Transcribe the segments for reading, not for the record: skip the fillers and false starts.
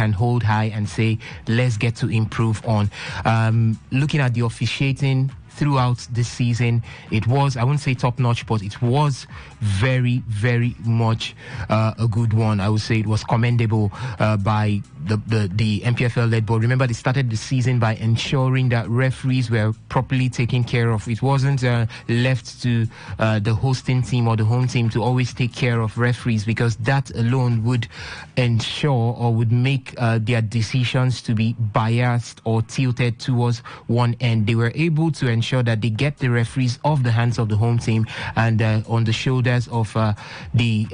can hold high and say, let's get to improve on. Looking at the officiating throughout this season, it was, I wouldn't say top notch, but it was very, very much a good one. I would say it was commendable by the MPFL led board. Remember, they started the season by ensuring that referees were properly taken care of. It wasn't left to the hosting team or the home team to always take care of referees, because that alone would ensure or would make their decisions to be biased or tilted towards one end. They were able to ensure that they get the referees off the hands of the home team and on the shoulders of the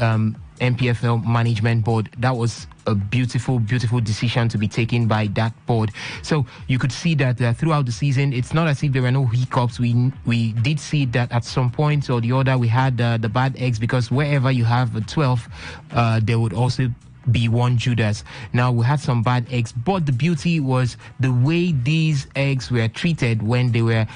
MPFL management board. That was a beautiful, beautiful decision to be taken by that board. So you could see that throughout the season, it's not as if there were no hiccups. We did see that at some point or the other, we had the bad eggs, because wherever you have a 12, there would also be one Judas. Now, we had some bad eggs, but the beauty was the way these eggs were treated when they were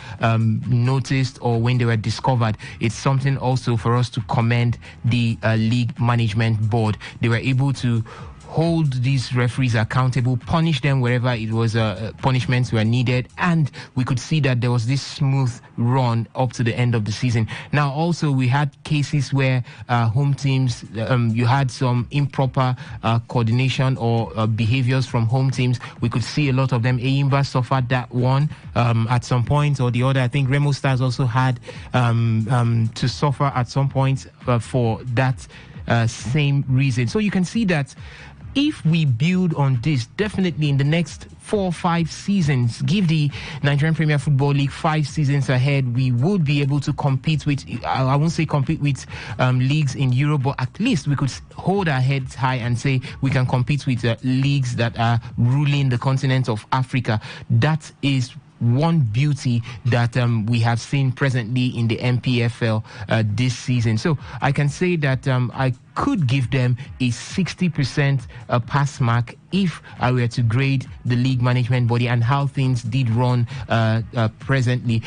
noticed or when they were discovered. It's something also for us to commend the league management board. They were able to hold these referees accountable, punish them wherever it was punishments were needed, and we could see that there was this smooth run up to the end of the season. Now, also, we had cases where home teams, you had some improper coordination or behaviors from home teams. We could see a lot of them. Eyimba suffered that one at some point or the other. I think Remo Stars also had to suffer at some point for that same reason. So you can see that if we build on this, definitely in the next 4 or 5 seasons, give the Nigerian Premier Football League 5 seasons ahead, we would be able to compete with, I won't say compete with leagues in Europe, but at least we could hold our heads high and say we can compete with leagues that are ruling the continent of Africa. That is one beauty that we have seen presently in the MPFL this season. So I can say that I could give them a 60% pass mark if I were to grade the league management body and how things did run presently.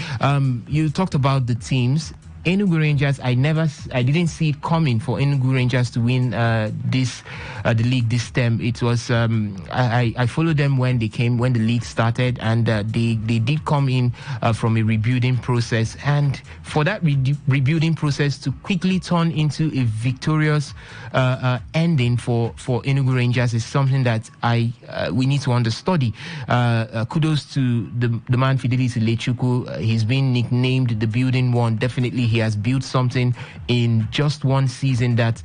You talked about the teams. Enugu Rangers, I didn't see it coming for Enugu Rangers to win the league this term. It was I followed them when the league started, and they did come in from a rebuilding process, and for that rebuilding process to quickly turn into a victorious ending for Enugu Rangers is something that we need to understudy. Kudos to the man Fidelis Ilechukwu. He's been nicknamed the building one. Definitely, he has built something in just one season that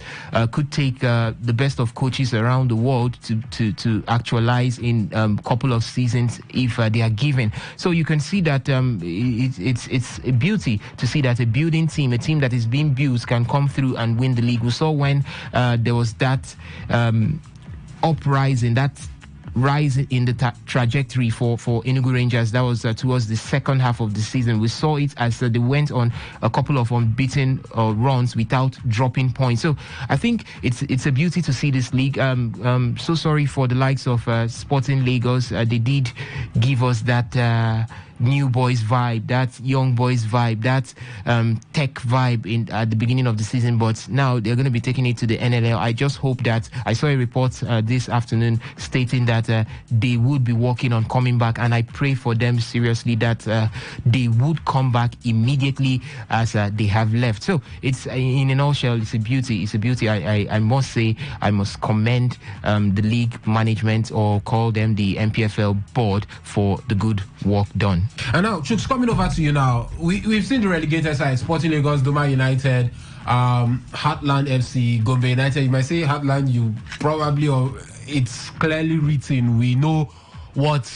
could take the best of coaches around the world to actualize in a couple of seasons if they are given. So you can see that it's a beauty to see that a building team, a team that is being built, can come through and win the league. We saw when there was that uprising, that rise in the trajectory for Enugu Rangers. That was towards the second half of the season. We saw it as they went on a couple of unbeaten runs without dropping points. So I think it's a beauty to see this league. So sorry for the likes of Sporting Lagos. They did give us that new boys vibe, that young boys vibe, that tech vibe at the beginning of the season, but now they're going to be taking it to the NLL. I just hope that I saw a report this afternoon stating that they would be working on coming back, and I pray for them seriously that they would come back immediately as they have left. So it's in a nutshell, it's a beauty. It's a beauty. I must say, I must commend the league management, or call them the MPFL board, for the good work done. And now, Chooks, coming over to you now. We've seen the relegated side: Sporting Lagos, Doma United, Heartland FC, Gombe United. You might say Heartland, you probably, or it's clearly written, we know what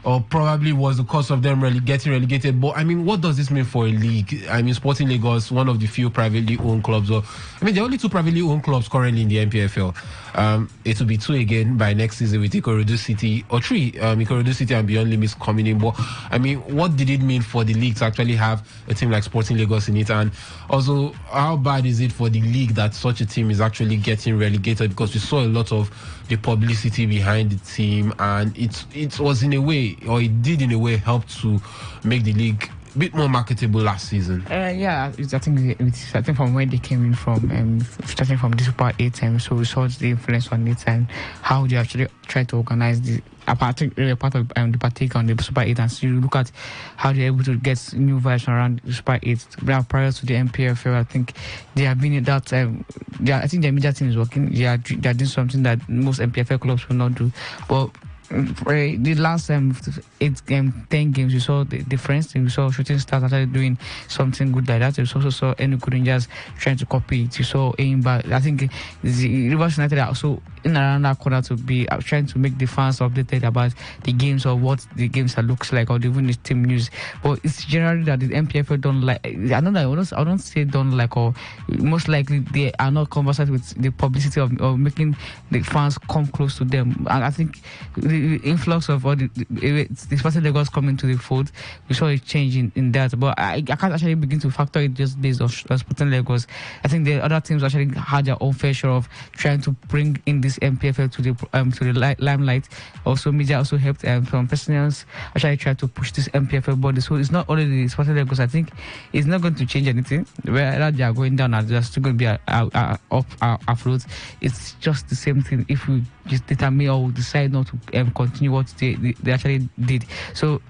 or probably was the cause of them getting relegated. But I mean, what does this mean for a league? I mean, Sporting Lagos, one of the few privately owned clubs, or I mean, there are only 2 privately owned clubs currently in the MPFL. It will be 2 again by next season with Ikorodu City, or 3, Ikorodu City and Beyond Limits coming in. But I mean, what did it mean for the league to actually have a team like Sporting Lagos in it? And also, how bad is it for the league that such a team is actually getting relegated? Because we saw a lot of the publicity behind the team, and it was in a way, or it did in a way, help to make the league bit more marketable last season? I think from where they came in from, starting from the Super 8 so we saw the influence on it and how they actually try to organize the part of the partake on the Super 8, and so you look at how they're able to get new version around the Super 8. Prior to the MPFL, I think they have been in that. I think the media team is working. They are doing something that most MPFL clubs will not do, but. The last 10 games, we saw the difference. We saw Shooting Stars actually doing something good like that. We also saw Enugu Rangers trying to copy it. We saw Aimba. I think the Rivers United are also in around that corner to be trying to make the fans updated about the games or what the games looks like, or even the team news. But it's generally that the MPFL don't like. I don't say don't like, or most likely they are not conversant with the publicity of making the fans come close to them. And I think the influx of all the Sporting Lagos coming to the fold, we saw a change in that. But I can't actually begin to factor it just based on Sporting Lagos. I think the other teams actually had their own fair share of trying to bring in this MPFL to the limelight. Also, media also helped from personnels actually try to push this MPFL body. So it's not only the Sporting Lagos. I think it's not going to change anything. Whether they are going down or they're still going to be up afloat, it's just the same thing. If we just determine or decide not to continue what they actually did. So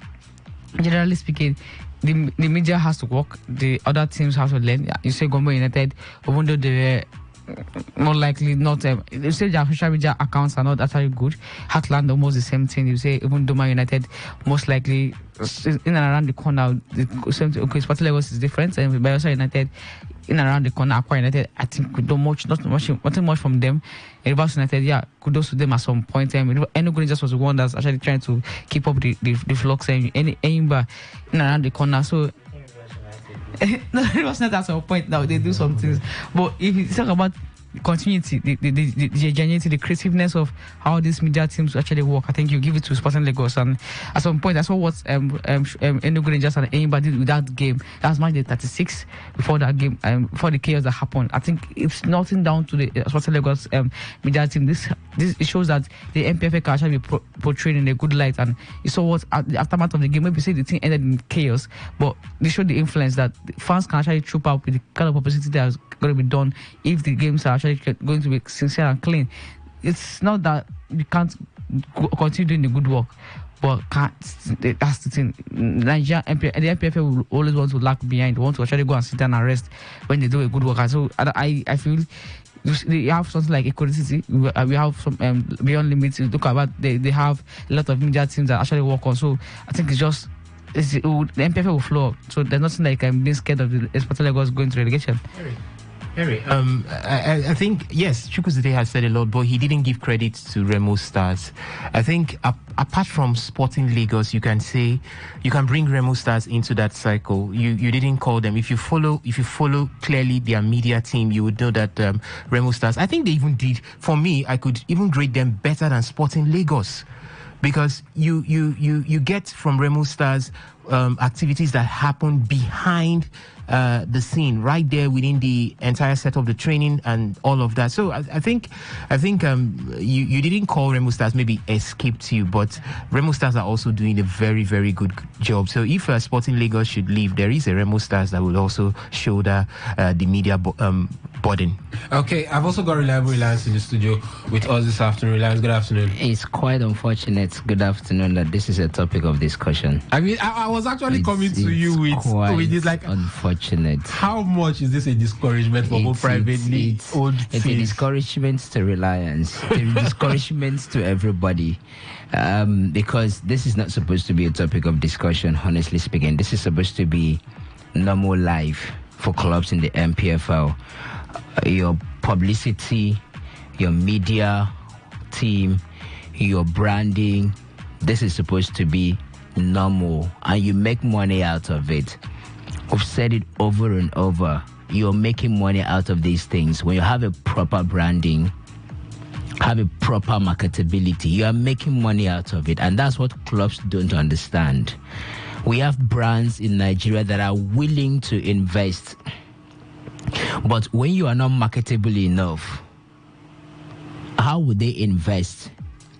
generally speaking, the media has to work, the other teams have to learn. You say Gombe United, even though they were more likely not, you say their social media accounts are not actually good. Heartland, almost the same thing. You say even Doma United, most likely in and around the corner, the same thing. Okay, Sporting Lagos is different, and Bayelsa United in and around the corner, Aqua United, I think we don't nothing much from them. Rivers United, kudos to them at some point. Enugu Rangers was the one that's actually trying to keep up the flux, and Aimba in and around the corner. So no, Rivers United at some point now they do some things. But if you talk about continuity, the genuinity, the creativeness of how these media teams actually work, I think you give it to Sporting Lagos. And at some point, I saw what Enugu Rangers and Aimba did with that game. That was match day 36 before that game, before the chaos that happened. I think it's nothing down to the Sporting Lagos media team. This it shows that the MPFA can actually be portrayed in a good light. And you saw what at the aftermath of the game, maybe say the team ended in chaos, but they showed the influence that the fans can actually troop out with the kind of publicity that is going to be done if the games are actually going to be sincere and clean. It's not that you can't continue doing the good work, but that's the thing. Nigeria, the MPFA will always want to lag behind, want to actually go and sit down and rest when they do a good work. And so I feel they have something like equality. We have some beyond limits. Look about they have a lot of media teams that actually work on. So I think the MPFA will flow. So there's nothing like being scared of the Sporting Lagos going to relegation. Harry, I think, yes, Chukwuzide has said a lot, but he didn't give credit to Remo Stars. I think apart from Sporting Lagos, you can bring Remo Stars into that cycle. You didn't call them. If you follow clearly their media team, you would know that Remo Stars, I think they even did, for me, I could even grade them better than Sporting Lagos. Because you get from Remo Stars activities that happen behind the scene, right there within the entire set of the training and all of that. So I think you didn't call Remo Stars maybe escaped you, but Remo Stars are also doing a very, very good job. So if Sporting Lagos should leave, there is a Remo Stars that will also shoulder the media burden. Okay, I've also got Reliable Reliance in the studio with us this afternoon. Reliance, good afternoon. It's quite unfortunate, good afternoon, that this is a topic of discussion. I mean, I was actually coming to you with this, like, unfortunate. How much is this a discouragement for both privately owned teams? It's a discouragement to Reliance. It's a discouragement to everybody. Because this is not supposed to be a topic of discussion, honestly speaking. This is supposed to be normal life for clubs in the MPFL. Your publicity, your media team, your branding, this is supposed to be normal, and you make money out of it. I've said it over and over. You're making money out of these things. When you have a proper branding, have a proper marketability, you are making money out of it. And that's what clubs don't understand. We have brands in Nigeria that are willing to invest. But when you are not marketable enough, how would they invest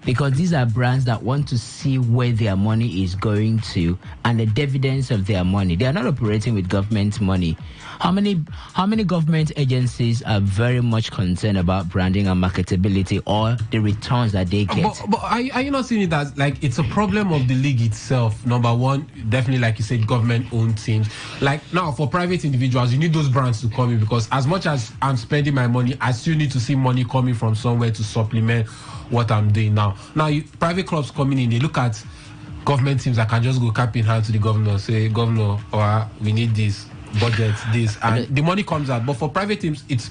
because these are brands that want to see where their money is going to and the dividends of their money. They are not operating with government money. How many government agencies are very much concerned about branding and marketability or the returns that they get? But are you not seeing it as like it's a problem of the league itself? Number one, definitely, like you said, government-owned teams. Like now, for private individuals, you need those brands to come in, because as much as I'm spending my money, I still need to see money coming from somewhere to supplement what I'm doing now. Now, private clubs coming in, they look at government teams that can just go cap in hand to the governor, say, Governor, we need this budget, this, and the money comes out. But for private teams, it's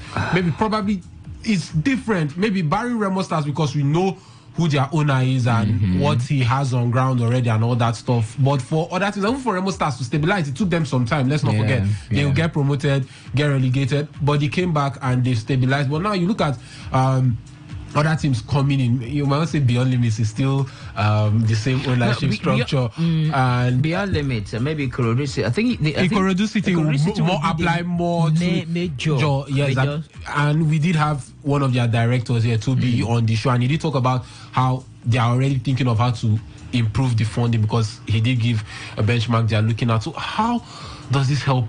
probably it's different. Maybe Barry Remo Stars, because we know who their owner is and what he has on ground already and all that stuff. But for other teams, even for Remo Stars to stabilize, it took them some time. Let's not forget. They will get promoted, get relegated, but they came back and they stabilized. But now you look at other teams coming in, you might not say Beyond Limits is still the same ownership structure. And Beyond Limits, maybe Ikorodu City. I think Ikorodu City will more apply more to major. Yes, and we did have one of their directors here to be on the show, and he did talk about how they are already thinking of how to improve the funding, because he did give a benchmark they are looking at. So how does this help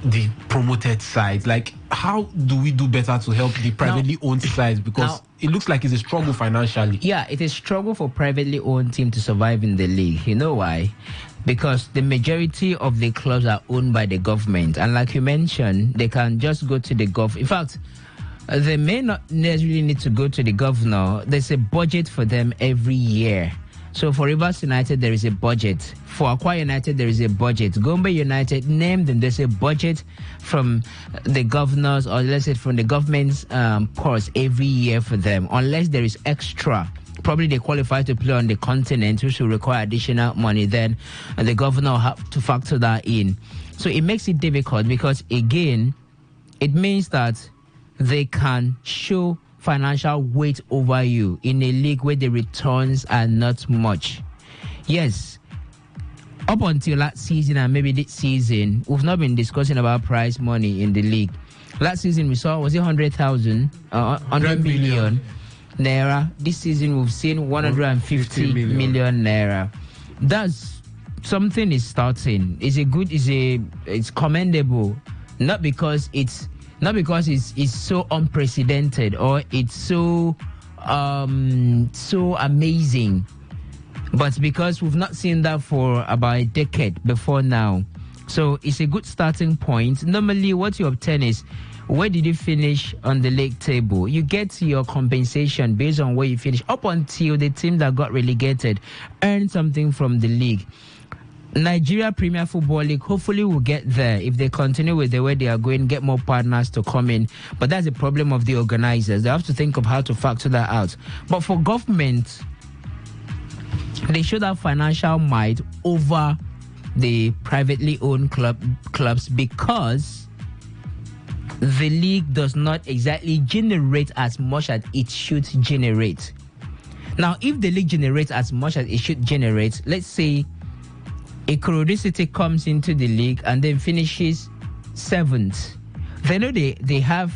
the promoted side? Like, how do we do better to help the privately owned sides? Because it looks like it's a struggle financially. Yeah, it is a struggle for privately owned team to survive in the league. You know why? Because the majority of the clubs are owned by the government, and like you mentioned, they can just go to the government. In fact, they may not necessarily need to go to the governor. There's a budget for them every year. So for Rivers United, there is a budget. For Akwa United, there is a budget. Gombe United, name them. There's a budget from the governors, or let's say from the government's purse every year for them. Unless there is extra, probably they qualify to play on the continent, which will require additional money, then the governor will have to factor that in. So it makes it difficult, because, again, it means that they can show financial weight over you in a league where the returns are not much. Yes, up until last season and maybe this season, we've not been discussing about prize money in the league. Last season we saw, was it 100,000, 100 million naira. This season we've seen 150 million naira. That's something is starting. It's commendable, not because it's so unprecedented or it's so amazing, but because we've not seen that for about a decade before now. So it's a good starting point. Normally what you obtain is, where did you finish on the league table? You get your compensation based on where you finish, up until the team that got relegated earn something from the league. Nigeria Premier Football League hopefully will get there if they continue with the way they are going, get more partners to come in. But that's the problem of the organizers. They have to think of how to factor that out. But for government, they should have financial might over the privately owned clubs, because the league does not exactly generate as much as it should generate. Now, if the league generates as much as it should generate, let's say Ikorodu City comes into the league and then finishes 7th. They know they have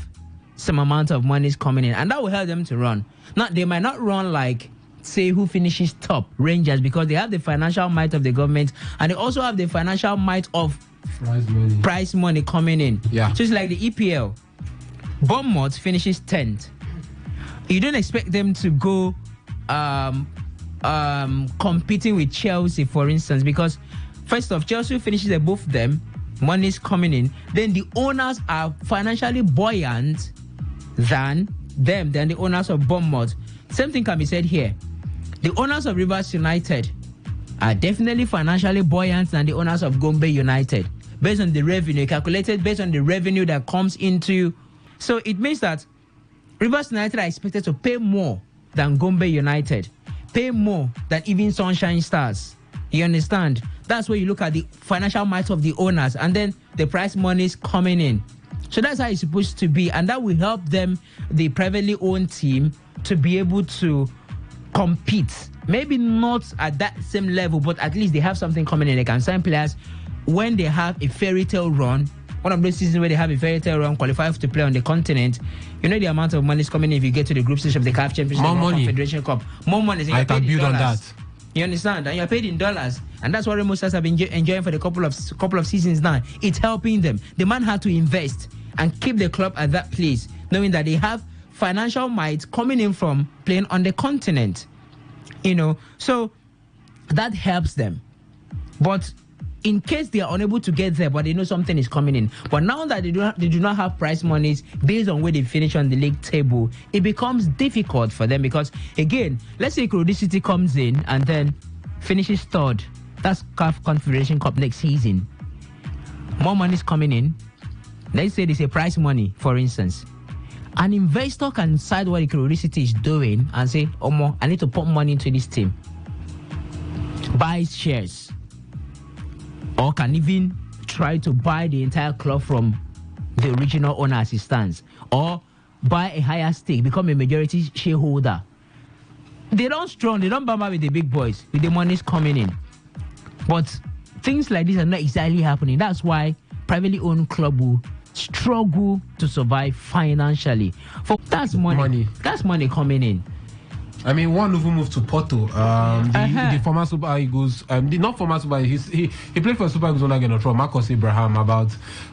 some amount of money coming in, and that will help them to run. Now, they might not run like, say, who finishes top, Rangers, because they have the financial might of the government, and they also have the financial might of prize money coming in. Yeah. So it's like the EPL. Bournemouth finishes 10th. You don't expect them to go competing with Chelsea, for instance, because first off, Chelsea finishes above them, money's coming in, then the owners are financially buoyant than them, than the owners of Bournemouth. Same thing can be said here. The owners of Rivers United are definitely financially buoyant than the owners of Gombe United, based on the revenue, calculated based on the revenue that comes into. So it means that Rivers United are expected to pay more than Gombe United, pay more than even Sunshine Stars. You understand? That's where you look at the financial might of the owners, and then the prize money is coming in. So that's how it's supposed to be, and that will help them, the privately owned team, to be able to compete. Maybe not at that same level, but at least they have something coming in. They can sign players when they have a fairy tale run, one of those seasons where they have a fairy tale run, qualify to play on the continent. You know the amount of money is coming in if you get to the group stage of the CAF Championship, more money, Confederation Cup, more money. I can build on that. You understand? And you're paid in dollars, and that's what Remo Stars have been enjoying for the couple of seasons now. It's helping them. The man had to invest and keep the club at that place, knowing that they have financial might coming in from playing on the continent. So that helps them. But in case they are unable to get there, but they know something is coming in. But now that they do not have prize monies based on where they finish on the league table, it becomes difficult for them because, again, let's say Ikorodu City comes in and then finishes third. That's CAF Confederation Cup next season. More money is coming in. Let's say there's a prize money, for instance. An investor can decide what Ikorodu City is doing and say, Omo, I need to put money into this team. Buy shares. Or can even try to buy the entire club from the original owner as it stands. Or buy a higher stake, become a majority shareholder. They don't bump with the big boys, with the monies coming in. But things like this are not exactly happening. That's why privately owned club will struggle to survive financially. For that's money. That's money coming in. I mean, one even moved to Porto. The former Super Eagles, not former Super Eagles, he played for Super Eagles under Genotro, Marcus Abraham.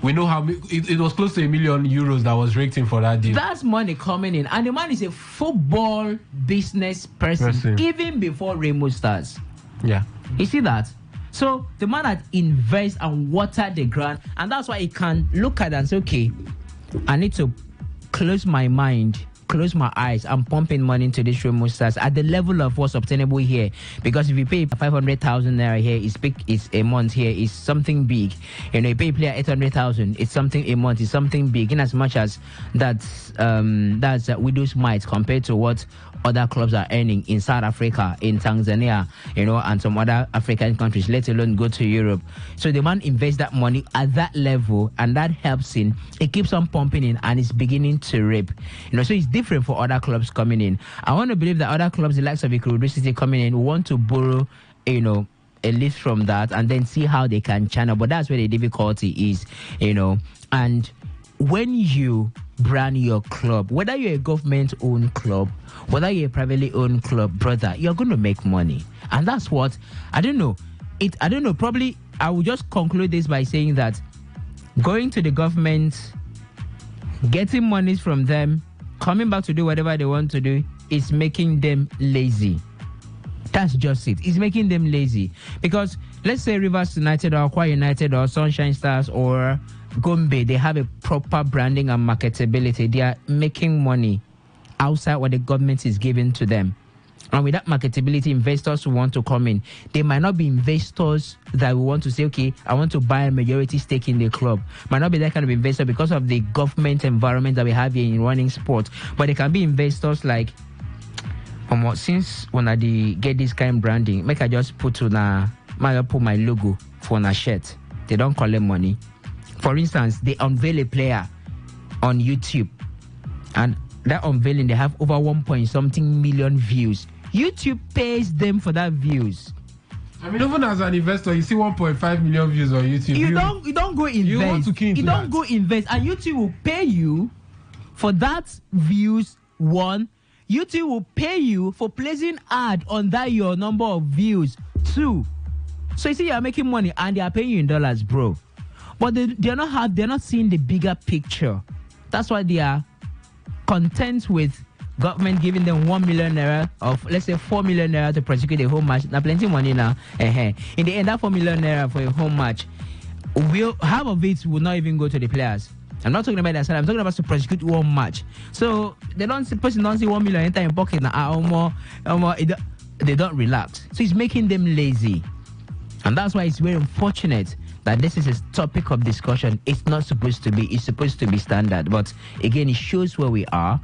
We know how it was close to €1 million that was raked in for that deal. That's money coming in, and the man is a football business person. Even before Remo Stars. Yeah, you see that. So the man had invest and water the ground, and that's why he can look at it and say, okay, I need to close my mind, close my eyes. I'm pumping money into this Remo Stars at the level of what's obtainable here. Because if you pay 500,000 naira here, it's big. It's a month here. It's something big. You pay a player 800,000. It's something a month. It's something big. In as much as that's widow's mite compared to what other clubs are earning in South Africa, in Tanzania, and some other African countries, let alone go to Europe. So the man invests that money at that level, and that helps him. It keeps on pumping in, and it's beginning to reap. So it's different for other clubs coming in. I want to believe that other clubs, the likes of Ikorodu City coming in, want to borrow, a list from that, and then see how they can channel. But that's where the difficulty is, and when you brand your club, whether you're a government-owned club, whether you're a privately owned club, brother, you're going to make money. And that's what, I don't know, probably I will just conclude this by saying that going to the government, getting monies from them, coming back to do whatever they want to do, is making them lazy. That's just it. It's making them lazy. Because let's say Rivers United or Akwa United or Sunshine Stars or Gombe, they have a proper branding and marketability. They are making money outside what the government is giving to them. And with that marketability, investors who want to come in, they might not be investors that will want to say, okay, I want to buy a majority stake in the club. Might not be that kind of investor because of the government environment that we have here in running sport. But they can be investors like, since when I get this kind of branding, make I just put my logo for a shirt. They don't collect money. For instance, they unveil a player on YouTube, and that unveiling, they have over 1.something million views. YouTube pays them for that views. I mean, even as an investor, you see 1.5 million views on YouTube. You don't go invest. You want to key into don't go invest, and YouTube will pay you for that views. One, YouTube will pay you for placing ad on that your number of views. Two, so you see you are making money, and they are paying you in dollars, bro. But they're not seeing the bigger picture. That's why they are content with government giving them 1 million naira of, let's say, 4 million naira to prosecute a home match. Now, plenty of money now. In the end, that 4 million naira for a home match, half of it will not even go to the players. I'm not talking about that side. I'm talking about to prosecute one match. So they don't see 1 million enter in pocket now. They don't relax. So it's making them lazy, and that's why it's very unfortunate that this is a topic of discussion. It's not supposed to be. It's supposed to be standard. But again, it shows where we are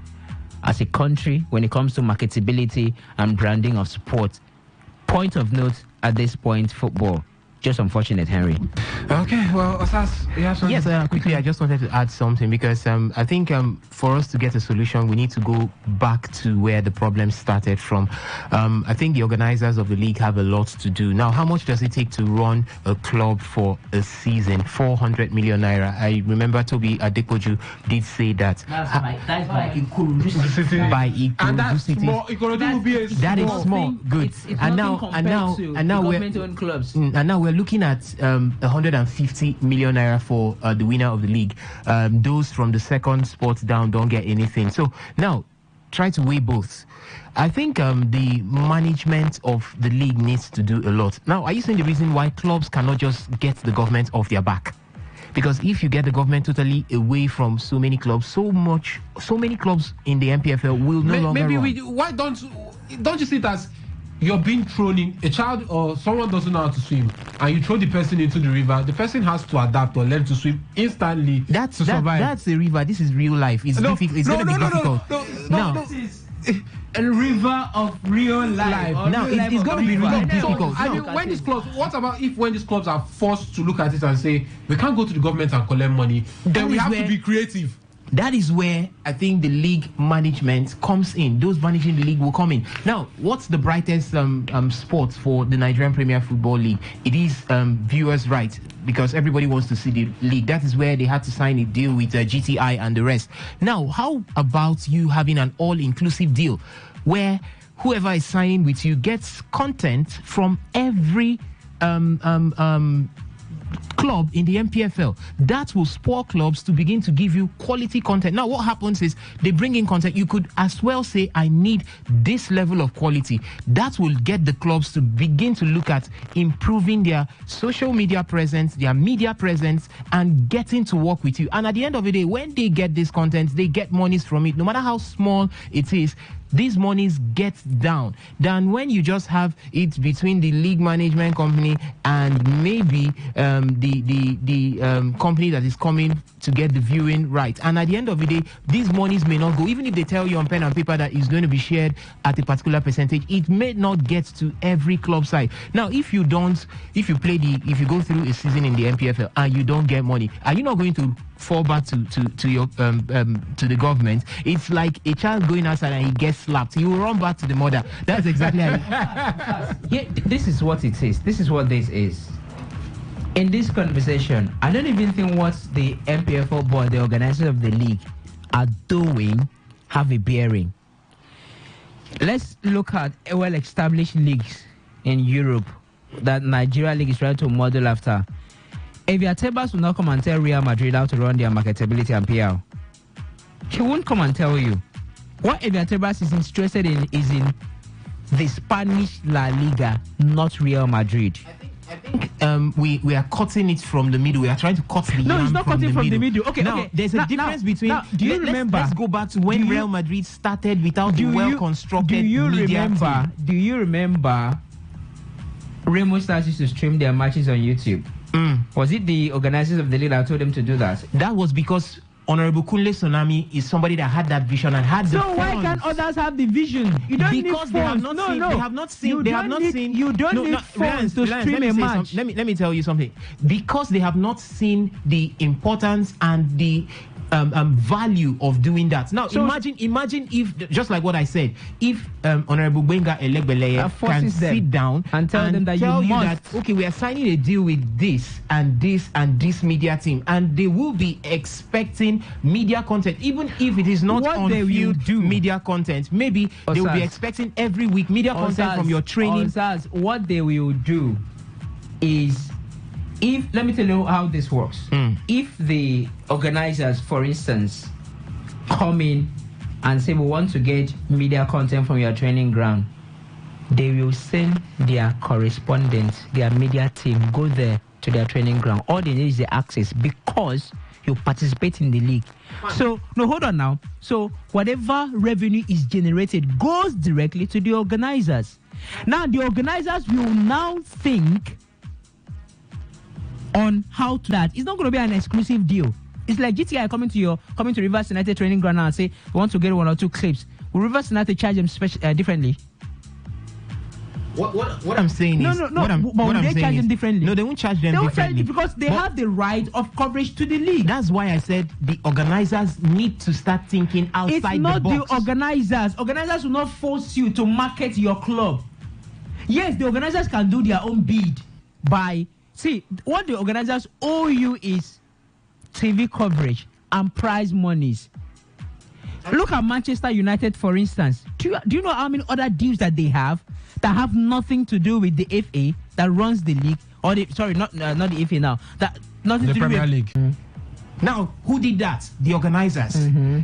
as a country when it comes to marketability and branding of sport. Point of note at this point, football. Just unfortunate, Henry. Okay, well, Osas, you have something? Yes, quickly, I just wanted to add something because I think for us to get a solution, we need to go back to where the problem started from. I think the organizers of the league have a lot to do. Now, how much does it take to run a club for a season? 400 million naira. I remember Toby Adepoju did say that. That's by Ikorodu City. By And that's Ikorodu City. small. Ikorodu will be a That is small. small. Good. It's and nothing now government-owned clubs. And now we're looking at 150 million naira for the winner of the league. Those from the second spot down don't get anything. So now try to weigh both. I think the management of the league needs to do a lot. Now, are you saying the reason why clubs cannot just get the government off their back? Because if you get the government totally away from so many clubs, so many clubs in the MPFL will no longer run. Why don't you see it as you're being thrown in, a child or someone doesn't know how to swim, and you throw the person into the river, the person has to adapt or learn to swim instantly to survive. That's a river. This is real life. It's difficult. It's going to be difficult. No, now, this is a river of real life. Now, it's going to be really difficult. I mean, when these clubs, what about when these clubs are forced to look at it and say, we can't go to the government and collect money, then we have to be creative. That is where I think the league management comes in. Those managing the league will come in. Now, what's the brightest sport for the Nigerian Premier Football League? It is viewers' right, because everybody wants to see the league. That is where they had to sign a deal with GTI and the rest. Now, how about you having an all-inclusive deal where whoever is signing with you gets content from every club in the MPFL? That will spur clubs to begin to give you quality content. Now, what happens is they bring in content. You could as well say, I need this level of quality. That will get the clubs to begin to look at improving their social media presence, their media presence, and getting to work with you. And at the end of the day, when they get this content, they get monies from it, no matter how small it is. These monies get down than when you just have it between the league management company and maybe the company that is coming to get the viewing right. And at the end of the day, these monies may not go. Even if they tell you on pen and paper that it's going to be shared at a particular percentage, it may not get to every club side. Now, if you go through a season in the MPFL and you don't get money, are you not going to fall back to the government? It's like a child going outside and he gets slapped. He will run back to the mother. That's exactly how yeah, this is what it is. This is what this is. In this conversation, I don't even think what the MPFL board, the organizers of the league, are doing have a bearing. Let's look at well-established leagues in Europe that Nigeria League is trying to model after. Evia Tebas will not come and tell Real Madrid how to run their marketability and PR. She won't come and tell you. What Evia Tebas is interested in is in the Spanish La Liga, not Real Madrid. I think we are cutting it from the middle. We are trying to cut the No, it's not cutting from the middle. Okay, now, okay. There's a difference between. Do you remember? Let's go back to when Real Madrid started without a well-constructed media team. Do you remember Remo Stars used to stream their matches on YouTube? Was it the organizers of the league that told them to do that? That was because Honorable Kunle Tsunami is somebody that had that vision and had the funds. So why can't others have the vision? You don't because need funds. They have not seen. You don't need funds to stream a match. Let me tell you something. Because they have not seen the importance and the value of doing that. Now, so imagine if, just like what I said, if Honorable Gbenga Elegbeleye can sit down and tell them that you must. Okay, we are signing a deal with this and this and this media team, and they will be expecting media content, even if it is not on field media content. Maybe they will be expecting every week media content from your training. What they will do is, let me tell you how this works. If the organizers, for instance, come in and say, we want to get media content from your training ground, they will send their correspondents, their media team, go there to their training ground. All they need is the access because you participate in the league. So, no, hold on now. So, whatever revenue is generated goes directly to the organizers. Now, the organizers will now think on how to that. It's not going to be an exclusive deal. It's like GTI coming to Rivers United training ground now and say, we want to get 1 or 2 clips. Will Rivers United charge them differently? what I'm saying is No. what I'm But what I'm they saying charge is, them differently. No, they won't charge them They won't charge differently them because they But have the right of coverage to the league. that's why I said the organizers need to start thinking outside It's not the box. the organizers. Organizers will not force you to market your club. Yes, the organizers can do their own bid by... See, what the organizers owe you is TV coverage and prize monies. Look at Manchester United, for instance. Do you know how many other deals that they have that have nothing to do with the FA that runs the league? Or not the FA now. That nothing The to Premier do with... League. Now, who did that? The organizers.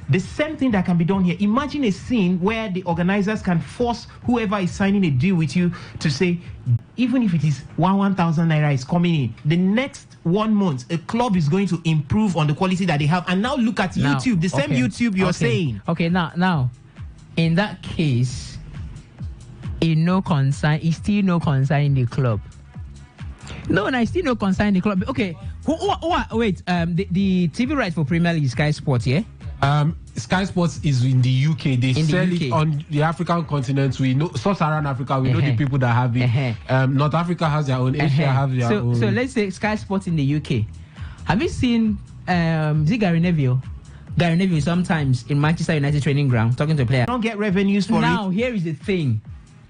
The same thing that can be done here. Imagine a scene where the organizers can force whoever is signing a deal with you to say, even if it is 1,000 naira is coming in, the next 1 month, a club is going to improve on the quality that they have. And now look at YouTube, the same YouTube you're saying. Okay, now, in that case, it's still no concern in the club. No, I still no concern in the club. Okay, wait, the TV rights for Premier League is Sky Sports, yeah? Sky Sports is in the UK. They sell it on the African continent. We know Sub-Saharan Africa. We know the people that have it. North Africa has their own. Asia have their own. So let's say Sky Sports in the UK. Have you seen Gary Neville? Gary Neville sometimes in Manchester United training ground talking to players. Don't get revenues for it. Now here is the thing: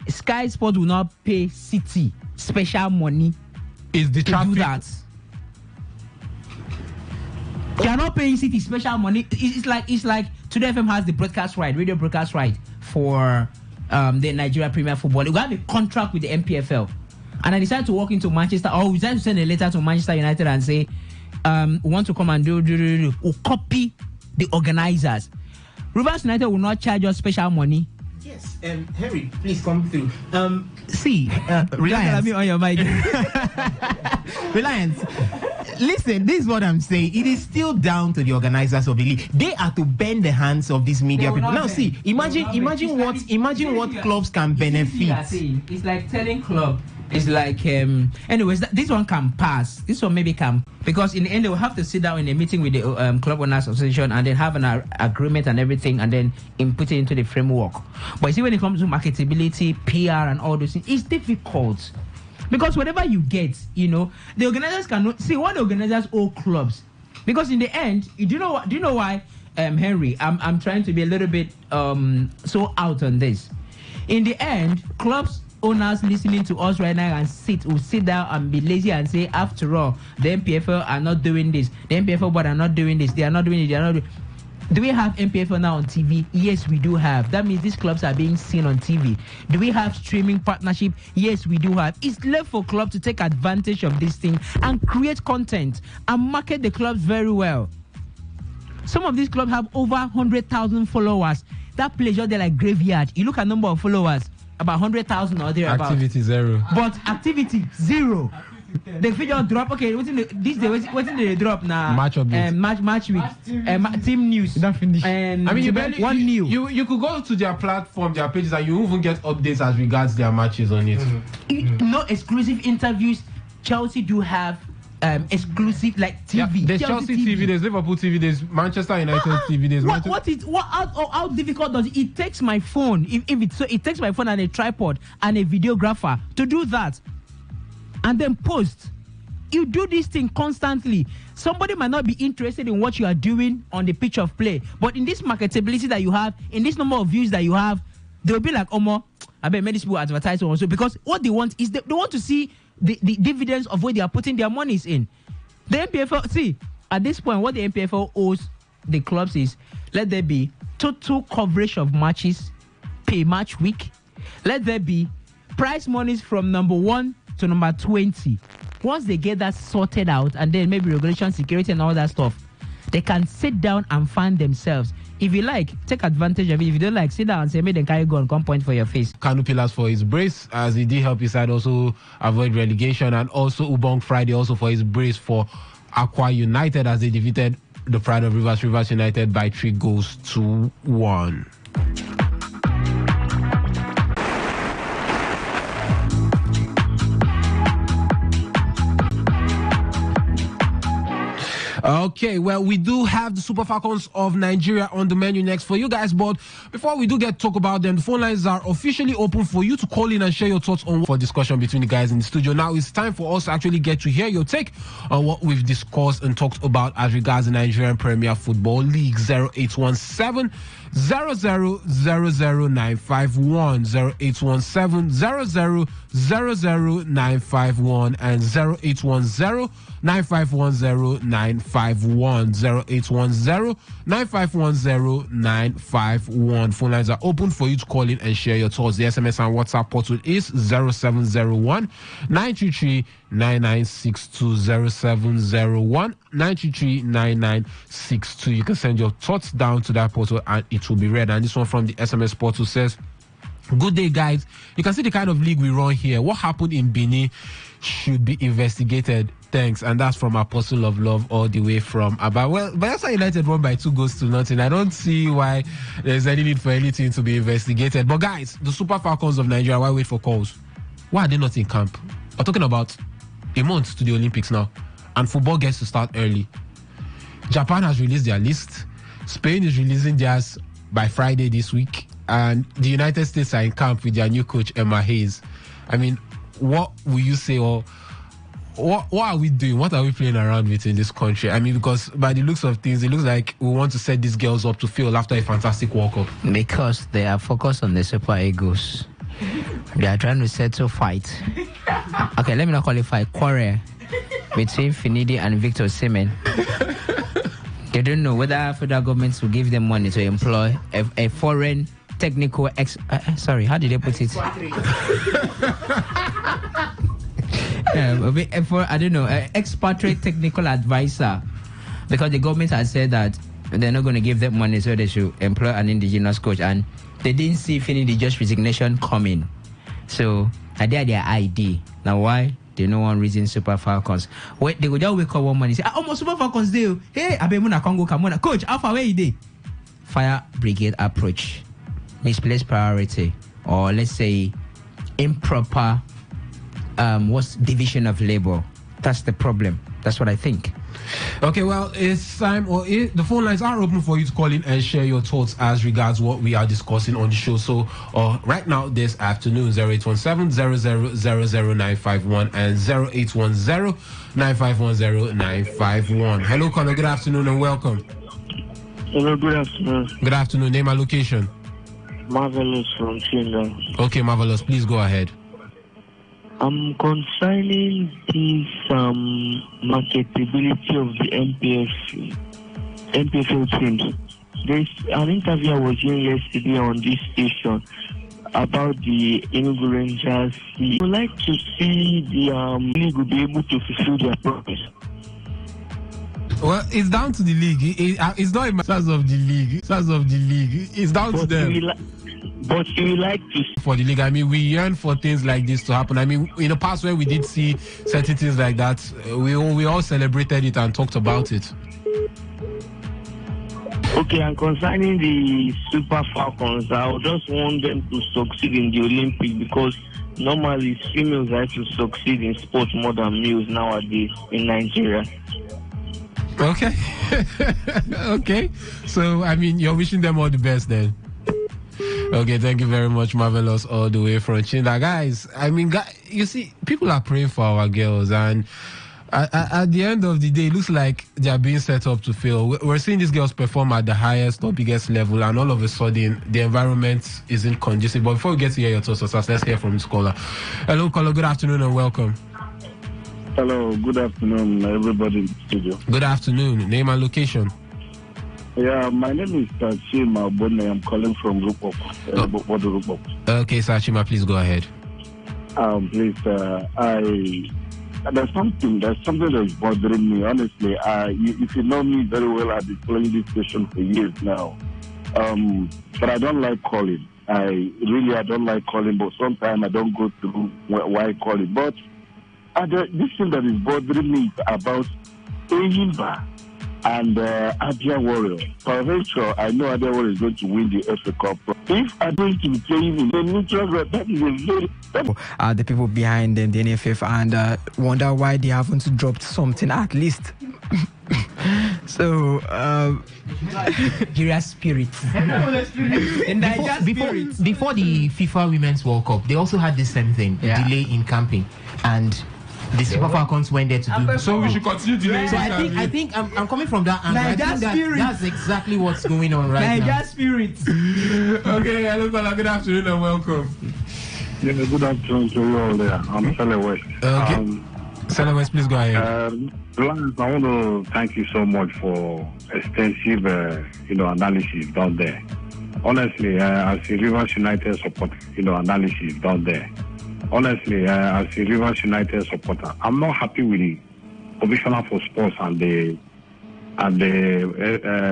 Sky Sports will not pay City special money. Is the to traffic do that? They are not paying City special money. It's like Today FM has the broadcast right, radio broadcast right for the Nigeria Premier Football. We have a contract with the MPFL, and I decided to walk into Manchester, or we decided to send a letter to Manchester United and say, we want to come and do. We'll copy the organizers. Rivers United will not charge us special money. Yes, Harry, please come through. Reliance. On your mic. Reliance. Listen, this is what I'm saying. It is still down to the organizers of the league. They are to bend the hands of these media people. Now, see, imagine what clubs can benefit. It's like telling club. It's like, anyways, this one can pass. This one maybe can, because in the end they will have to sit down in a meeting with the Club Owners Association and then have an agreement and everything, and then input it into the framework. But you see, when it comes to marketability, PR, and all those things, it's difficult. Because whatever you get, the organizers cannot see what the organizers owe clubs. Because in the end, do you know why, Henry? I'm trying to be a little bit so out on this. In the end, clubs owners listening to us right now and will sit down and be lazy and say, after all, the MPFL are not doing this. The MPFL board are not doing this. They are not doing it. They are not doing. Do we have MPFL now on TV? Yes, we do have. That means these clubs are being seen on TV. Do we have streaming partnership? Yes, we do have. It's left for clubs to take advantage of this thing and create content and market the clubs very well. Some of these clubs have over 100,000 followers. That place just there like graveyard. You look at number of followers, about 100,000 or thereabouts. Activity zero. But activity zero. The figure drop. Okay, what's the drop now? Match update. Match week. Team news. Don't finish. I mean, you could go to their platform, their pages, and you even get updates as regards their matches on it. No exclusive interviews. Chelsea do have exclusive like TV. Yeah, there's Chelsea TV, there's Liverpool TV, there's Manchester United TV. There's how difficult does it takes my phone? It takes my phone and a tripod and a videographer to do that, and then post. You do this thing constantly. Somebody might not be interested in what you are doing on the pitch of play, but in this marketability that you have, in this number of views that you have, they'll be like, Omo, I bet many people advertise also, because what they want is they want to see the dividends of where they are putting their monies in. The MPFL, see, at this point, what the MPFL owes the clubs is, let there be total coverage of matches per match week. Let there be prize monies from number 1 to number 20. Once they get that sorted out, and then maybe regulation, security, and all that stuff, they can sit down and fund themselves. If you like, take advantage of it. If you don't like, sit down and say, make them carry go and come point for your face. Kanu Pillars for his brace, as he did help his side also avoid relegation, and also Ubong Friday also for his brace for Aqua United, as they defeated the Pride of Rivers United by 3-1. Okay, well, we do have the Super Falcons of Nigeria on the menu next for you guys, but before we do get to talk about them, the phone lines are officially open for you to call in and share your thoughts on for discussion between the guys in the studio. Now it's time for us to actually get to hear your take on what we've discussed and talked about as regards the Nigerian Premier Football League. 0817 0000951, 0817 0000951, and 0810 9510951, 0810 9510951. Phone lines are open for you to call in and share your thoughts. The SMS and WhatsApp portal is 0701 933 9962, 0701 933 9962. You can send your thoughts down to that portal and it will be read. And this one from the SMS portal says, good day, guys. You can see the kind of league we run here. What happened in Benin should be investigated. Thanks. And that's from Apostle of Love all the way from Aba. Well, Bayelsa United won by 2-0. I don't see why there's any need for anything to be investigated. But guys, the Super Falcons of Nigeria, why wait for calls? Why are they not in camp? We're talking about a month to the Olympics now, and football gets to start early. Japan has released their list. Spain is releasing theirs by Friday this week. And the United States are in camp with their new coach, Emma Hayes. I mean, what will you say, or what are we doing? What are we playing around with in this country? I mean, because by the looks of things, it looks like we want to set these girls up to fail after a fantastic World Cup. Because they are focused on the Super Eagles. They are trying to settle fight. Okay, let me not call it fight. Quarrel between Finidi and Victor Osimhen. They don't know whether federal governments will give them money to employ a foreign technical sorry, how did they put it? I don't know, expatriate technical advisor, because the government has said that they're not going to give them money, so they should employ an indigenous coach, and they didn't see Finidi just resignation coming. So I did their ID. Now why? They no one reason Super Falcons. Wait, they go just wake up one morning and say, almost Super Falcons deal. Hey, Abemuna Congo Kamona. Coach, Alpha, where you dey? Fire brigade approach. Misplaced priority. Or let's say improper what's division of labor. That's the problem. That's what I think. Okay, well, it's time, the phone lines are open for you to call in and share your thoughts as regards what we are discussing on the show. So, right now, this afternoon, 0817 0000951 and 0810 9510951. Hello, caller. Good afternoon and welcome. Hello, good afternoon. Good afternoon. Name and location. Marvelous from Chinda. Okay, Marvelous. Please go ahead. Concerning this marketability of the MPFL teams, there's an interview I was doing yesterday on this station about the Enugu Rangers. I would like to see the league will be able to fulfill their promise. Well, it's down to the league. It's not a matter of the league. It's down to them. But you would like to for the league. I mean, we yearn for things like this to happen. I mean, in the past where we did see certain things like that, we all celebrated it and talked about it. Okay, and concerning the Super Falcons, I would just want them to succeed in the Olympics, because normally females have to succeed in sports more than males nowadays in Nigeria. Okay. Okay. So, I mean, you're wishing them all the best then. Okay, thank you very much, Marvelous, all the way from Chinda. Guys, I mean, you see, people are praying for our girls, and at the end of the day, it looks like they are being set up to fail. We're seeing these girls perform at the highest or biggest level, and all of a sudden, the environment isn't conducive. But before we get to hear your thoughts, let's hear from this caller. Hello, caller, good afternoon and welcome. Hello, good afternoon, everybody in the studio. Good afternoon. Name and location. Yeah, my name is Sachima Bonne. I'm calling from Rupop. Okay, Sachima, please go ahead. Please, there's something that's bothering me. Honestly, if you know me very well, I've been playing this station for years now. But I don't like calling. I don't like calling, but sometimes I don't go through why calling. But this thing that is bothering me is about Eyimba and Adia Warrior. For I know Adia Warrior is going to win the FA Cup. If I'm going to be playing in the neutral ground, that is a very... The people behind them, the NFF, and wonder why they haven't dropped something at least So, Nigeria spirit. Before the FIFA Women's World Cup, they also had the same thing, delay in camping, and the Super Falcons went there to do. So we should continue delaying. So I think I'm coming from that angle. I think that's exactly what's going on right now. Nigeria spirit. Okay, hello, Kola. Good afternoon and welcome. Yeah, good afternoon to you all there. I'm Sele West. Okay. Sele West, please go ahead. Lance, I want to thank you so much for extensive, analysis down there. Honestly, as a Rivers United supporter, analysis down there. Honestly, as a Rivers United supporter, I'm not happy with the Commissioner for Sports and the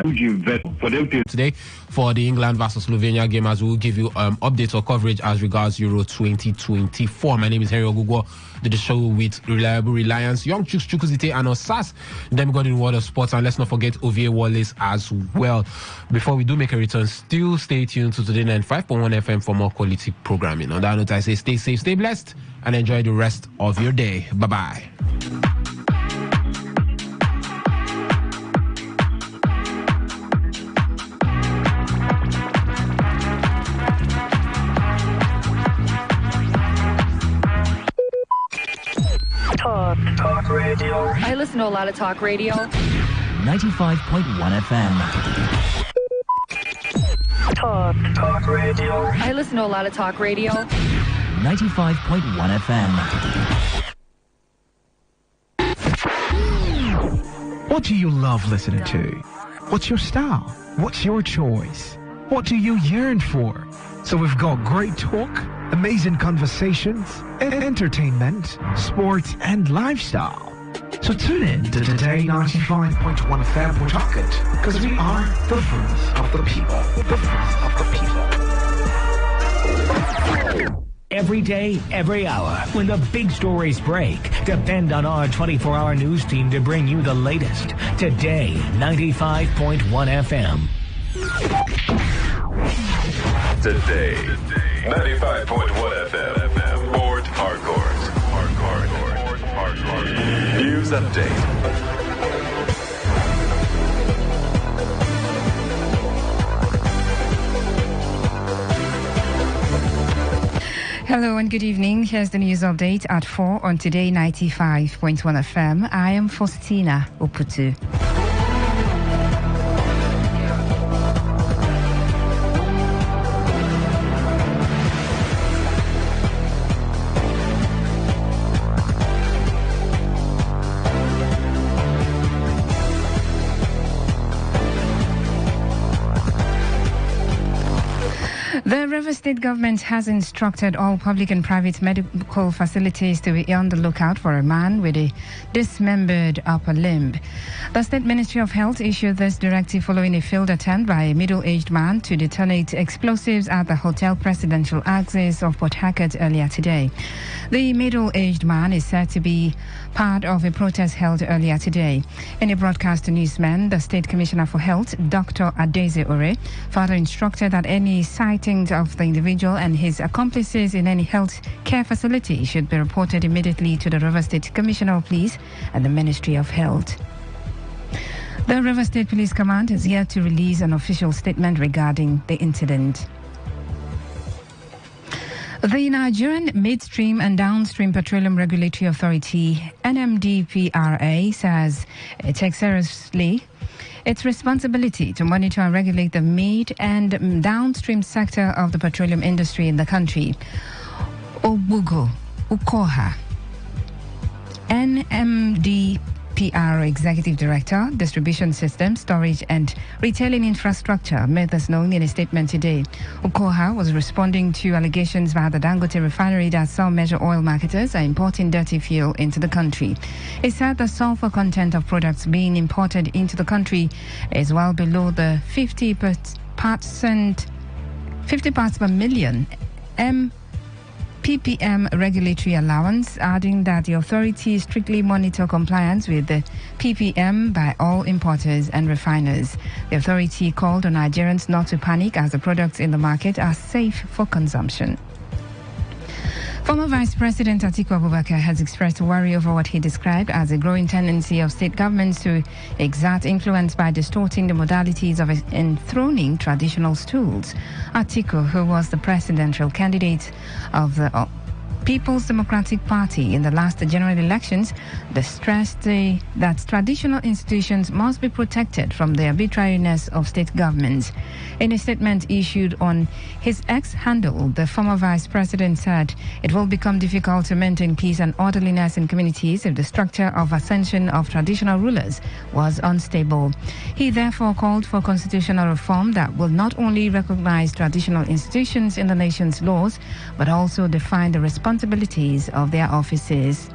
huge investment for them today for the England versus Slovenia game, as we will give you updates or coverage as regards Euro 2024. My name is Harry Ogugo. Did the show with Reliable Reliance, Young Chuks Chukwuzite and Osas. Then got in World of Sports, and let's not forget Ovie Wallace as well. Before we do make a return, still stay tuned to Today 95.1 FM for more quality programming. On that note, I say stay safe, stay blessed, and enjoy the rest of your day. Bye bye. Talk radio. I listen to a lot of talk radio. 95.1 FM. Talk radio. I listen to a lot of talk radio. 95.1 FM. what do you love listening to? What's your style? What's your choice? What do you yearn for? So we've got great talk, amazing conversations, entertainment, sports, and lifestyle. So tune in to Today 95.1 FM. We're talking because we are the voice of the people. The voice of the people. Every day, every hour, when the big stories break, depend on our 24-hour news team to bring you the latest. Today 95.1 FM. Today, 95.1 FM. Board Hardcore. News update. Hello and good evening. Here's the news update at 4 on Today 95.1 FM. I am Faustina Oputu. The River State government has instructed all public and private medical facilities to be on the lookout for a man with a dismembered upper limb. The State Ministry of Health issued this directive following a failed attempt by a middle-aged man to detonate explosives at the Hotel Presidential Axis of Port Harcourt earlier today. The middle-aged man is said to be part of a protest held earlier today. In a broadcast to newsmen, the State Commissioner for Health, Dr. Adeze Ore, further instructed that any sightings of the individual and his accomplices in any health care facility should be reported immediately to the River State Commissioner of Police and the Ministry of Health. The River State Police Command is yet to release an official statement regarding the incident. The Nigerian Midstream and Downstream Petroleum Regulatory Authority, NMDPRA, says it takes seriously its responsibility to monitor and regulate the mid and downstream sector of the petroleum industry in the country. Obugo Ukoha, NMDPRA Executive Director, Distribution Systems, Storage and Retailing Infrastructure, made this known in a statement today. Ukoha was responding to allegations by the Dangote refinery that some major oil marketers are importing dirty fuel into the country. He said the sulfur content of products being imported into the country is well below the 50 parts per million ppm regulatory allowance, adding that the authority strictly monitor compliance with the ppm by all importers and refiners. The authority called on Nigerians not to panic as the products in the market are safe for consumption. Former Vice President Atiku Abubakar has expressed worry over what he described as a growing tendency of state governments to exert influence by distorting the modalities of enthroning traditional stools. Atiku, who was the presidential candidate of the People's Democratic Party in the last general elections, stressed that traditional institutions must be protected from the arbitrariness of state governments. In a statement issued on his X handle, the former vice president said it will become difficult to maintain peace and orderliness in communities if the structure of ascension of traditional rulers was unstable. He therefore called for constitutional reform that will not only recognize traditional institutions in the nation's laws, but also define the responsibilities of their offices.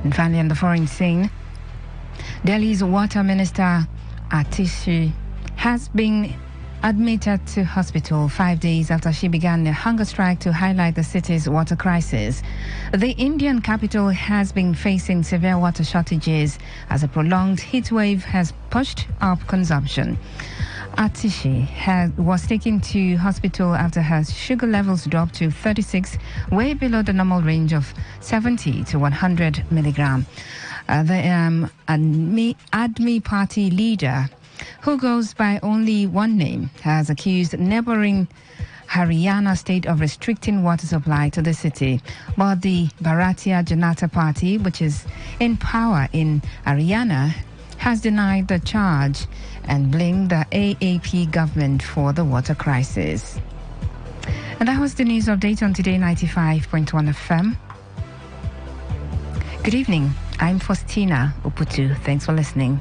And finally, on the foreign scene, Delhi's water minister Atishi has been admitted to hospital 5 days after she began a hunger strike to highlight the city's water crisis. The Indian capital has been facing severe water shortages as a prolonged heat wave has pushed up consumption. Atishi was taken to hospital after her sugar levels dropped to 36, way below the normal range of 70 to 100 milligram. The ADMI party leader, who goes by only one name, has accused neighboring Haryana state of restricting water supply to the city. But the Bharatiya Janata Party, which is in power in Haryana, has denied the charge and blamed the AAP government for the water crisis. And that was the news update on Today 95.1 FM. Good evening. I'm Faustina Uputu. Thanks for listening.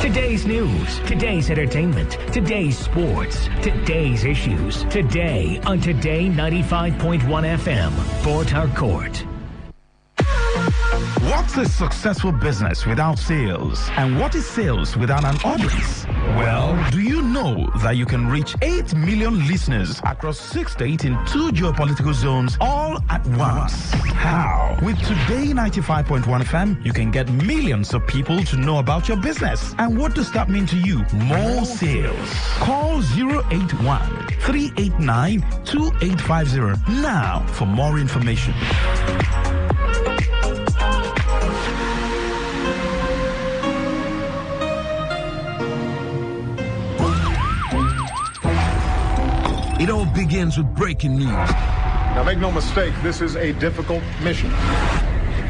Today's news, today's entertainment, today's sports, today's issues. Today on Today 95.1 FM, Port Harcourt. What's a successful business without sales? And what is sales without an audience? Well, do you know that you can reach 8 million listeners across 6 states in 2 geopolitical zones all at once? How? With Today 95.1 FM, you can get millions of people to know about your business. And what does that mean to you? More sales. Call 081 389 2850 now for more information. It all begins with breaking news. Now, make no mistake, this is a difficult mission,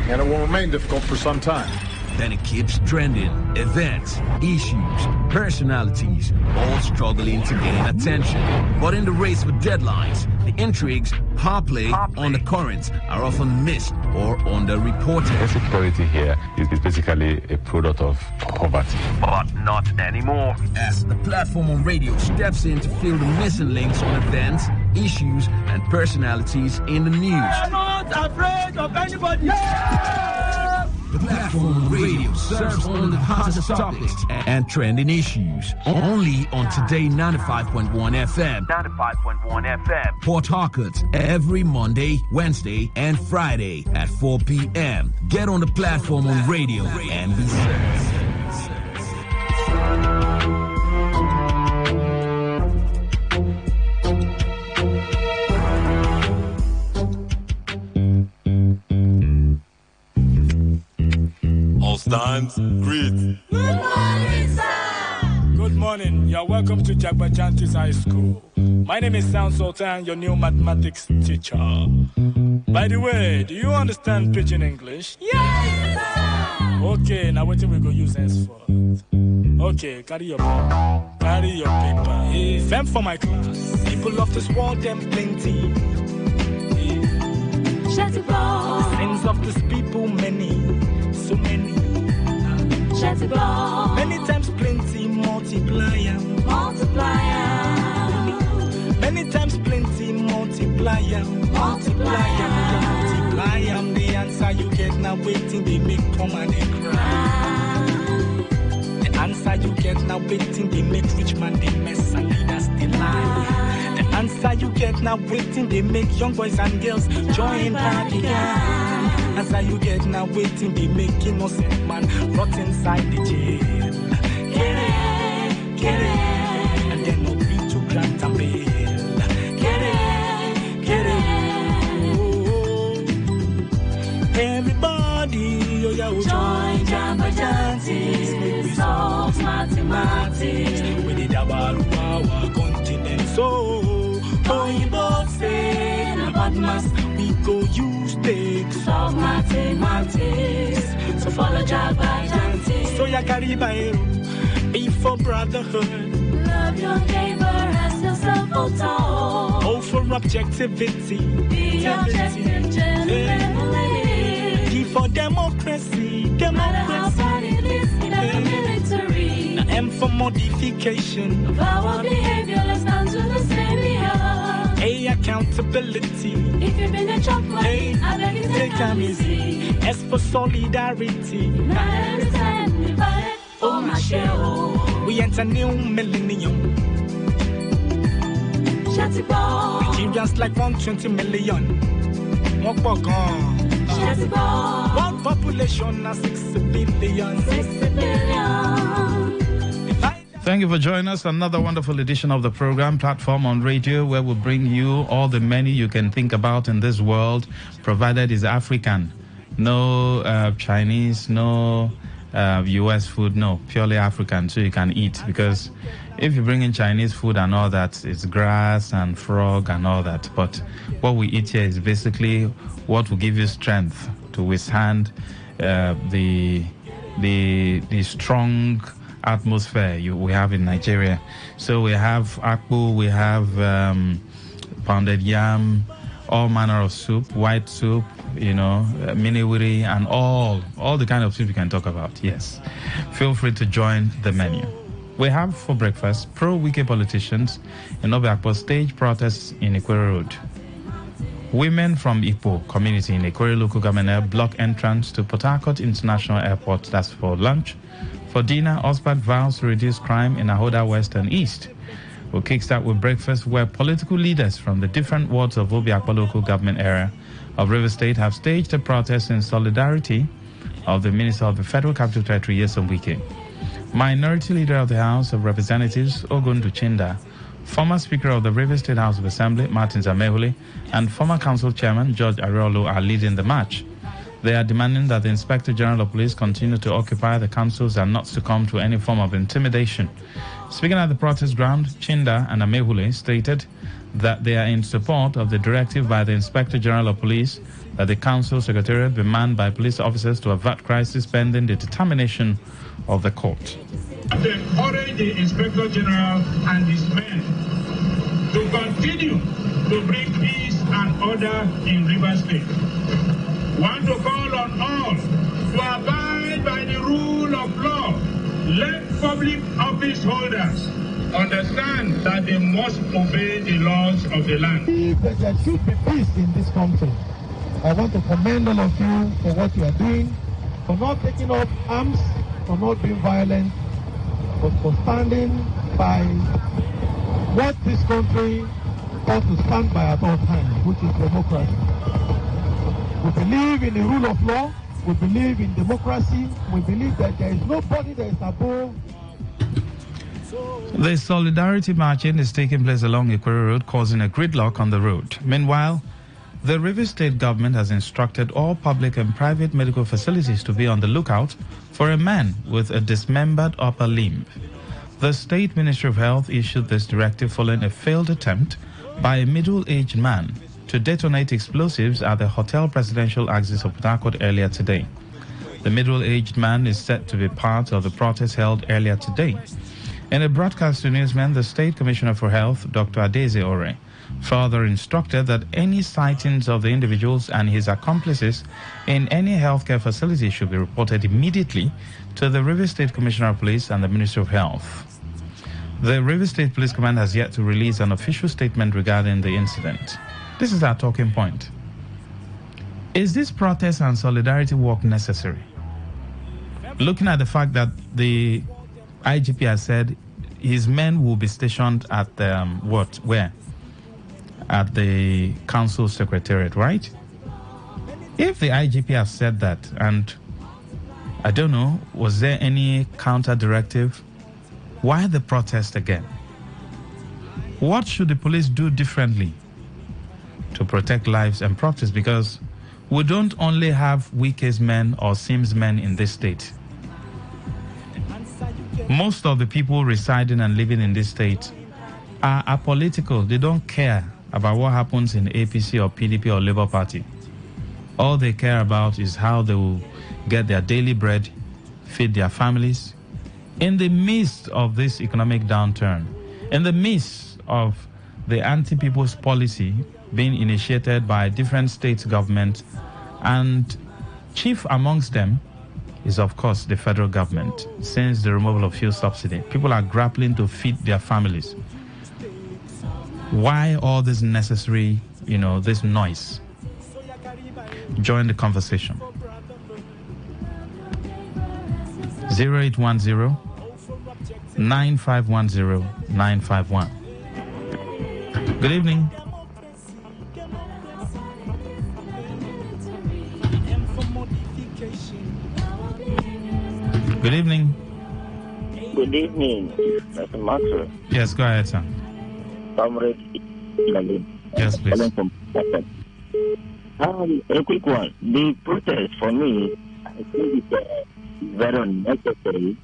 and it will remain difficult for some time. Then it keeps trending. Events, issues, personalities, all struggling to gain attention. But in the race for deadlines, the intrigues, power play on the currents are often missed or underreported. Insecurity here is basically a product of poverty. But not anymore. As the platform on radio steps in to fill the missing links on events, issues, and personalities in the news. I'm not afraid of anybody. The platform on radio serves on the hottest topics and trending issues. Only on Today 95.1 FM. 95.1 FM. Port Harcourt, every Monday, Wednesday, and Friday at 4 p.m. Get on the platform on radio and be served. Stands, greet. Good morning, sir. Good morning. You're welcome to Jagbajantis High School. My name is Sound Sultan, your new mathematics teacher. By the way, do you understand Pidgin English? Yes, sir. Okay, now what we go use henceforth? Okay, carry your paper. Them for my class. People love to swallow them plenty. Sins of these people many, so many. Many times plenty, multiplier. Many times plenty, multiplier. The answer you get now waiting, they make come and they cry. The answer you get now waiting, they make rich man they mess and leaders they lie. The answer you get now waiting, they make young boys and girls join party gang. Answer you get now waiting, they make innocent man rot inside the jail. Get it, and then no agree to grant and bail. hard maths, we go use take solve mathematics. So follow Jabba Janti. So ya carry by be for brotherhood. Love your neighbor as yourself, oh, for objectivity. Be objective, genuinely. For democracy, democracy. In the military. Now M for modification of our behavior. Let's stand to the same behavior. A, accountability. If you've been a chopper, hey, I beg you take time easy. S for solidarity. Not every time we buy it, oh my shell. We enter new millennium. Nigerians like 120 million. One population of 6 billion. 6 billion. Thank you for joining us. Another wonderful edition of the program Platform on Radio, where we'll bring you all the menu you can think about in this world, provided it's African. No Chinese, no US food, no, purely African, so you can eat. Because if you bring in Chinese food and all that, it's grass and frog and all that. But what we eat here is basically what will give you strength to withstand the strong atmosphere we have in Nigeria. So we have akpu, we have pounded yam, all manner of soup, white soup, miniwiri, and all the kind of soup you can talk about. Yes, feel free to join the menu. We have for breakfast pro-Wike politicians in Obiakpo stage protests in Ikwere Road. Women from Ipo community in Ikwere local government area block entrance to Port Harcourt International Airport. That's for lunch. For dinner, Osbert vows to reduce crime in Ahoda West and East. We'll kickstart with breakfast, where political leaders from the different wards of Obiakpo local government area of River State have staged a protest in solidarity of the Minister of the Federal Capital Territory, Nyesom Wike. Minority Leader of the House of Representatives, Ogun Duchinda, former Speaker of the River State House of Assembly, Martin Zamehule, and former Council Chairman, George Ariolo, are leading the march. They are demanding that the Inspector General of Police continue to occupy the councils and not succumb to any form of intimidation. Speaking at the protest ground, Chinda and Amehule stated that they are in support of the directive by the Inspector General of Police that the council secretariat be manned by police officers to avert crisis pending the determination of the court. To encourage the Inspector General and his men to continue to bring peace and order in River State. Want to call on all to abide by the rule of law. Let public office holders understand that they must obey the laws of the land. There should be peace in this country. I want to commend all of you for what you are doing, for not taking up arms, for not being violent, but for standing by what this country ought to stand by at all times, which is democracy. We believe in the rule of law, we believe in democracy, we believe that there is nobody that is above. The solidarity marching is taking place along Ikwere Road, causing a gridlock on the road. Meanwhile, the River State government has instructed all public and private medical facilities to be on the lookout for a man with a dismembered upper limb. The State Ministry of Health issued this directive following a failed attempt by a middle-aged man to detonate explosives at the Hotel Presidential Axis of Port Harcourt earlier today. The middle-aged man is said to be part of the protest held earlier today. In a broadcast to newsmen, the State Commissioner for Health, Dr. Adeze Ore, further instructed that any sightings of the individuals and his accomplices in any healthcare facility should be reported immediately to the River State Commissioner of Police and the Ministry of Health. The River State Police Command has yet to release an official statement regarding the incident. This is our talking point. Is this protest and solidarity walk necessary? Looking at the fact that the IGP has said his men will be stationed at where? At the council secretariat, right? If the IGP has said that, and I don't know, was there any counter directive? Why the protest again? What should the police do differently to protect lives and properties? Because we don't only have Wike's men or Sims men in this state. Most of the people residing and living in this state are apolitical. They don't care about what happens in APC or PDP or Labour Party. All they care about is how they will get their daily bread, feed their families. In the midst of this economic downturn, in the midst of the anti-people's policy being initiated by different state governments, and chief amongst them is, of course, the federal government. Since the removal of fuel subsidy, people are grappling to feed their families. Why all this necessary, this noise? Join the conversation. 0810 9510 951. Good evening. Good evening. Good evening, Mr. Maxwell. Yes, go ahead, sir. Comrade. Yes, please. A quick one. The protest for me, I think it's very unnecessary,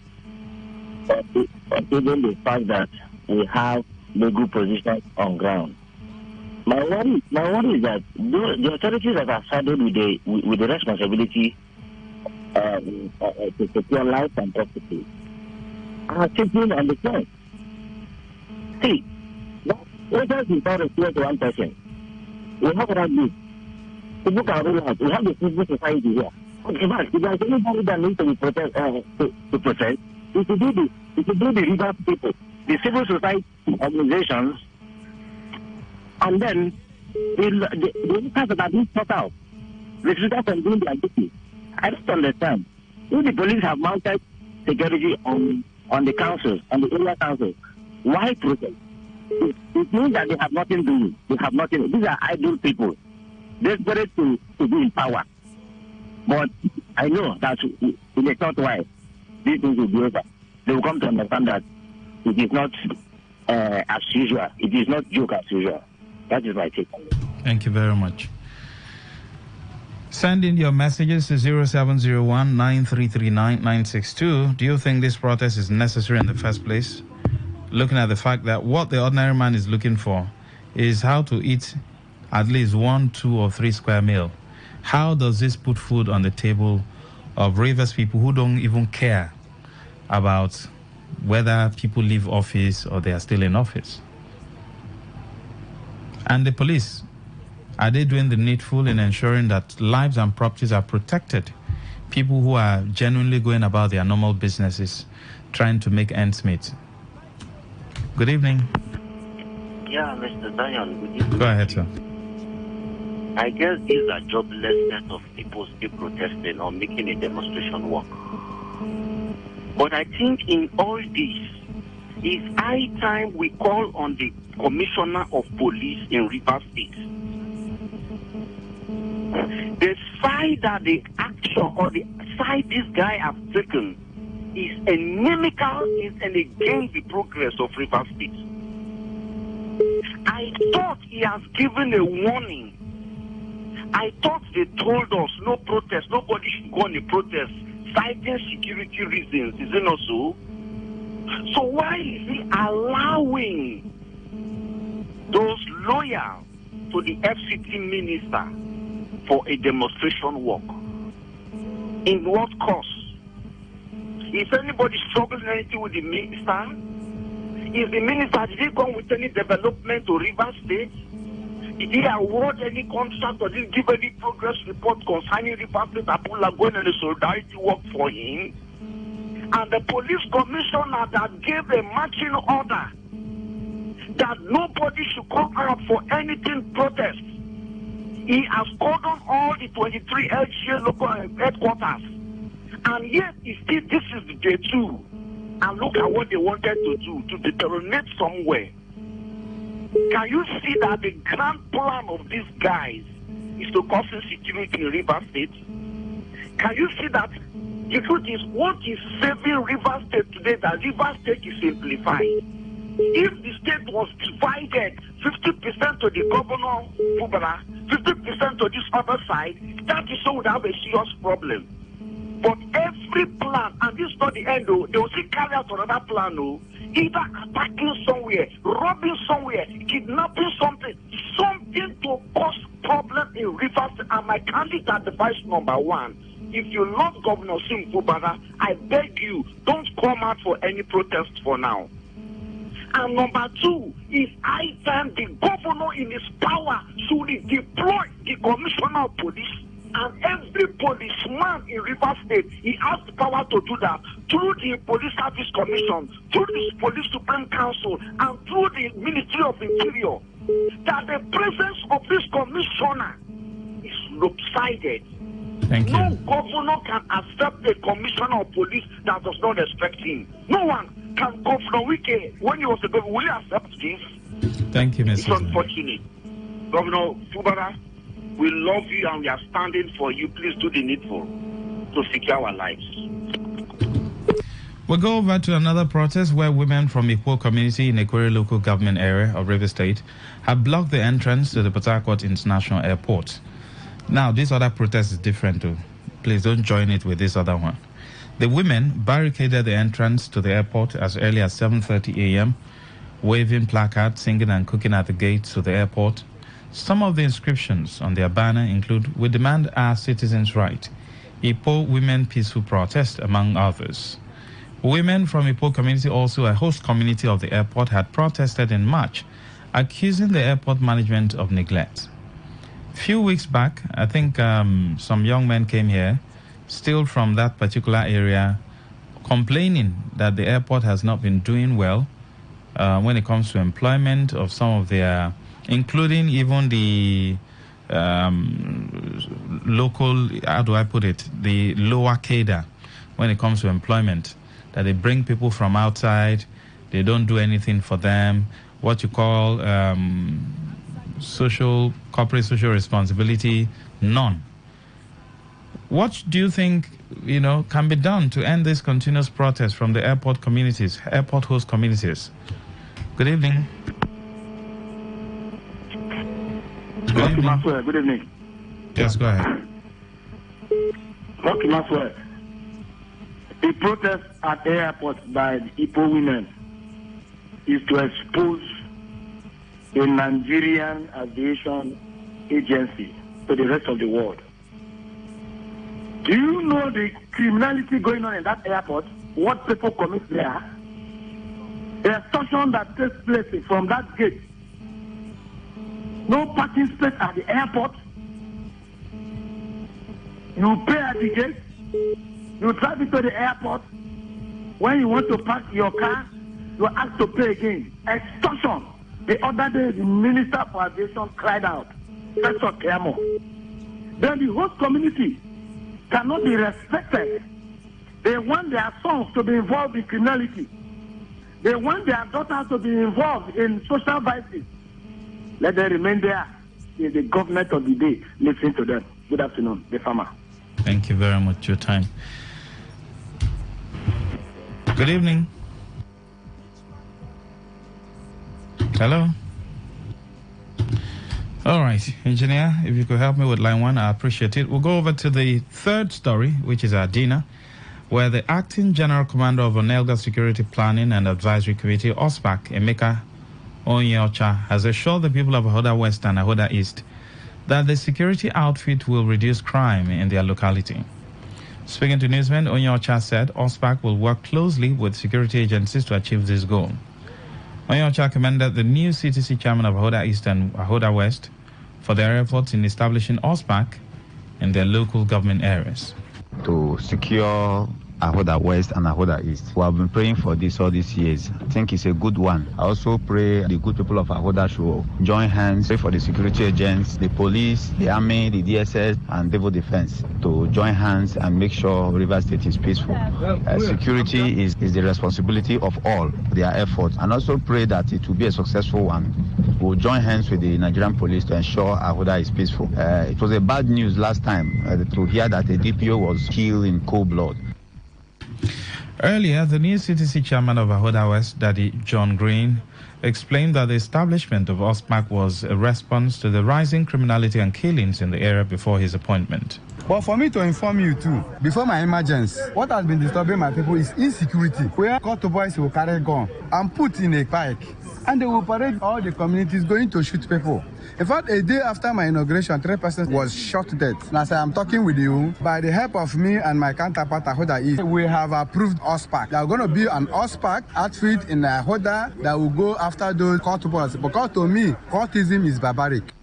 considering the fact that we have legal positions on ground. My worry is that the authorities that are saddled with the responsibility to secure life and property are sitting on the fence. See, protest is not restricted to one person. We have that group. People can rule out. We have the civil society here. In fact, if there's anybody that needs to be protest, it should be the river people, the civil society organizations, and then the leaders that are being sought out, restricted from doing their duty. I don't understand. If the police have mounted security on the councils, on the area councils, why protest? It means that they have nothing to do. They have nothing. These are idle people, desperate to be in power. But I know that in a short while, these things will be over. They will come to understand that it is not as usual. It is not joke as usual. That is my take on it. Thank you very much. Send in your messages to 0701 9339 962. Do you think this protest is necessary in the first place? Looking at the fact that what the ordinary man is looking for is how to eat at least 1, 2, or 3 square meal. How does this put food on the table of Rivers people who don't even care about whether people leave office or they are still in office? And the police, are they doing the needful in ensuring that lives and properties are protected? People who are genuinely going about their normal businesses, trying to make ends meet. Good evening. Yeah, Mr. Zion, good evening. Go ahead, sir. I guess these are jobless set of people still protesting or making a demonstration work. But I think in all this, it's high time we call on the Commissioner of Police in Rivers State. The side that the action or the side this guy has taken is inimical and against the progress of Rivers State. I thought he has given a warning. I thought they told us no protest, nobody should go on a protest, citing security reasons. Is it not so? So why is he allowing those loyal to the FCT minister for a demonstration walk? In what cost? Is anybody struggling anything with the minister? Is the minister, did he come with any development to Rivers State? Did he award any contract or did he give any progress report concerning Rivers State that people are going on a solidarity work for him? And the police commissioner that gave a marching order that nobody should come out for anything protest. He has called on all the 23 LGA local headquarters. And yet, this is the day 2. And look at what they wanted to do, to deteriorate somewhere. Can you see that the grand plan of these guys is to cause insecurity in Rivers State? Can you see that the truth is what is saving Rivers State today, that Rivers State is simplified? If the state was divided 50% to the governor, 50% to this other side, that is so would have a serious problem. But every plan, and this is not the end, though, they will still carry out another plan, either attacking somewhere, robbing somewhere, kidnapping something, so my candid advice number one, if you love Governor Sim Fubara, I beg you, don't come out for any protest for now. And number two, it's high time the governor in his power should deploy the commissioner of police and every policeman in Rivers State. He has the power to do that through the Police Service Commission, through the Police Supreme Council, and through the Ministry of Interior. That the presence of this commissioner is lopsided. Thank you. No governor can accept a commissioner of police that does not respect him. No one can. Governor Wike, when he was a governor, will he accept this? Thank you, Mr. It's unfortunate. Governor Fubara, we love you and we are standing for you. Please do the needful to secure our lives. We'll go over to another protest where women from Ikwo community in Ekwere local government area of River State have blocked the entrance to the Port Harcourt International Airport. Now, this other protest is different too. Please don't join it with this other one. The women barricaded the entrance to the airport as early as 7:30 a.m., waving placards, singing and cooking at the gates to the airport. Some of the inscriptions on their banner include, "We demand our citizens' right," Ipo Women Peaceful Protest, among others. Women from Ipo community, also a host community of the airport, had protested in March, accusing the airport management of neglect. Few weeks back, I think some young men came here, still from that particular area, complaining that the airport has not been doing well when it comes to employment of some of their, including even the local, how do I put it, the lower cadre when it comes to employment, that they bring people from outside, they don't do anything for them, what you call corporate social responsibility, none. What do you think, can be done to end this continuous protest from the airport communities, airport host communities? Good evening. Good evening. Yes, go ahead. Dr. Maxwell, the protest at the airport by the Ipo women is to expose a Nigerian aviation agency to the rest of the world. Do you know the criminality going on in that airport? What people commit there? The extortion that takes place from that gate. No parking space at the airport. You pay at the gate. You travel to the airport. When you want to park your car, you are asked to pay again. Extortion. The other day, the Minister for Aviation cried out. Professor Kemo. Then the host community cannot be respected. They want their sons to be involved in criminality. They want their daughters to be involved in social vices. Let them remain there. Is the government of the day. Listen to them. Good afternoon, the farmer. Thank you very much for your time. Good evening. Hello. All right, engineer, if you could help me with line 1, I appreciate it. We'll go over to the third story, which is Adina, where the acting general commander of Onelga Security Planning and Advisory Committee, OSPAC, Emeka Onyeocha, has assured the people of Ahoda West and Ahoda East that the security outfit will reduce crime in their locality. Speaking to newsmen, Onyeocha said OSPAC will work closely with security agencies to achieve this goal. Onyeocha commended the new CTC chairman of Ahoda East and Ahoda West for their efforts in establishing OSPAC in their local government areas. To secure Ahoda West and Ahoda East. We have been praying for this all these years. I think it's a good one. I also pray the good people of Ahoda should join hands, pray for the security agents, the police, the army, the DSS, and civil defense to join hands and make sure Rivers State is peaceful. Security is the responsibility of all their efforts, and also pray that it will be a successful one. We'll join hands with the Nigerian police to ensure Ahoda is peaceful. It was a bad news last time to hear that a DPO was killed in cold blood. Earlier, the new CTC chairman of Ahoda West, Daddy John Green, explained that the establishment of OSPAC was a response to the rising criminality and killings in the area before his appointment. But for me to inform you too, before my emergence, what has been disturbing my people is insecurity, where Koto boys will carry gun and put in a pike, and they will parade all the communities going to shoot people. In fact, a day after my inauguration, 3 persons was shot dead. And as I am talking with you, by the help of me and my counterpart, Ahoda East, we have approved OSPAC. There are going to be an OSPAC outfit in Ahoda that will go after those court boys. Because to me, courtism is barbaric.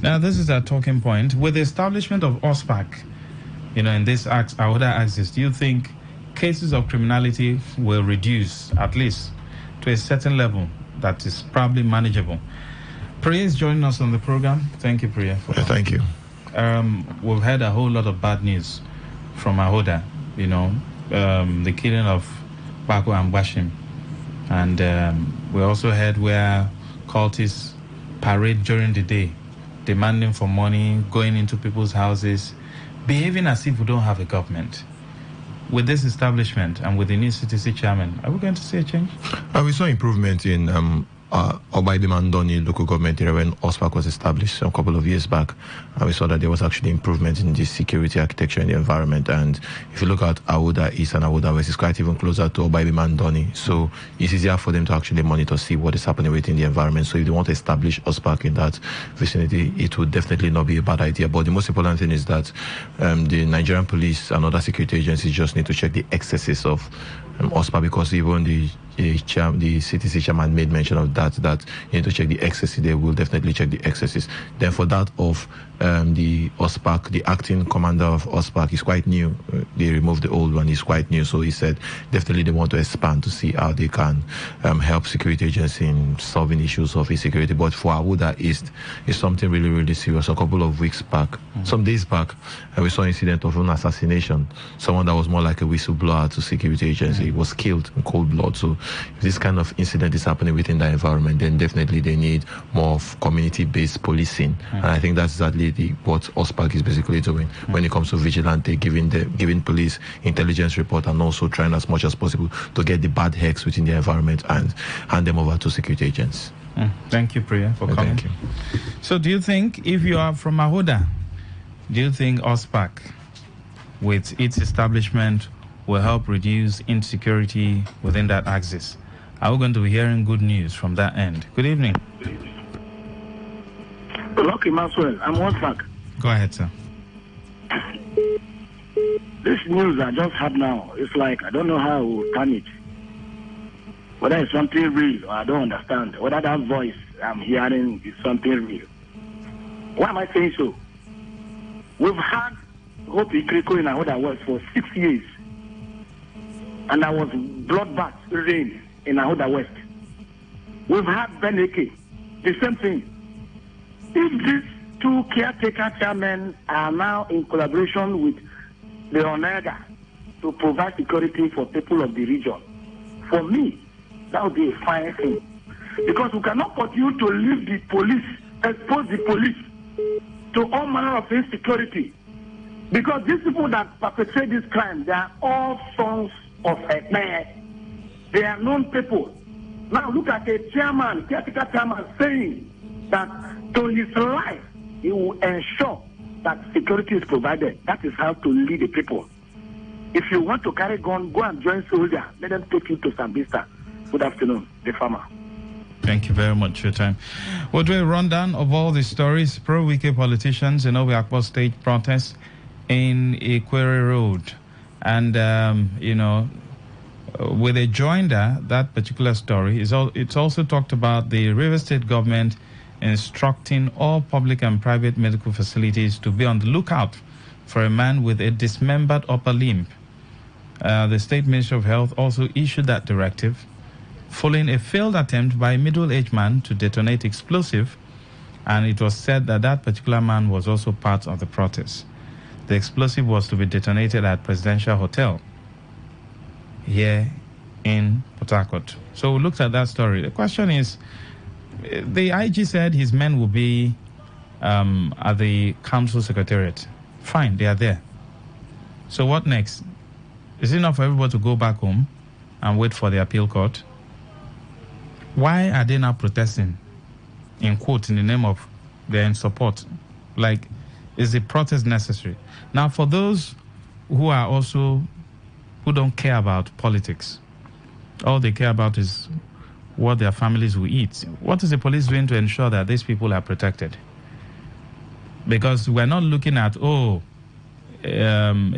Now, this is a talking point. With the establishment of OSPAC, in this act, Ahoda axis, do you think cases of criminality will reduce at least to a certain level that is probably manageable? Priya is joining us on the program. Thank you, Priya. Thank you. We've heard a whole lot of bad news from Ahoda, the killing of Bako and Bashim. And we also heard where cultists parade during the day, demanding for money, going into people's houses, behaving as if we don't have a government. With this establishment and with the new CTC chairman, are we going to see a change? We saw improvement in Obaidimandoni local government area when OSPAC was established a couple of years back. We saw that there was actually improvement in the security architecture and the environment. And if you look at Ahoda East and Ahoda West, it's quite even closer to Obaidimandoni. So it's easier for them to actually monitor, see what is happening within the environment. So if they want to establish OSPAC in that vicinity, it would definitely not be a bad idea. But the most important thing is that the Nigerian police and other security agencies just need to check the excesses of OSPAC, because even the CTC chairman made mention of that you need to check the excesses. They will definitely check the excesses. Then for that of the OSPAC, the acting commander of OSPAC is quite new. They removed the old one, he's quite new. So he said definitely they want to expand to see how they can help security agencies in solving issues of insecurity. But for Ahoda East, it's something really, really serious. A couple of weeks back, some days back, we saw an incident of an assassination. Someone that was more like a whistleblower to security agency was killed in cold blood. So if this kind of incident is happening within that environment, then definitely they need more of community-based policing. And I think that's exactly what OSPAC is basically doing when it comes to vigilante, giving police intelligence report and also trying as much as possible to get the bad heads within the environment and hand them over to security agents. Thank you, Priya, for coming. Thank you. So do you think, if you are from Ahoda, do you think OSPAC, with its establishment, will help reduce insecurity within that axis? Are we going to be hearing good news from that end? Good evening. Lucky Maxwell, I'm OSPAC. Go ahead, sir. This news I just had now, it's like I don't know how I will turn it. Whether it's something real or I don't understand. Whether that voice I'm hearing is something real. Why am I saying so? We've had Hope Ikriko in Ahoda West for 6 years. And there was bloodbath rain in Ahoda West. We've had Beneke, the same thing. If these two caretaker chairmen are now in collaboration with the Onega to provide security for people of the region, for me, that would be a fine thing. Because we cannot continue to leave the police, expose the police to all manner of insecurity. Because these people that perpetrate this crime, they are all sons of a man. They are known people. Now look at a chairman, caretaker chairman, saying that to his life, he will ensure that security is provided. That is how to lead the people. If you want to carry gun, go and join soldier. Let them take you to Sambisa. Good afternoon, the farmer. Thank you very much for your time. We'll do a rundown of all the stories. Pro-Wike politicians in Obi Akpo stage protest in Ikwere Road. And, with a joinder, that particular story, it's also talked about the River State government instructing all public and private medical facilities to be on the lookout for a man with a dismembered upper limb. The State Ministry of Health also issued that directive following a failed attempt by a middle-aged man to detonate explosive, and it was said that that particular man was also part of the protest. The explosive was to be detonated at Presidential Hotel here in Port Harcourt. So we looked at that story. The question is, the IG said his men will be at the council secretariat. Fine, they are there. So what next? Is it enough for everybody to go back home and wait for the appeal court? Why are they now protesting, in quote, in the name of their in support? Like, Is the protest necessary? Now, for those who don't care about politics, all they care about is what their families will eat. What is the police doing to ensure that these people are protected? Because we're not looking at, a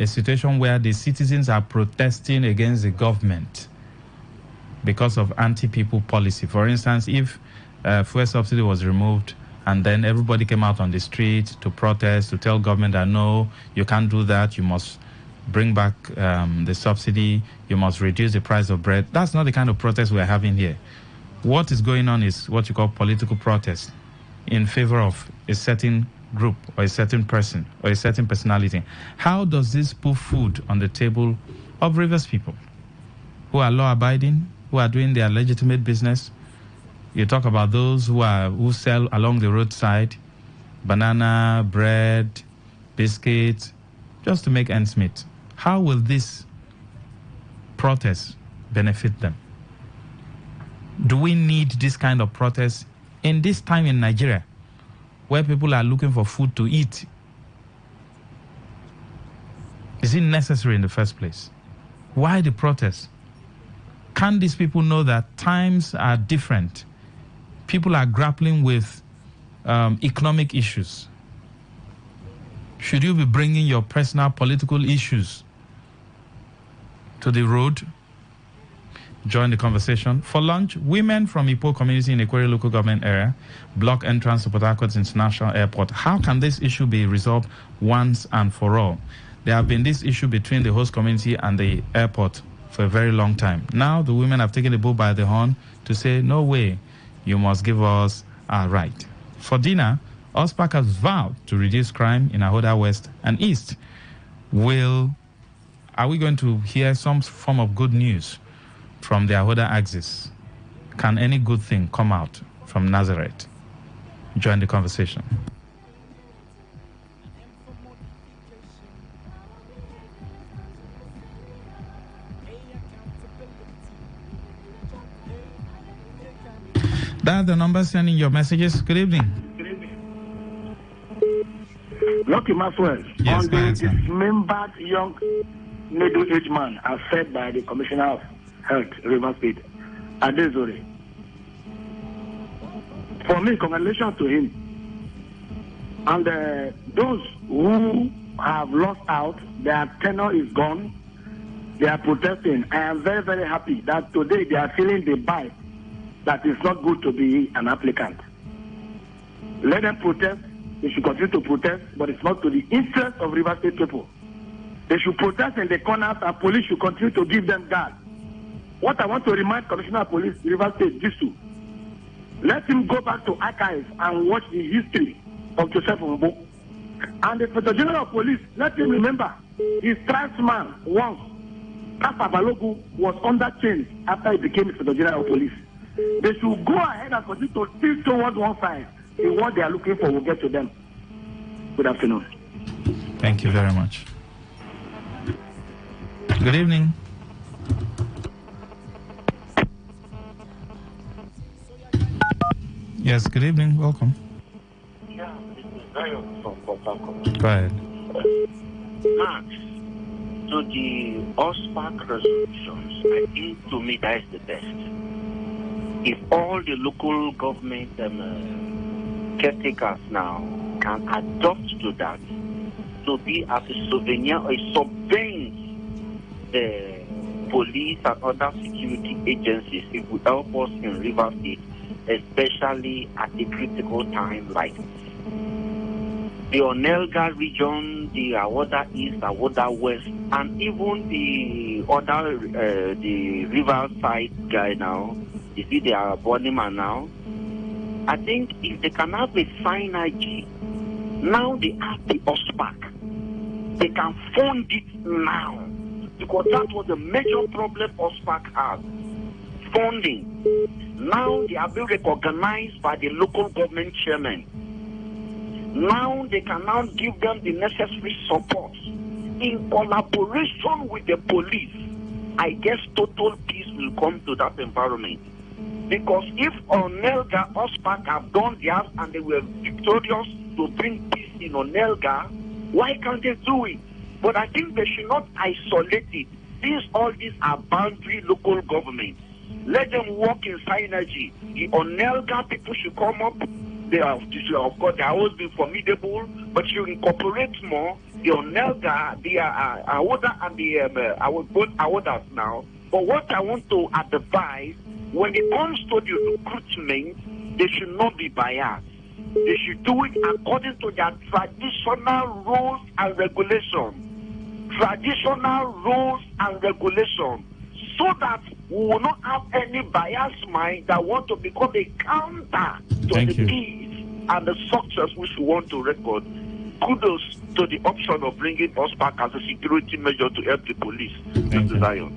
situation where the citizens are protesting against the government because of anti-people policy. For instance, if fuel subsidy was removed and then everybody came out on the street to protest, to tell government that no, you can't do that, you must bring back the subsidy, you must reduce the price of bread. That's not the kind of protest we're having here. What is going on is what you call political protest in favor of a certain group or a certain person or a certain personality. How does this put food on the table of Rivers people who are law-abiding, who are doing their legitimate business? You talk about those who sell along the roadside, banana, bread, biscuits, just to make ends meet. How will this protest benefit them? Do we need this kind of protest in this time in Nigeria, where people are looking for food to eat? Is it necessary in the first place? Why the protest? Can these people know that times are different? People are grappling with economic issues. Should you be bringing your personal political issues to the road? Join the conversation. For lunch, women from Ipo community in Equerry local government area block entrance to Port Harcourt International Airport. How can this issue be resolved once and for all? There have been this issue between the host community and the airport for a very long time. Now the women have taken the bull by the horn to say, no way, you must give us our right. For dinner, OSPAC has vowed to reduce crime in Ahoda West and East. Are we going to hear some form of good news from the Ahoda axis? Can any good thing come out from Nazareth? Join the conversation. That's the number sending your messages. Good evening. Lucky Maxwell. Yes, on the dismembered young middle-aged man as said by the Commissioner of Health, River State, Adezore. For me, congratulations to him. And those who have lost out, their tenure is gone. They are protesting. I am very, very happy that today they are feeling the bite that it's not good to be an applicant. Let them protest. They should continue to protest, but it's not to the interest of River State people. They should protest in the corners and police should continue to give them guard. What I want to remind Commissioner of Police, River State, this too. Let him go back to archives and watch the history of Joseph Umbo. And the Inspector General of Police, let him remember, his tribesman once, Kapa Balogu, was under chains after he became Inspector General of Police. They should go ahead and continue to tilt towards one side. And what they are looking for will get to them. Good afternoon. Thank you very much. Good evening. Yes, good evening. Welcome. Yeah, this is Zion from Port Harcourt. Go ahead. So the OSPAC resolutions, I think to me that is the best. If all the local government caretakers now can adopt to that, to be as a souvenir or a surveillance the police and other security agencies, it will help us in River State, especially at a critical time like this. The Onelga region, the Awoda East, Awoda West, and even the other, the riverside guy now, you see they are burning man now. I think if they can have a synergy, now they have the OSPAC. They can fund it now. Because that was a major problem OSPAC had. Funding. Now they are being recognized by the local government chairman. Now they can now give them the necessary support in collaboration with the police. I guess total peace will come to that environment. Because if Onelga OSPAC have done theirs and they were victorious to bring peace in Onelga, why can't they do it? But I think they should not isolate it. All these are boundary local governments. Let them work in synergy. The Onelga people should come up. They are, of course, they are always been formidable, but you incorporate more. The Onelga, the Awoda and the both Awodas now. But what I want to advise, when it comes to the recruitment, they should not be biased. They should do it according to their traditional rules and regulations. Traditional rules and regulations, so that we will not have any biased mind that want to become a counter to the peace and the success which we want to record. Kudos to the option of bringing us back as a security measure to help the police. Mr. Zion.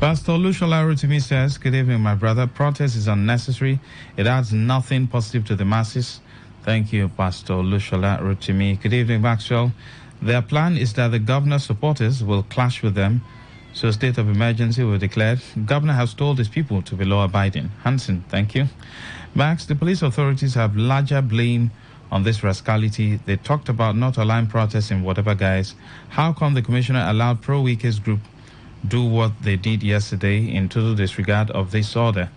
Pastor Lushola Rotimi says, good evening, my brother. Protest is unnecessary. It adds nothing positive to the masses. Thank you, Pastor Lushola Rotimi. Good evening, Maxwell. Their plan is that the governor's supporters will clash with them, so a state of emergency will be declared. The governor has told his people to be law-abiding. Hansen, thank you. Max, the police authorities have larger blame on this rascality. They talked about not allowing protests in whatever guise. How come the commissioner allowed pro-Wike's group do what they did yesterday in total disregard of this order?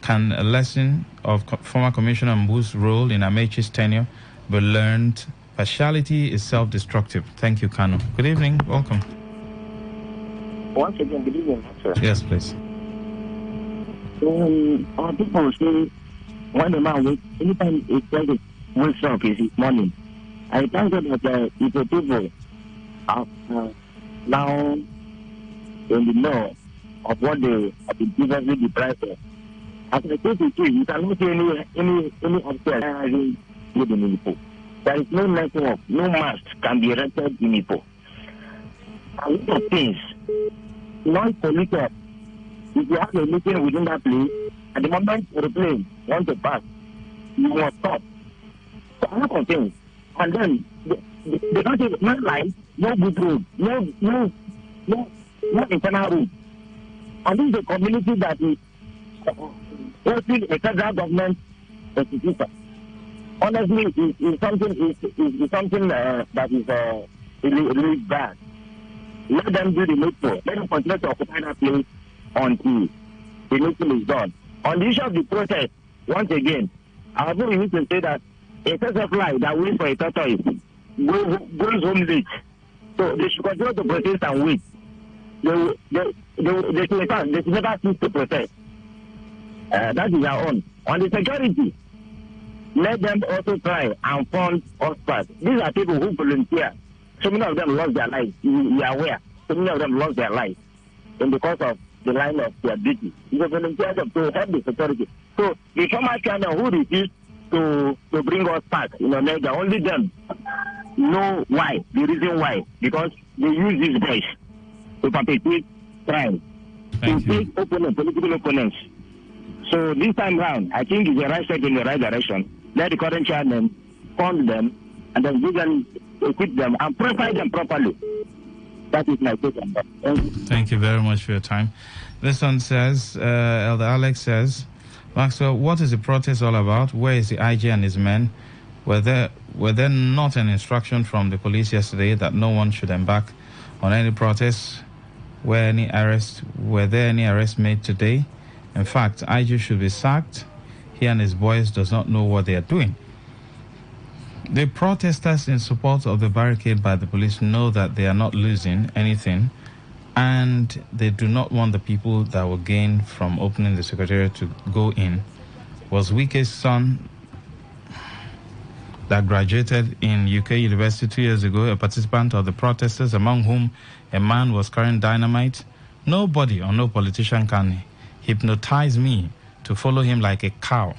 Can a lesson of former Commissioner Mbu's role in Amechi's tenure be learned? Partiality is self-destructive. Thank you, Kanu. Good evening. Welcome. Once again, good evening, sir. Yes, please. Our people say, when the man wakes, anytime it's like it wakes up, it's morning. I thank God that if the people are now in the law of what they have been previously deprived of. As I say to you, you cannot see any obstacle with the people. There is no network, no mast can be erected in Ipo. A lot of things, non-polluted. If you have a meeting within that place, at the moment the plane wants to pass, you must stop. So a lot of things. And then, they don't have no light, no good road, no internal road. And this is a community that is hosting a federal government institution. Honestly, it's something that is really bad. Let them do the needful. Let them continue to occupy that place until the needful is done. On the issue of the protest, once again, I think we need to say that a set of life that waits for a tortoise goes home late. So they should continue to protest and wait. They should never cease to protest. That is our own. On the security, let them also try and fund hospitals. These are people who volunteer. So many of them lost their lives. You are aware. So many of them lost their lives in the course of the line of their duty. It's volunteers to help the security. So the former China who refused to bring us back, Niger, only them know why, the reason why. Because they use these boys to perpetuate crime, to take political opponents. So this time round, I think it's the right step in the right direction. Let the current chairman fund them and then give them, equip them and profile them properly. That is my take on that. Thank you very much for your time. This one says, Elder Alex says, Maxwell, what is the protest all about? Where is the IG and his men? Were there not an instruction from the police yesterday that no one should embark on any protests? Were there any arrests made today? In fact, IG should be sacked. He and his boys does not know what they are doing. The protesters in support of the barricade by the police know that they are not losing anything, and they do not want the people that will gain from opening the secretariat to go in. Was Wike's son that graduated in UK University 2 years ago a participant of the protesters, among whom a man was carrying dynamite? Nobody or no politician can hypnotize me to follow him like a cow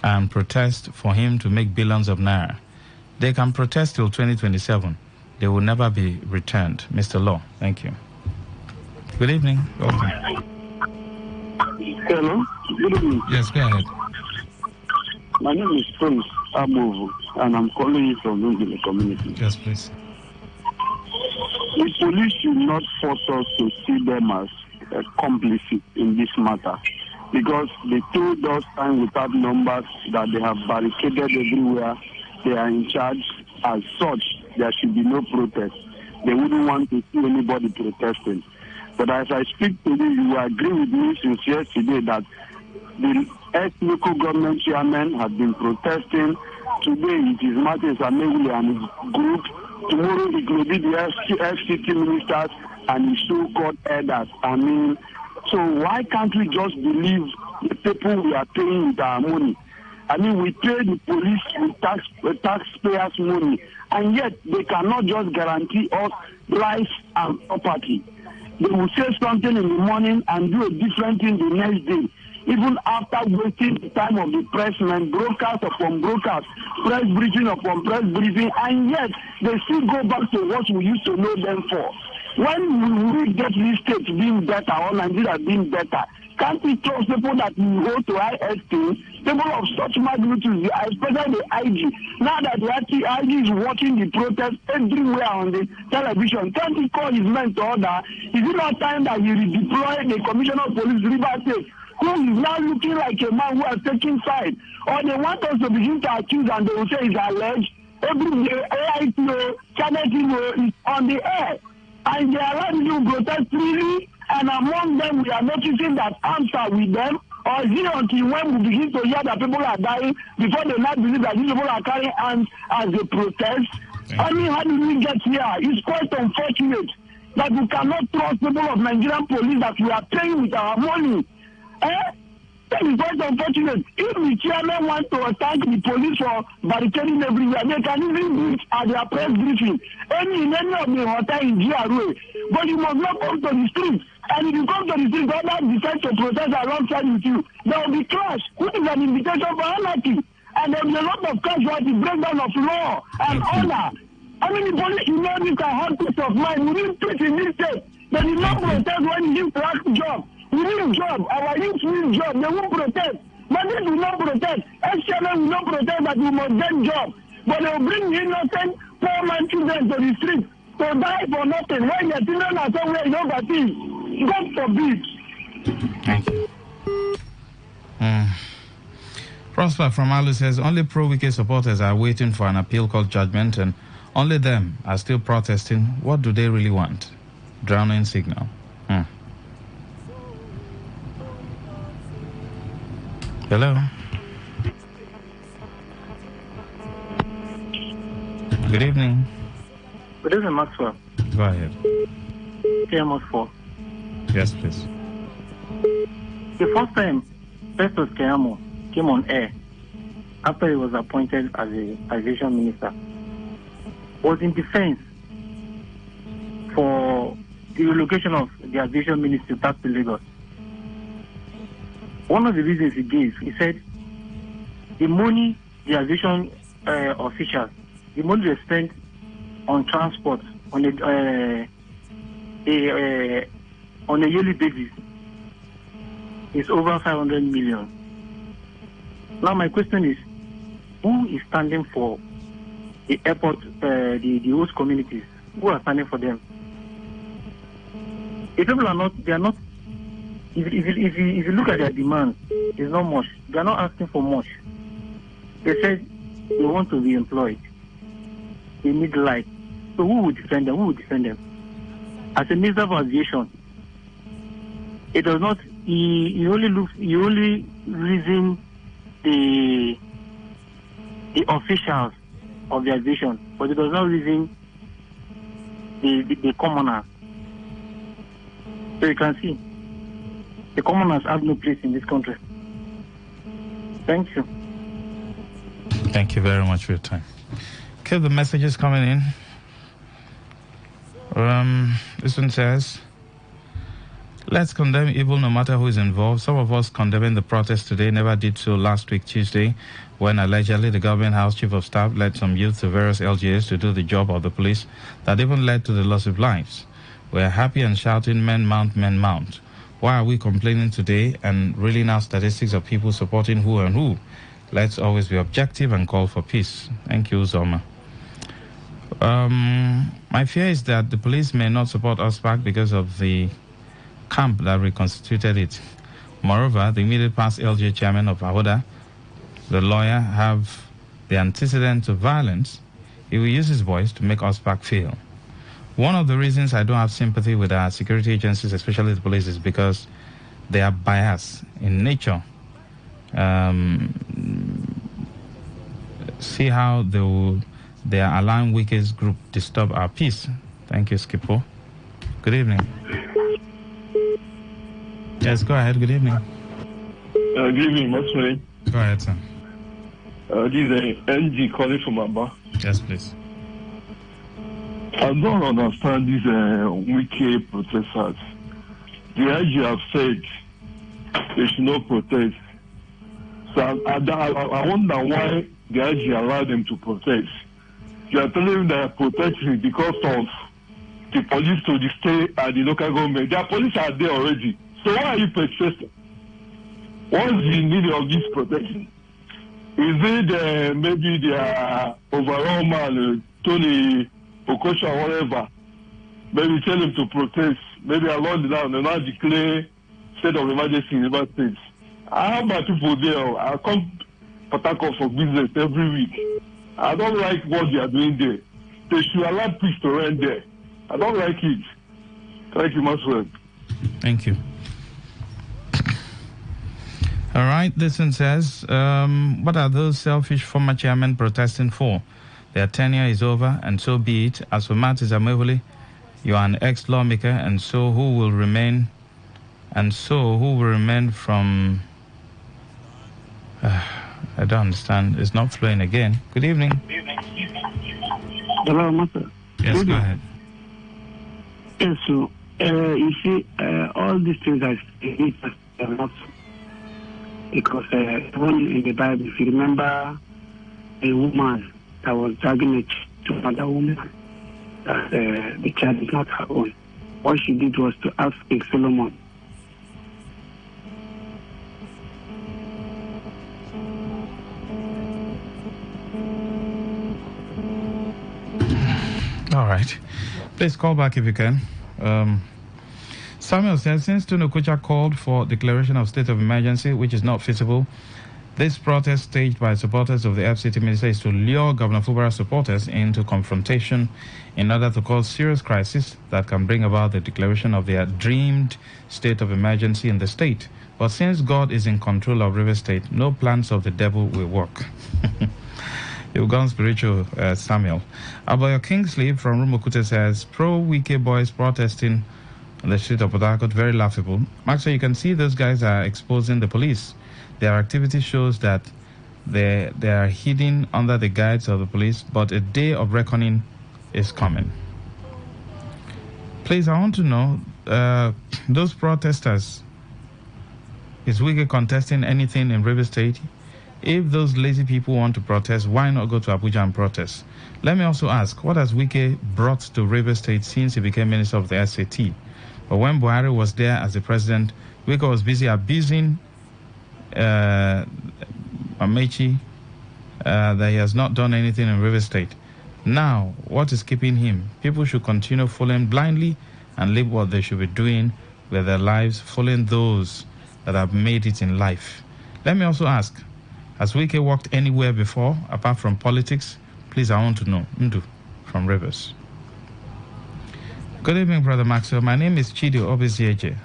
and protest for him to make billions of naira. They can protest till 2027. They will never be returned. Mr. Law, thank you. Good evening. Welcome. Hello. Good evening. Yes, go ahead. My name is Prince Amovu, and I'm calling you from the community. Yes, please. The police should not force us to see them as complicit in this matter, because they told us time without numbers that they have barricaded everywhere they are in charge, as such, there should be no protest. They wouldn't want to see anybody protesting. But as I speak to you, you agree with me since yesterday that the ex-local government chairman have been protesting. Today it is Martin Samegule and his group. Tomorrow it will be the FCT ministers and his so-called elders. I mean, so why can't we just believe the people we are paying with our money? I mean, we pay the police with taxpayers' money, and yet they cannot just guarantee us life and property. They will say something in the morning and do a different thing the next day. Even after wasting the time of the pressmen, brokers upon brokers, press briefing upon press briefing, and yet they still go back to what we used to know them for. When will we get this state being better or Nigeria being better? Can't we trust people that we hold to high esteem, people of such magnitude, especially the IG? Now that the IG is watching the protest everywhere on the television, can't he call his men to order? Is it not time that he redeploy the Commissioner of Police, River State, who is now looking like a man who has taken side? Or they want us to begin to accuse and they will say it's alleged? Every day, AITO, Channel is on the air. And they allow you to protest freely, and among them we are noticing that arms are with them, or is it until when we begin to hear that people are dying before they not believe that these people are carrying arms as a protest? I mean, how did we get here? It's quite unfortunate that we cannot trust people of Nigerian police that we are paying with our money. That is quite unfortunate. If the chairman wants to thank the police for barricading everywhere, they can even do it at their press briefing. In any of the hotel in GRA. But you must not come to the street. And if you come to the street, others decide to protest alongside with you. There will be clash, which is an invitation for anarchy. And there will be a lot of casualty, breakdown of law and order. I mean, the police, you know, this are hard piece of mind. We need peace in this state. They did not protest when you lack job. We need job. Our youth need job. They won't protest. But this will not protest. SCMM will not protest that we must get job. But they will bring innocent, poor man children to the street to die for nothing. When their children are somewhere in overseas, God forbid. Thank you. Prosper from Alu says, only pro-Wike supporters are waiting for an appeal court judgment and only them are still protesting. What do they really want? Drowning signal. Hello. Good evening. Good evening, Maxwell. Go ahead. KMOS 4. Yes, please. The first time Festus Keyamo came on air after he was appointed as the aviation minister was in defense for the relocation of the aviation ministry back to Lagos. One of the reasons he gave, he said, the money the aviation officials, the money they spent on transport on a yearly basis is over 500 million. Now my question is, who is standing for the airport, the host communities? Who are standing for them? If people are not, they are not. If you look at their demand, it's not much. They are not asking for much. They said they want to be employed. They need life. So who will defend them? Who will defend them? As a minister of aviation, it does not. He only reason the officials of the aviation, but it does not reason the commoners. So you can see, the commoners have no place in this country. Thank you. Thank you very much for your time. Okay, the messages coming in. This one says, let's condemn evil no matter who is involved. Some of us condemning the protest today never did so last week Tuesday, when allegedly the government house chief of staff led some youth to various LGAs to do the job of the police that even led to the loss of lives. We're happy and shouting, men mount, men mount. Why are we complaining today and reeling out statistics of people supporting who and who? Let's always be objective and call for peace. Thank you, Zoma. My fear is that the police may not support us back because of the camp that reconstituted it. Moreover, the immediate past LG chairman of Ahoda, the lawyer, have the antecedents of violence, he will use his voice to make OSPAC fail. One of the reasons I don't have sympathy with our security agencies, especially the police, is because they are biased in nature. See how they are allowing Wike's group disturb our peace. Thank you, Skippo. Good evening. Yes, go ahead. Good evening. Good evening, Maxwell. Go ahead, sir. This is NG calling from Abba. Yes, please. I don't understand these Wike protesters. The IG have said they should not protest. So I wonder why the IG allowed them to protest. You are telling them they are protesting because of the police to the state and the local government. Their police are there already. So why are you protesting? What's the need of this protection? Is it maybe their overall man, Tony Okosha or whatever? Maybe tell them to protest. Maybe along the line, they now declare state of emergency in River State. I have my people there. I come Port Harcourt for business every week. I don't like what they are doing there. They should allow peace to reign there. I don't like it. Thank you, Maxwell. Thank you. All right, this one says, what are those selfish former chairmen protesting for? Their tenure is over, and so be it. As for Martis Amevoli, you are an ex-lawmaker, and so who will remain from... I don't understand. It's not flowing again. Good evening. Hello, Master. Yes, go ahead. Yes, so, you see, all these things are not... Because even in the Bible, if you remember a woman that was dragging it to another woman, that the child is not her own. What she did was to ask King Solomon. All right. Please call back if you can. Samuel says, since Tunukucha called for declaration of state of emergency, which is not feasible, this protest staged by supporters of the FCT minister is to lure Governor Fubara's supporters into confrontation in order to cause serious crisis that can bring about the declaration of their dreamed state of emergency in the state. But since God is in control of River State, no plans of the devil will work. You've gone spiritual, Samuel. Abayo Kingsley from Rumokute says, pro-Wike boys protesting on the street of Port Harcourt, very laughable. Maxwell, you can see those guys are exposing the police. Their activity shows that they are hidden under the guides of the police, but a day of reckoning is coming. Please, I want to know, those protesters, is Wike contesting anything in River State? If those lazy people want to protest, why not go to Abuja and protest? Let me also ask, what has Wike brought to River State since he became minister of the SAT? But when Buhari was there as the president, Wike was busy abusing Amechi, that he has not done anything in River State. Now, what is keeping him? People should continue following blindly and leave what they should be doing with their lives, following those that have made it in life. Let me also ask, has Wike worked anywhere before, apart from politics? Please, I want to know. Ndu from Rivers. Good evening, Brother Maxwell. My name is Chidi Obizieje.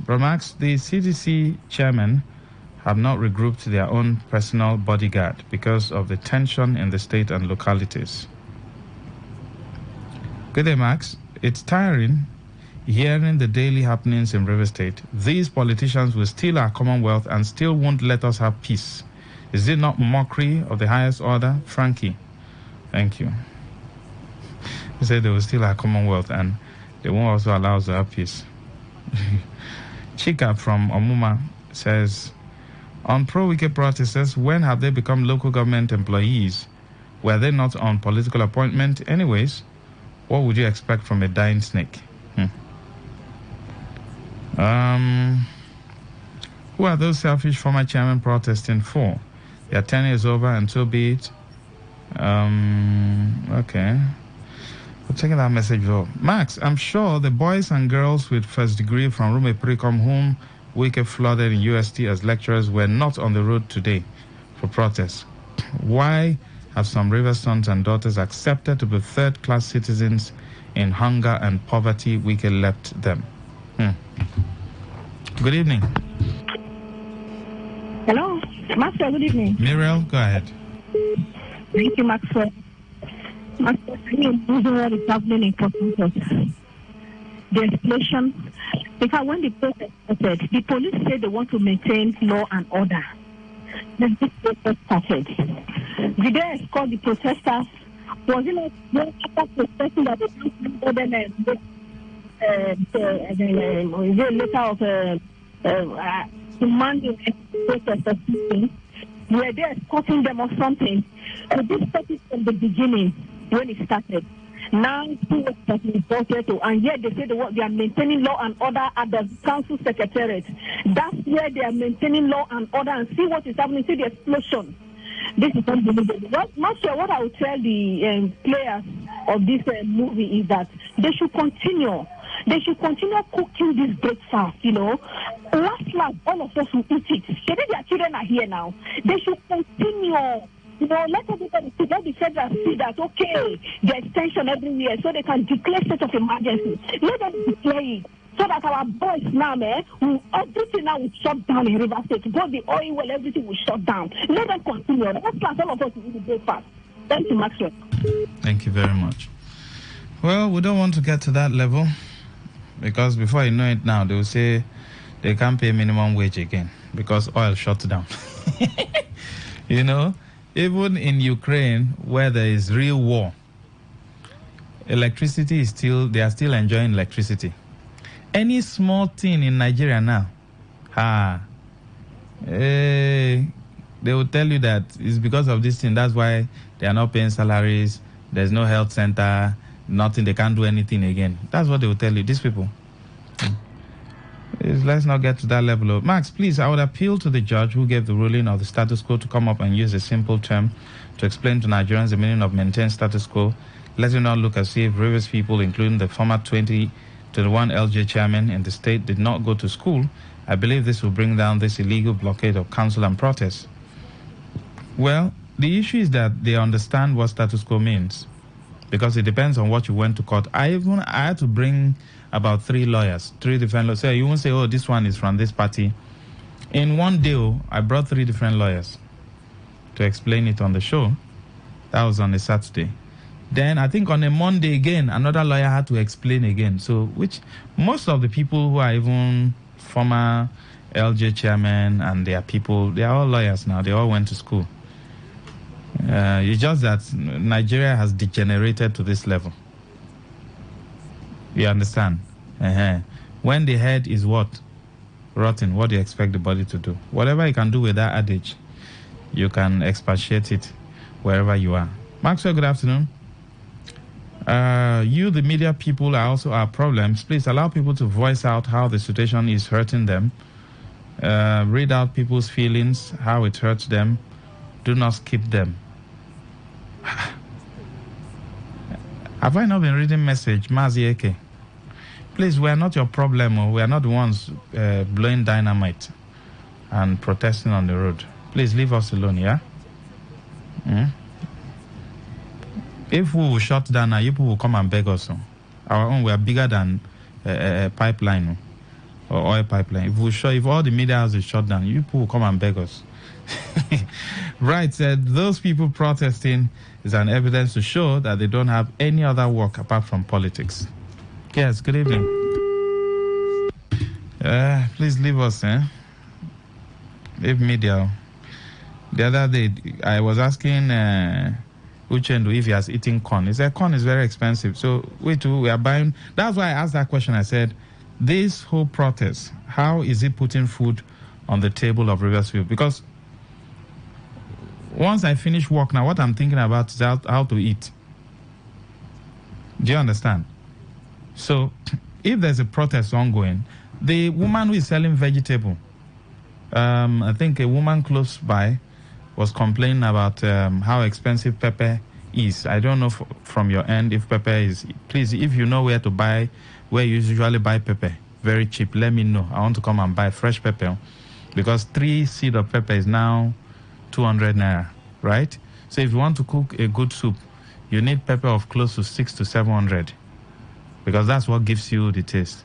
Brother Max, the CDC chairman have not regrouped their own personal bodyguard because of the tension in the state and localities. Good day, Max. It's tiring hearing the daily happenings in River State. These politicians will steal our Commonwealth and still won't let us have peace. Is it not mockery of the highest order? Frankie. Thank you. He said they will steal our Commonwealth and they won't also allow us to have peace. Chika from Omuma says, on pro-Wike protesters, when have they become local government employees? Were they not on political appointment anyways? What would you expect from a dying snake? Who are those selfish former chairmen protesting for? Their tenure is over and so be it. Okay. We're taking that message though. Max, I'm sure the boys and girls with first degree from Rume Precom whom Wike flooded in UST as lecturers were not on the road today for protests. Why have some Rivers sons and daughters accepted to be third-class citizens in hunger and poverty? Wike left them. Good evening. Hello, Maxwell, good evening. Muriel, go ahead. Thank you, Maxwell. Maxwell, what is happening in Portugal? The explosion. Because when the protest started, the police said they want to maintain law and order. Then this protest started. Did they escort the protesters? Was it not after protesting that they told them the letter of demanding protest or something? Were they escorting them or something? So this started from the beginning when it started. Now, that reported to, and yet they say they are maintaining law and order at the council secretariat. That's where they are maintaining law and order, and see what is happening. See the explosion. This is unbelievable. Not sure what I would tell the players of this movie is that they should continue. They should continue cooking this breakfast, Last, all of us will eat it. Maybe their children are here now. They should continue. Let everybody see, let the federal see that, okay, there's tension everywhere, so they can declare state of emergency. Let them declare it, so that our boys now, everything now will shut down in River State. Both the oil well, everything will shut down. Let them continue. That's all of us will do the breakfast. Thank you, Maxwell. Thank you very much. Well, we don't want to get to that level, because before you know it now, they will say they can't pay minimum wage again, because oil shut down. Even in Ukraine, where there is real war, electricity is they are still enjoying electricity. Any small thing in Nigeria now, they will tell you that it's because of this thing. That's why they are not paying salaries. There's no health center, nothing. They can't do anything again. That's what they will tell you, these people. Let's not get to that level. Max, please, I would appeal to the judge who gave the ruling of the status quo to come up and use a simple term to explain to Nigerians the meaning of maintain status quo. Let it not look as if Rivers people, including the former 2021 LJ chairman in the state, did not go to school. I believe this will bring down this illegal blockade of council and protest. Well, the issue is that they understand what status quo means, because it depends on what you went to court. I had to bring about 3 different lawyers. So you won't say, oh, this one is from this party. In one day, I brought 3 different lawyers to explain it on the show. That was on a Saturday. Then I think on a Monday again, another lawyer had to explain again. So, which most of the people who are even former LJ chairman and their people, they are all lawyers now. They all went to school. It's just that Nigeria has degenerated to this level. You understand? When the head is what? Rotten, what do you expect the body to do? Whatever you can do with that adage, you can expatiate it wherever you are. Maxwell, good afternoon. You, the media people, are also our problems. Please allow people to voice out how the situation is hurting them. Read out people's feelings, how it hurts them. Do not skip them. Have I not been reading message? Mazieke. Please, we are not your problem. Or we are not the ones blowing dynamite and protesting on the road. Please leave us alone, yeah? If we will shut down now, you people will come and beg us. Our own, we are bigger than a pipeline or oil pipeline. If all the media houses shut down, you people will come and beg us. Right, those people protesting is an evidence to show that they don't have any other work apart from politics. Yes, good evening. Please leave us, Leave media. The other day, I was asking Uchendu if he has eaten corn. He said corn is very expensive. So we are buying. That's why I asked that question. I said, this whole protest, how is it putting food on the table of Riversfield? Because once I finish work now, what I'm thinking about is how to eat. Do you understand? So, if there's a protest ongoing, the woman who is selling vegetable, I think a woman close by was complaining about how expensive pepper is. I don't know from your end if pepper is. Please, if you know where you usually buy pepper, very cheap, let me know. I want to come and buy fresh pepper, because 3 seed of pepper is now 200 naira, right? So if you want to cook a good soup, you need pepper of close to 600 to 700, because that's what gives you the taste,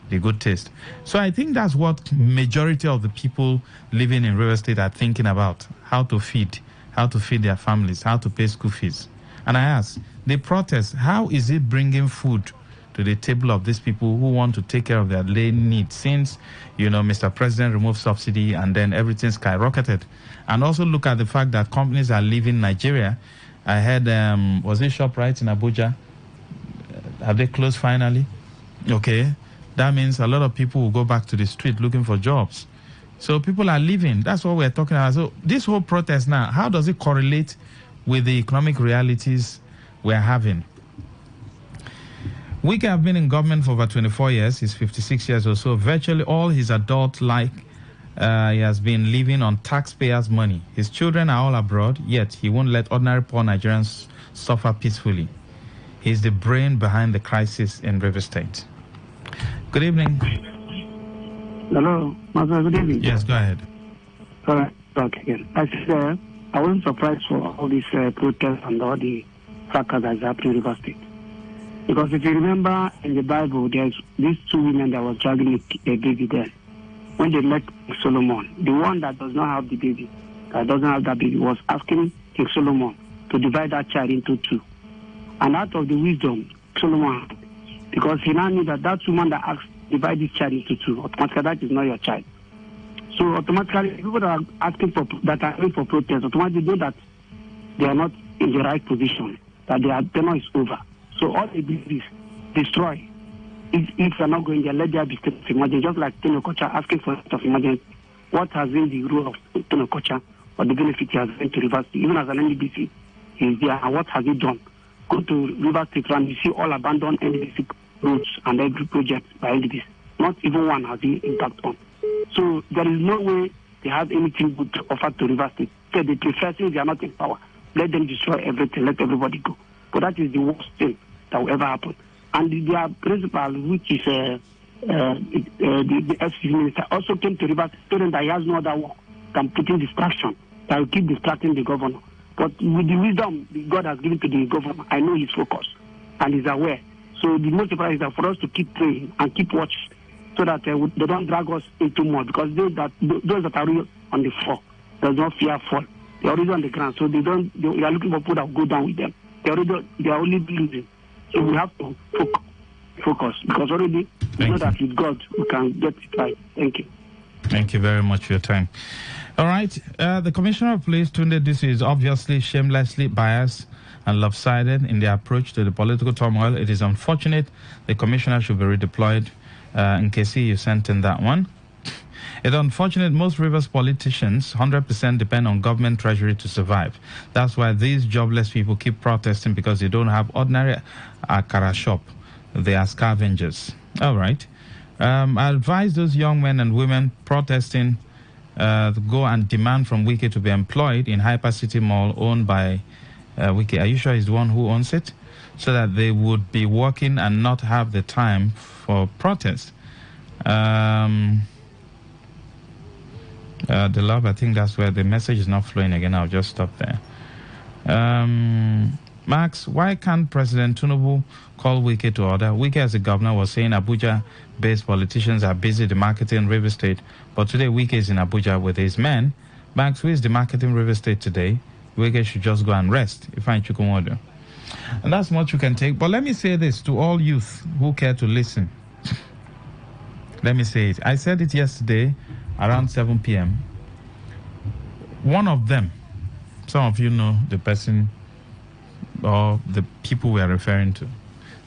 the good taste. So I think that's what majority of the people living in River State are thinking about: how to feed their families, how to pay school fees. And I ask, the protest, how is it bringing food to the table of these people who want to take care of their daily needs, since, Mr. President removed subsidy and then everything skyrocketed? And also look at the fact that companies are leaving Nigeria. I heard, was it ShopRite in Abuja? Have they closed finally? Okay. That means a lot of people will go back to the street looking for jobs. So people are leaving. That's what we're talking about. So this whole protest now, how does it correlate with the economic realities we're having? Wike have been in government for over 24 years. He's 56 years or so. Virtually all his adult life, he has been living on taxpayers' money. His children are all abroad, yet he won't let ordinary poor Nigerians suffer peacefully. He's the brain behind the crisis in River State. Good evening. Hello, Master. Good evening. Yes, go ahead. All right, talk again. I said I wasn't surprised for all these protests and all the fracas that's happening in River State. Because if you remember in the Bible, there's these two women that was dragging a baby there. When they met King Solomon, the one that does not have the baby, that doesn't have that baby, was asking King Solomon to divide that child into two. And out of the wisdom Solomon had, because he now knew that woman that asked divide this child into two, automatically that is not your child. So automatically people that are asking for protest, automatically know that they are not in the right position, that their tenure is over. So all they do is destroy. If they're not going there, let there be state of emergency. Just like Tony Okocha asking for a state of emergency. What has been the role of Tony Okocha or the benefit he has been to River State? Even as an NDBC, he is there. And what has he done? Go to River State and you see all abandoned NDBC roads and every project by NDBC. Not even one has he impact on. So there is no way they have anything good to offer to River State. So they prefer, since they are not in power, let them destroy everything, let everybody go. But that is the worst thing that will ever happen. And their principal, which is the SC minister, also came to River State, told him that he has no other work than putting distraction, that will keep distracting the governor. But with the wisdom God has given to the governor, I know he's focused and he's aware. So the most important is that for us to keep praying and keep watching, so that they don't drag us into more, because those that are real on the floor does not fear fall. They are already on the ground, so they are looking for people that will go down with them. They are only losing. So we have to focus, because already we know that with God we can get it right. Thank you. Thank you very much for your time. All right. The Commissioner of Police, Tunde Dusi, is obviously shamelessly biased and lopsided in their approach to the political turmoil. It is unfortunate. The Commissioner should be redeployed. In case you sent in that one. It's unfortunate most Rivers politicians 100% depend on government treasury to survive. That's why these jobless people keep protesting, because they don't have ordinary akara shop. They are scavengers. All right. I advise those young men and women protesting to go and demand from Wike to be employed in Hyper City Mall owned by Wike. Are you sure he's the one who owns it? So that they would be working and not have the time for protest. The love, I think that's where the message is not flowing again. I'll just stop there. Max, why can't President Tinubu call Wike to order? Wike, as a governor, was saying Abuja-based politicians are busy demarketing River State, but today Wike is in Abuja with his men. Max, who is demarketing River State today? Wike should just go and rest. If I order. And that's much you can take. But let me say this to all youth who care to listen. Let me say it. I said it yesterday around 7 p.m. One of them, some of you know the person or the people we are referring to.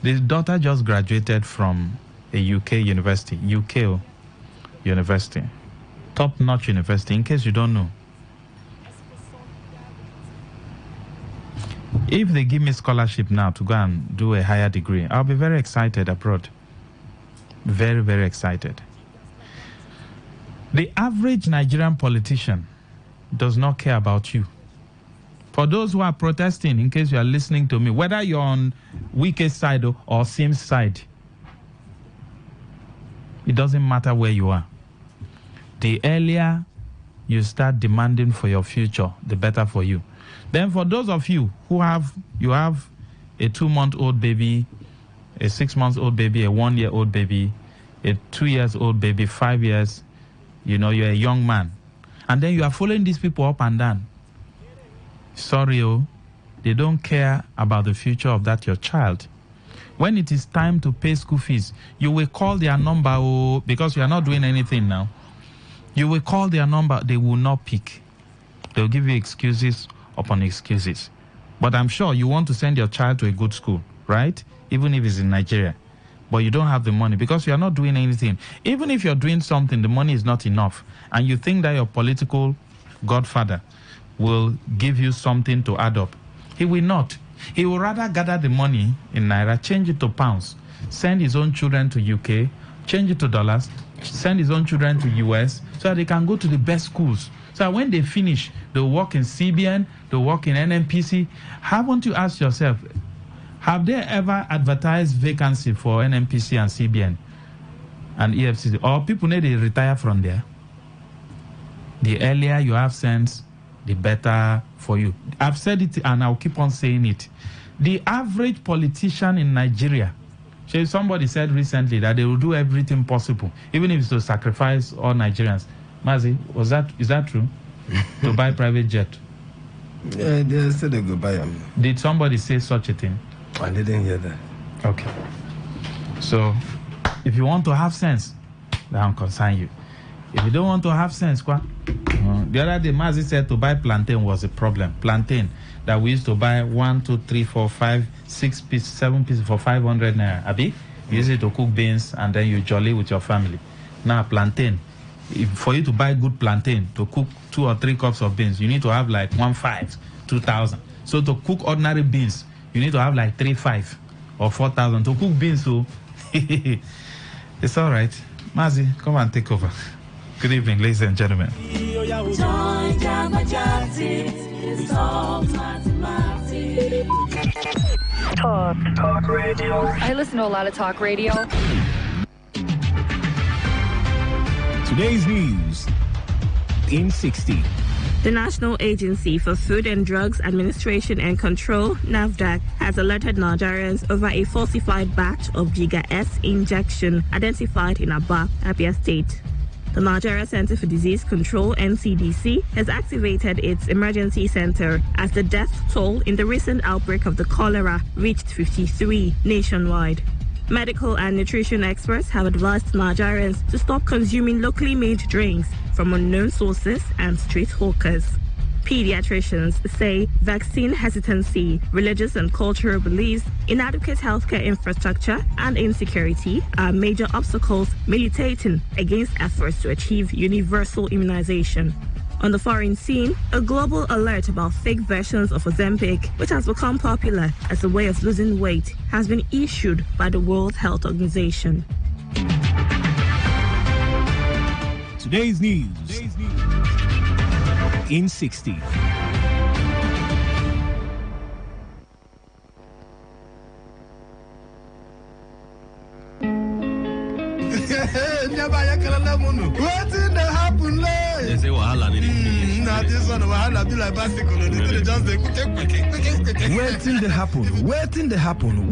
This daughter just graduated from a UK university, university, top-notch university, in case you don't know. If they give me scholarship now to go and do a higher degree, I'll be very excited abroad. Very, very excited. The average Nigerian politician does not care about you. For those who are protesting, in case you are listening to me, whether you're on Wike's side or Sim's side, it doesn't matter where you are. The earlier you start demanding for your future, the better for you. Then for those of you who have a 2-month-old baby, a 6-month-old baby, a 1-year-old baby, a 2-year-old baby, 5 years, you're a young man. And then you are following these people up and down. Sorry, they don't care about the future of that your child. When it is time to pay school fees, you will call their number, because you are not doing anything now. You will call their number, they will not pick. They'll give you excuses upon excuses. But I'm sure you want to send your child to a good school, right? Even if it's in Nigeria. But you don't have the money because you are not doing anything. Even if you're doing something, the money is not enough. And you think that your political godfather will give you something to add up. He will not. He will rather gather the money in Naira, change it to pounds, send his own children to UK, change it to dollars, send his own children to US so that they can go to the best schools. So that when they finish, they'll work in CBN, they'll work in NNPC. Haven't you asked yourself, have they ever advertised vacancy for NNPC and CBN and EFCC? Or people need to retire from there? The earlier you have sense, the better for you. I've said it and I'll keep on saying it. The average politician in Nigeria, somebody said recently that they will do everything possible, even if it's to sacrifice all Nigerians. Mazi, is that true? To buy private jet? Yeah, they said they go buy them. Did somebody say such a thing? I didn't hear that. Okay. So, if you want to have sense, that will concern you. If you don't want to have sense, the other day, Mazi said to buy plantain was a problem. Plantain that we used to buy 1, 2, 3, 4, 5, 6 pieces, 7 pieces for 500 naira. Abi, you use it to cook beans and then you jolly with your family. Now, plantain. For you to buy good plantain to cook 2 or 3 cups of beans, you need to have like 1,500, 2,000. So to cook ordinary beans, you need to have like 3,500 or 4,000 to cook beans. So it's all right. Mazi, come and take over. Good evening, ladies and gentlemen. Talk radio. I listen to a lot of talk radio. Today's news in 60. The National Agency for Food and Drugs Administration and Control, NAFDAC, has alerted Nigerians over a falsified batch of Giga S injection identified in Aba, Abia State. The Nigeria Center for Disease Control, NCDC, has activated its emergency center as the death toll in the recent outbreak of the cholera reached 53 nationwide. Medical and nutrition experts have advised Nigerians to stop consuming locally made drinks from unknown sources and street hawkers. Pediatricians say vaccine hesitancy, religious and cultural beliefs, inadequate healthcare infrastructure, and insecurity are major obstacles militating against efforts to achieve universal immunization. On the foreign scene, a global alert about fake versions of Ozempic, which has become popular as a way of losing weight, has been issued by the World Health Organization. Today's news in 60. Wetin dey happen late? They say wahala Now this one wahala be like bicycle. They just dey Wetin dey happen?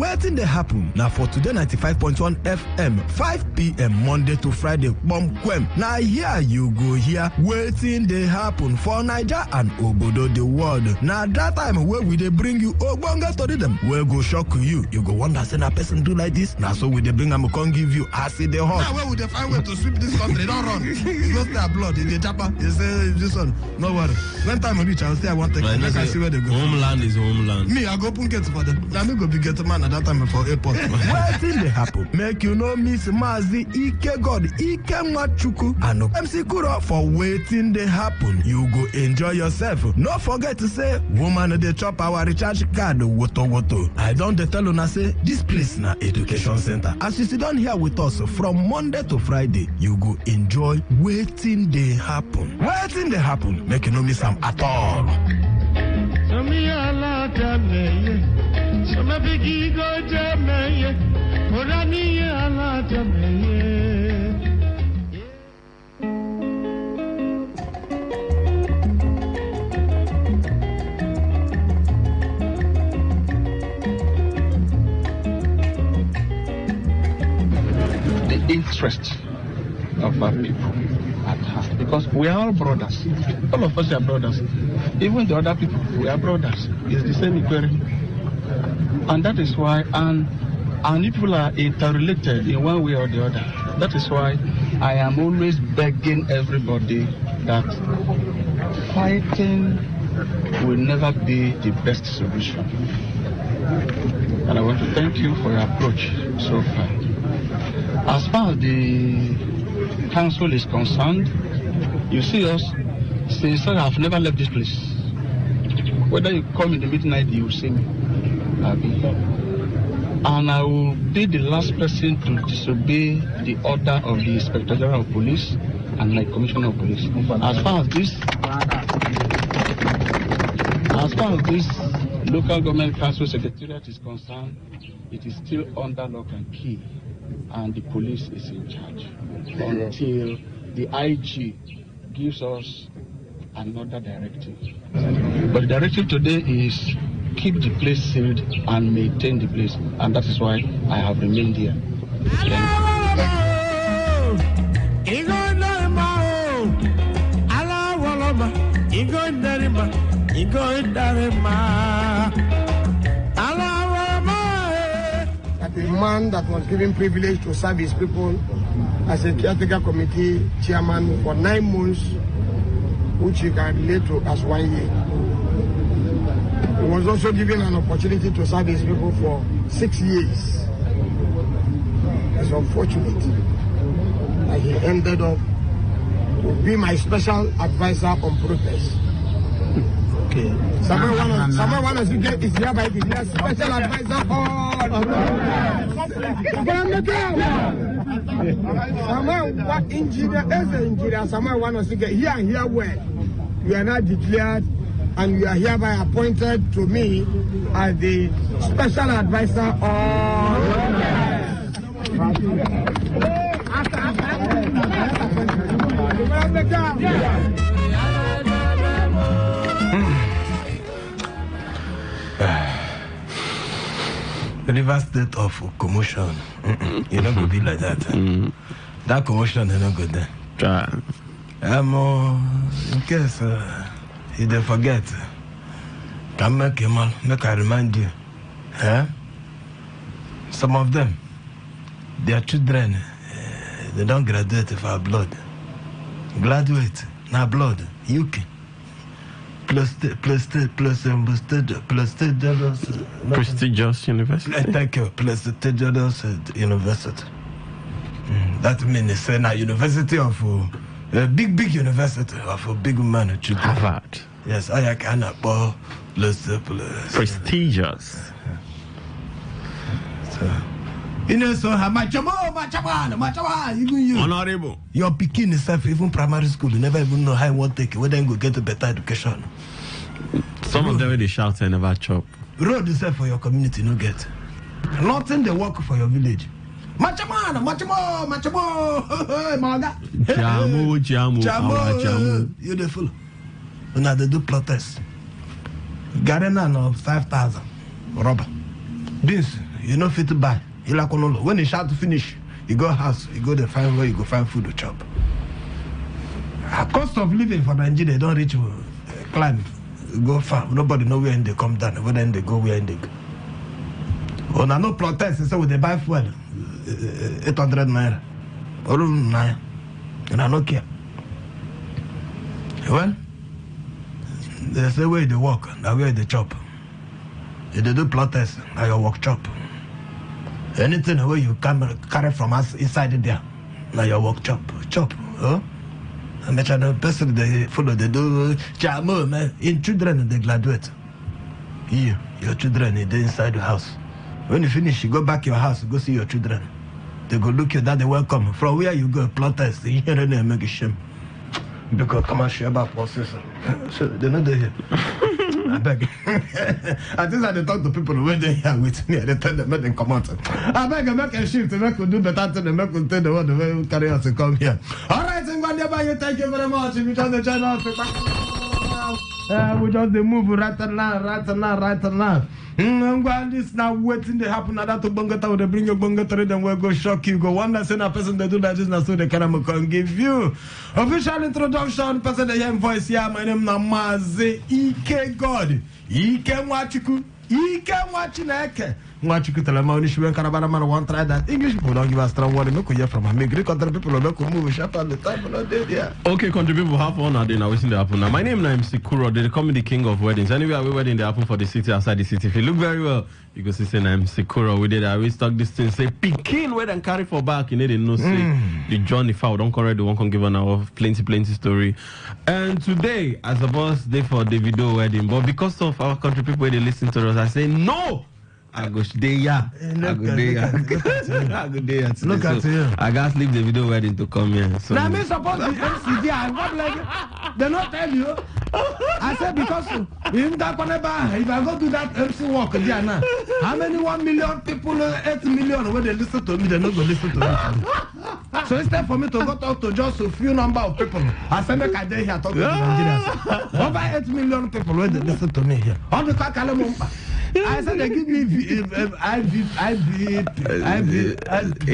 Now for today 95.1 FM, 5 p.m. Monday to Friday, Bomkwem. Now here you go here. Wetin dey happen for Niger and Obodo the world. Now that time where we dey bring you ogbonge story them, we go shock you. You go wonder say na person do like this. Now so we dey bring am come give you acid the hot. Now where we dey find way to sweep this country? Don't run. You go stay abroad in the chopper. You say this one. No worry. When time reach, I'll say I want to take. I see where they go. Homeland is homeland. Me, I go open gate for them. Now me go be gate man at that time for airport. Wetin dey happen? Make you no miss Mazi Ike God Ike Machuku and MC Kuro for Wetin dey happen. You go enjoy yourself. No forget to say woman dey chop our recharge card woto. I don dey tell una say this place na education center. As you sit down here with us from Monday to Friday, you go enjoy Wetin dey happen. Wetin dey happen? Make you no miss am at all. interest of our people at heart, because we are all brothers. All of us are brothers. Even the other people, we are brothers. It's the same equality. And that is why, and people are interrelated in one way or the other. That is why I am always begging everybody that fighting will never be the best solution. And I want to thank you for your approach so far. As far as the council is concerned, you see us since I have never left this place. Whether you come in the midnight, you will see me. I'll be here. And I will be the last person to disobey the order of the Inspector General of Police and my Commissioner of Police. As far as this local government council secretariat is concerned, it is still under lock and key, and the police is in charge until the IG gives us another directive. But the directive today is keep the place sealed and maintain the place, and that is why I have remained here. That a man that was given privilege to serve his people as a caretaker committee chairman for 9 months, which he can relate to as 1 year. He was also given an opportunity to serve his people for 6 years. It's unfortunate that he ended up to be my special advisor on protest. Okay. Someone wants to get his hereby declared special advisor on someone engineer as an engineer, someone wants to get here where you are not declared and you are hereby appointed to me as the special advisor on River State of commotion. You don't go be like that. That commotion is not good there. In case you don't forget, can make I remind you. Some of them, their children, they don't graduate for our blood. Graduate, now blood, UK. Prestigious university. Thank you. Prestigious university. That means it's a university of a big university of a big man. Harvard. Yes, I can prestigious. You know, so even you, honorable. Your picking itself, even primary school, you never even know how you want to take it, whether you go get a better education. Some of them, they shout and never chop. Road itself for your community, no get. Nothing they work for your village. Machamo, Jamu. You the fool. Now they do protest. Gardener of 5,000. Rubber. Beans, you know fit to buy. When they shout to finish, you go house, you go to find where you go find food to chop. Cost of living for Nigeria, they don't reach climb. Go far. Nobody know where they come down, whether they go where they go. On no protest, so they buy fuel 800 naira. Or naira. And I don't care. Well, they say where they walk, now where they chop. If they do protest, now you walk chop. Anything where you carry from us inside there, now you walk chop. And the person they follow, they do jamu, man. In children, they graduate. Your children, they're inside the house. When you finish, you go back to your house, go see your children. They go look you that they welcome. From where you go, protest, you hear them make a shame. Because come and share about process. So they're not there. I beg. I think I talk to people when they're here with me. They tell them, make them come out. I beg, make a shift to make them do better to them, make them tell the one to carry us to come here. All right, thank you very much. If you turn the channel, We just they move right now. While this now waiting they happen that to Bongata, they bring your Bongata, then we'll go shock you. Go one that send a person they do like this now, so they can give you official introduction. Person they hear voice here. My name is Namaze Ike God. Ike Mwachiku. Ike Mwachineke. Mwachiku Telemoni Shuan Karabana one try that. English people don't give us strong word. No hear from me. Greek country people don't move sharp at the time. Okay, country people have fun now. They now waiting to happen now. My name is Sikuro. They call me the king of weddings. Anyway, we wedding they happen for the city outside the city. If you look very well, you go see say I'm Sikuro. We did I we stock this thing say Pekin where and carry for back. You know they know say the Johnny Fowl don't correct the one can give an hour plenty story. And today as a boss day for the video wedding, but because of our country people where they listen to us, I say no. I go there. Look at you. I gotta leave the video wedding to come here. So now me suppose the MC there. I'm not like they not tell you. I said because if I go to that MC walk there now, how many 1 million people, 8 million when they listen to me, they not go listen to me. So instead for me to go talk to just a few number of people, I said make I day here talk to Nigerians. Over 8 million people when they listen to me here. On the Kakalompa. I said they give me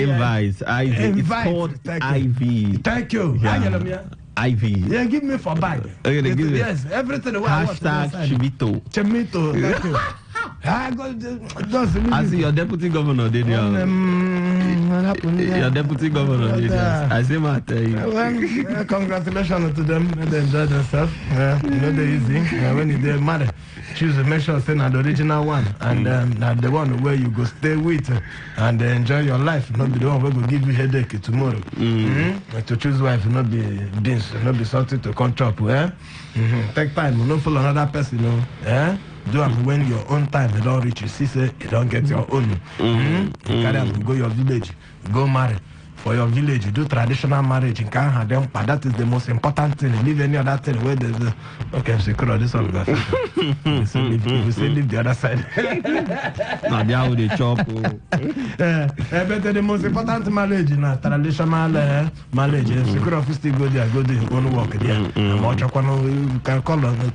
invites. It's called IV. Thank you. Yeah. IV. Yeah, give me for bag. Okay, they give yes, everything. Hashtag Chimito. Chimito. Thank you. I see your deputy governor did your deputy governor did I see my tell you. Congratulations to them. They enjoy themselves. You know they're easy. When they're married, choose to make sure say the original one and the one where you go stay with and enjoy your life. Not be the one where go give you headache tomorrow. To choose wife, not be beans, not be something to come chop. Take time, not follow another person. Do it when your own time they don't reach you. See, say you don't get your own. Carry on, go your village, go marry. For your village, you do traditional marriage in Canada. That is the most important thing. Leave any other thing where there's okay, secure this one. We say leave the other side. Now they are with the chop. But the most important marriage in a traditional marriage. Secure office still go there, go work there. You can call on.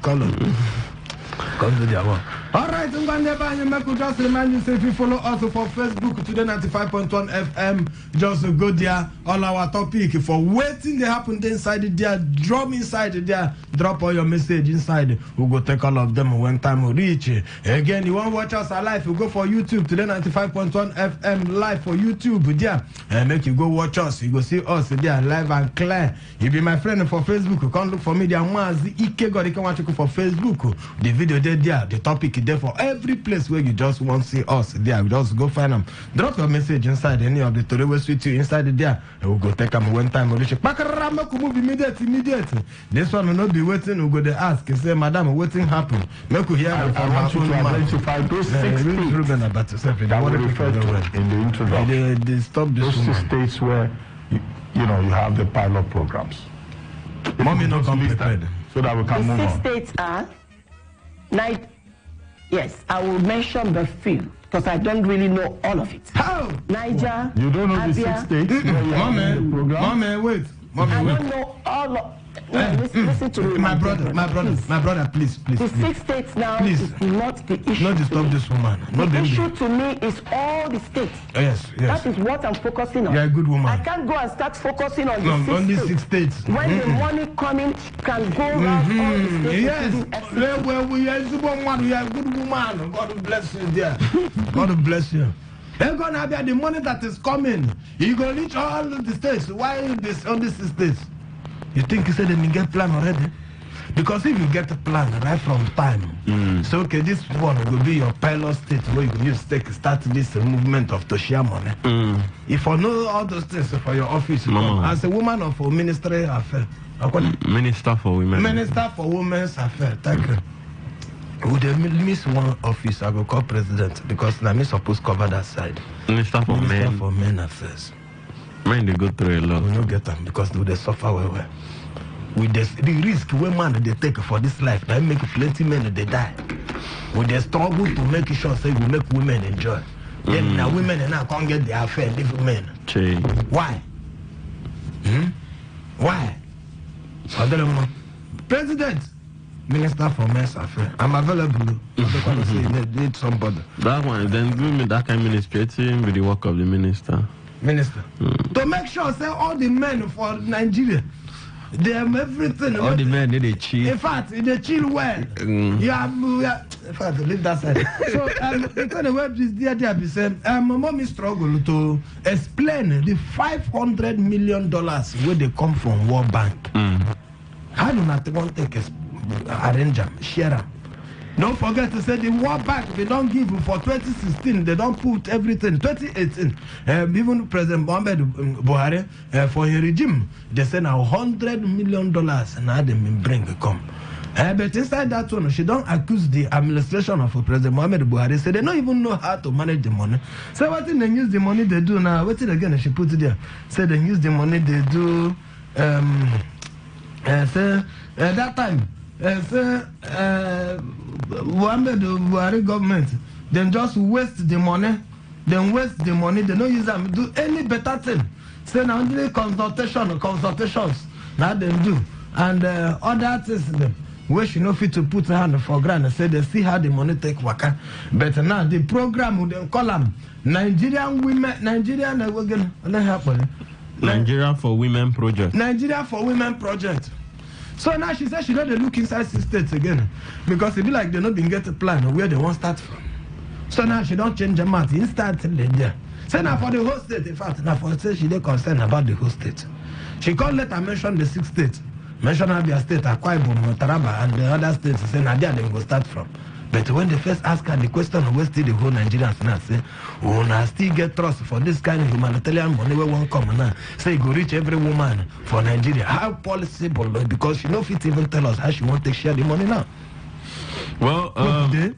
Come to the one. Alright, just remind you, say if you follow us for Facebook, Today95.1 FM, just go there. All our topic for waiting they happen inside there, drop inside there, drop all your message inside. We'll go take all of them when time will reach. Again, you want to watch us live, you go for YouTube, Today95.1 FM live for YouTube there. And make you go watch us, you go see us there live and clear. You be my friend for Facebook, you can look for me there. Ike God, you can watch you for Facebook. The video there, the topic there for every place where you just want to see us there. We just go find them. Drop your message inside any of the Today will suit you inside there. And we'll go take them one time. We'll move immediate. This one will not be waiting. We'll go there ask. Say, Madam, waiting happen. Make you hear from I want you to identify those 6 states that were referred to in the introduction. They stop this those 6 states where you have the pilot programs. Mommy not come prepared. So that we can move on. 6 states are yes, I will mention the few because I don't really know all of it. How? Niger. You don't know Abia, the 6 states? Mommy, wait. I don't know all of listen to me. My brother, please. The 6 states now is not the issue. Not disturb this woman. The issue to me is all the states. Yes. That is what I'm focusing on. You're a good woman. I can't go and start focusing on the 6 states. When the money coming can go around all the states. Yes. Well, we are a good woman. God bless you there. God bless you. They're gonna be the money that is coming. You're gonna reach all the states. Why this on these states? You think you said they get plan already? Because if you get a plan right from time, so okay, this one will be your pilot state where you can use start this movement of to share money. If I know all those things for your office, as a woman of a ministry affair, Minister for Women. Minister for Women's Affairs, thank you. Would they miss one office? I will call president because I'm supposed to cover that side. Minister for Men Affairs. Men they go through a lot. We don't get them because they suffer well. With the risk women they take for this life, they make plenty men they die. With the struggle to make sure say we make women enjoy. Then now women and now can't get their affair different men. Why? Why? President, Minister for Men's Affairs. I'm available. Need somebody. That one, then give me that kind of ministrating with the work of the minister. Minister. To make sure, say all the men for Nigeria, they have everything. All the men, they chill. In fact, they chill well. You have, in fact, leave that side. So, because the web is there, be saying, mommy struggle to explain the $500 million where they come from World Bank. How do not want to arrange them, share them? Don't forget to say the World Bank, they don't give for 2016, they don't put everything. 2018, even President Mohamed Buhari, for his regime, they send $100 million and now they bring come. But inside that one, she don't accuse the administration of President Mohamed Buhari. Say they don't even know how to manage the money. So what thing they use the money they do now? What thing again she put it there? Say they use the money they do. That time. Mohamed Buhari government, then just waste the money. They don't use them do any better thing. Say now only consultations now they do, and other things them where she no fit to put her hand for ground and say they see how the money take waka. But now the program with them call them Nigerian Nigeria for Women Project. Nigeria for Women Project. So now she said she don't look inside 6 states again because it be like they not been get a plan where they want to start from. So now she don't change her mind instantly there. So now for the whole state, in fact, now for say she dey concerned about the whole state. She can't let her mention the 6 states. Mention Abia State, Akwa Ibom, Taraba, and the other states. Say now there they go start from. But when they first ask her the question of where still the whole Nigerians now say, oh, now still get trust for this kind of humanitarian money where one come now. Say go reach every woman for Nigeria. How possible? Because she no fit even tell us how she want to share the money now. Well, when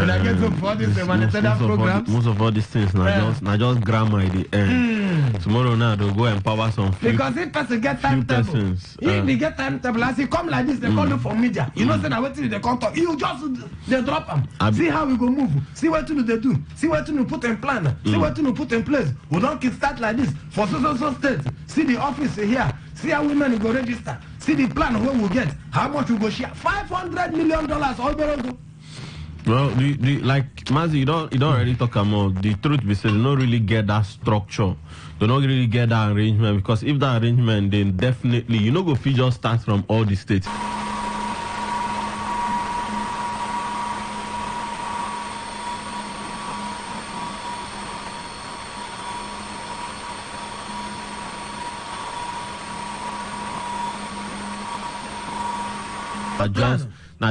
I get to for this humanitarian program, most of all these things now just grammar at the end. Tomorrow now they'll go empower some few, because if person get timetable, if they get timetable, as he come like this, they call you for media. You know, say now waiting they come talk. You just they drop them. See how we go move. See what to they do. See what to put in plan. See what to put in place. We don't keep start like this for so state. See the office here. See how women go register. See the plan where we get. How much we go share? $500 million. All the well, the like Mazi, you don't already talk about the truth. We say they don't really get that structure. They don't really get that arrangement, because if that arrangement, then definitely you know go fee just start from all the states.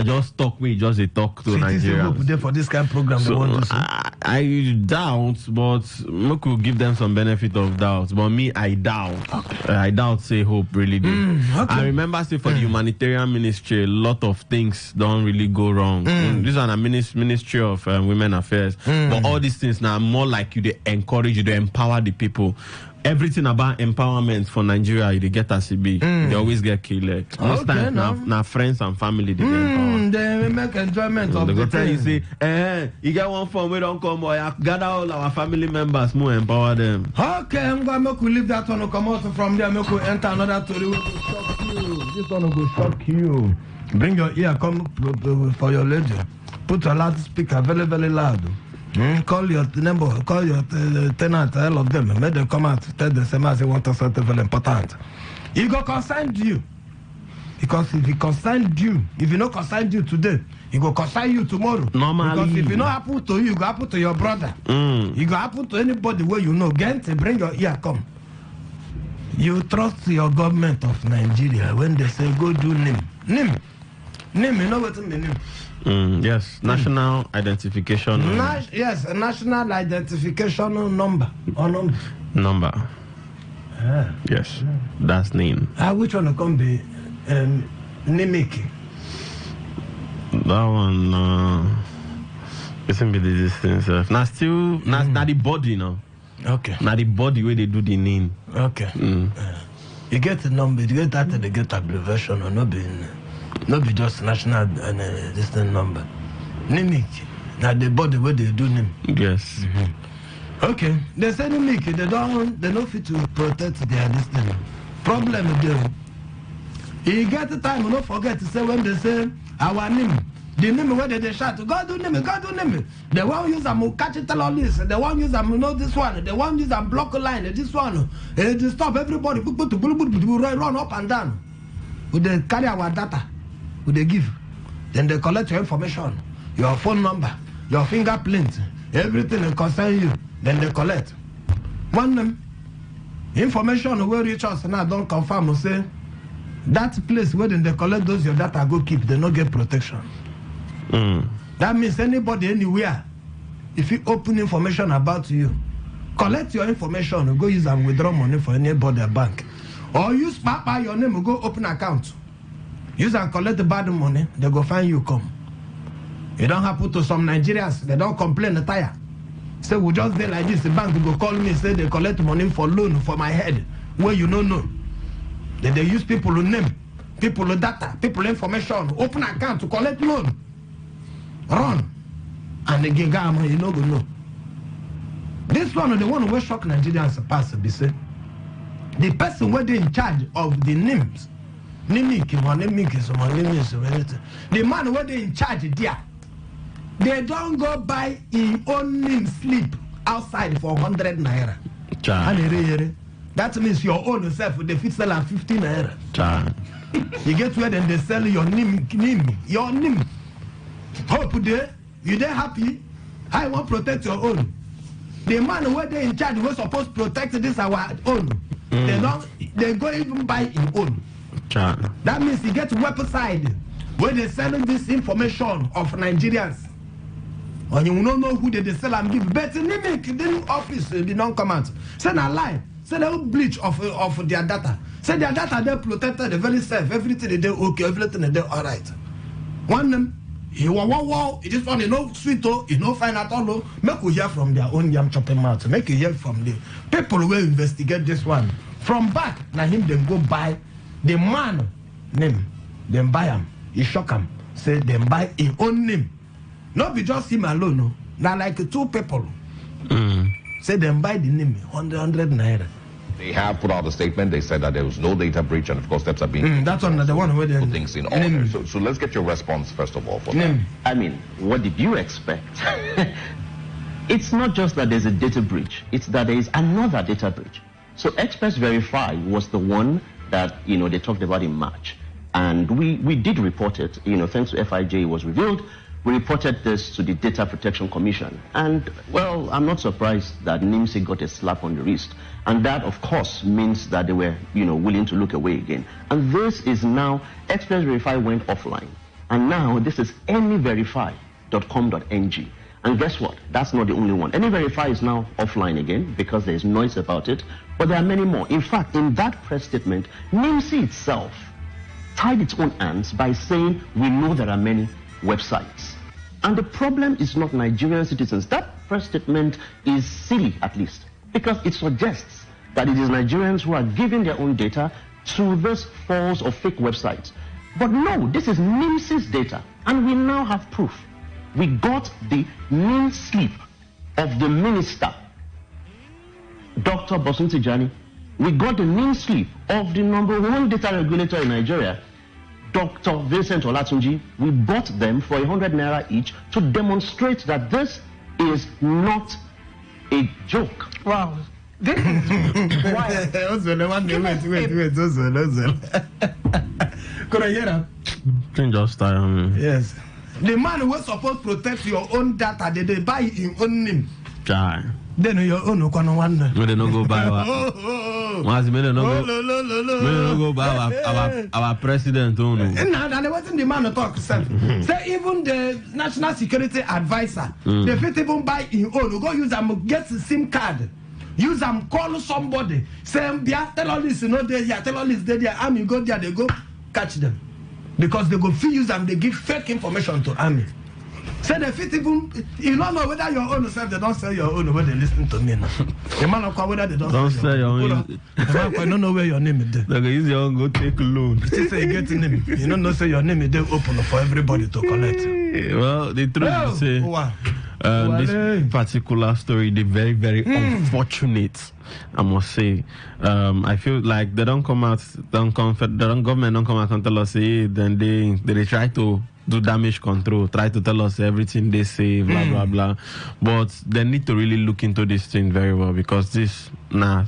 Just talk we just a talk to Nigerians. For this kind of program, so, they want to I doubt, but we could give them some benefit of doubt. But me, I doubt. Okay. I doubt say hope really did. Okay. I remember say for the humanitarian ministry, a lot of things don't really go wrong. This is a ministry of women affairs, but all these things now more like you to encourage you to empower the people. Everything about empowerment for Nigeria, they get as it be. They always get killed. Most times, now friends and family they get empowered. They make enjoyment of they the go tell you say, you get one form we don't come, boy. Gather all our family members, more empower them. Okay, I'm going to leave that one to come out from there. I'm going to enter another story. Shock you. This one will shock you. Bring your ear, come for your lady. Put a loudspeaker very, very loud. Call your number, call your tenant, all of them, make them come out, tell the same as they want something very important. He go concern you. Because if he concerned you, if you not concerned you today, he go concern you tomorrow. Normally. Because if it not happen to you, it go happen to your brother. It go happen to anybody where you know. Gente, bring your ear, come. You trust your government of Nigeria when they say go do NIM. NIM, you know what I mean? Yes, national identification. Yes, a national identification number. Or number. Yes, that's name. Which one can be Nimiki? That one, it's be the distance. Now still, not the body now. Okay. Now the body where they do the name. Okay. You get the number, you get that, they get abbreviation or not be just national distant number. Nimic. Now the body where they do name. Yes. Okay. They say Nimic, they don't fit to protect their distance. Problem with them. You get the time, don't forget to say when they say our name. The name where they shout, God do name, God do name. They won't use them catch it all this. They won't use them know this one. They won't use them block a line. This one. They stop everybody. Run up and down. Would they carry our data? Would they give? Then they collect your information, your phone number, your fingerprint, everything that concern you. Then they collect. One name. Information will reach us now. Don't confirm or say that place where they collect those your data go keep. They not get protection. That means anybody anywhere, if you open information about you, collect your information, go use and withdraw money for anybody bank, or use Papa your name, go open account, use and collect the bad money, they go find you come. It don't happen to some Nigerians, they don't complain the tire. Say we just there like this, the bank go call me, say they collect money for loan for my head, where you don't know. Then they use people name, people data, people information, open account to collect loan. Run. And the Gigama, you know, go no. This one, the one who shock Nigerians pass, be say. The person where they in charge of the names. The man where they in charge there. They don't go buy his own name sleep outside for 100 naira. That means your own self they fit sell at 50 naira. You get where then they sell your name, your name. Hope there, you there happy? I want to protect your own. The man where they in charge was supposed to protect this our own. They go even buy his own. That means he gets website where they selling this information of Nigerians. And you don't know who they sell and give. But in the office, they don't come out. Say a lie. Say they will bleach of their data. Say their data they protected, they very safe. Everything they do okay, everything they do alright. One them. He wow, it just want to know sweet, you know, fine at all. Make you hear from their own yam chopping mouth. Make you hear from the people who will investigate this one. From back, now him then go buy the man name. Then buy him. He shock him. Say then buy his own name. Not be just him alone, no. Now like two people. Say then buy the name, 100 naira. They have put out a statement. They said that there was no data breach, and of course steps are being that's another one where they put things in order. So let's get your response first of all for that. I mean, what did you expect? It's not just that there's a data breach; it's that there is another data breach. So Express Verify was the one that they talked about in March, and we did report it. Thanks to FIJ, it was revealed. We reported this to the Data Protection Commission. And, well, I'm not surprised that NIMSI got a slap on the wrist. And that, of course, means that they were, willing to look away again. And this is now, Express Verify went offline. And now this is anyverify.com.ng. And guess what? That's not the only one. Anyverify is now offline again because there's noise about it. But there are many more. In fact, in that press statement, NIMSI itself tied its own hands by saying, we know there are many websites. And the problem is not Nigerian citizens. That press statement is silly, at least, because it suggests that it is Nigerians who are giving their own data to this false or fake websites. But no, this is NIMSI's data, and we now have proof. We got the name slip of the minister, Dr. Bosun Tijani. We got the name slip of the #1 data regulator in Nigeria, Dr. Vincent Olatunji. We bought them for 100 naira each to demonstrate that this is not a joke. Wow. This is why. Could I hear that? Just yes. The man who was supposed to protect your own data, they buy your own name. Then your own no one. They don't go buy our president. And there wasn't the man to talk. Say even the national security advisor, they fit even buy your own. Go use them, get the SIM card. Use them, call somebody. Say, tell all this, tell all this, there. Army go there, they go catch them. Because they go use them, they give fake information to army. Say they fit even, you don't know whether your own self, they don't sell your own, whether they listen to me now. The man of whether they don't sell your own. I don't know where your name is there. They go use your own, go take a loan. You say you get your name. You don't know say your name is there open for everybody to collect. Well, the truth is say, This particular story, the very, very unfortunate, I must say. I feel like they don't come out, government don't come out and tell us, then they try to do damage control, try to tell us everything they say, blah, blah, blah. But they need to really look into this thing very well, because this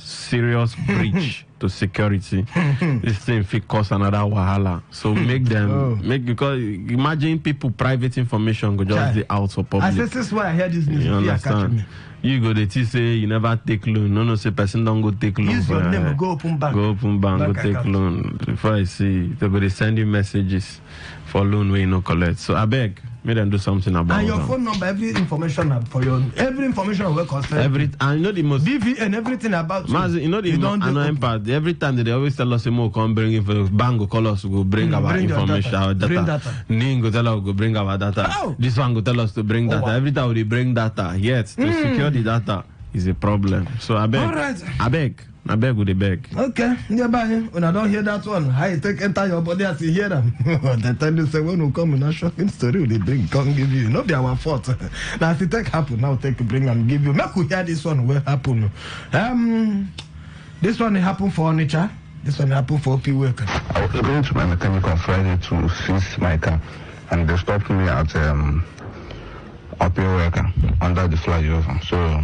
serious breach to security. This thing will cause another wahala. So make them, because imagine people private information go just be out for public. This is why I hear this news. You understand? You go to say you never take loan. No, say person don't go take loan. Use your name, go open bank. Go open bank, go take account. loan. Before I see, they go to send you messages for loan where you no collect. So I beg, make them do something about it. And your phone number, every information for your information will concern. And you know the most BVN, everything about you. You know the annoying part. Every time they always tell us, "More come bring it for bank, go call us, go bring our information, our data." Bring data. Ning go tell us go bring our data. How? This one go tell us to bring data. Wow. Every time we bring data, yet to secure the data is a problem. So I beg, all right. I beg with the beg. Okay, when I don't hear that one, how you take enter your body as you hear them. They tell you say when we come in a shopping story, they bring come give you. Not be our fault. Now if it take happen, now take bring and give you. Make we hear this one will happen. This one happen for furniture. This one happen for OP worker. I was going to my mechanic on Friday to fix my car, and they stopped me at OP worker under the flyover. So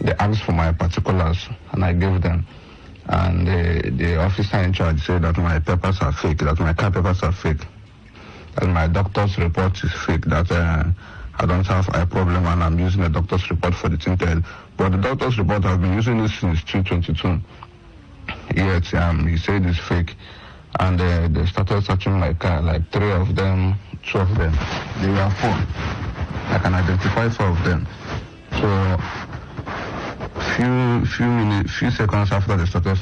they asked for my particulars, and I gave them. And the officer in charge said that my papers are fake, that my car papers are fake, that my doctor's report is fake, that I don't have a problem and I'm using a doctor's report for the tinted. But the doctor's report, I've been using this since 2022. Yet he said it's fake. And they started searching my car, like 3 of them, 2 of them. They were 4. I can identify 4 of them. So few seconds after they started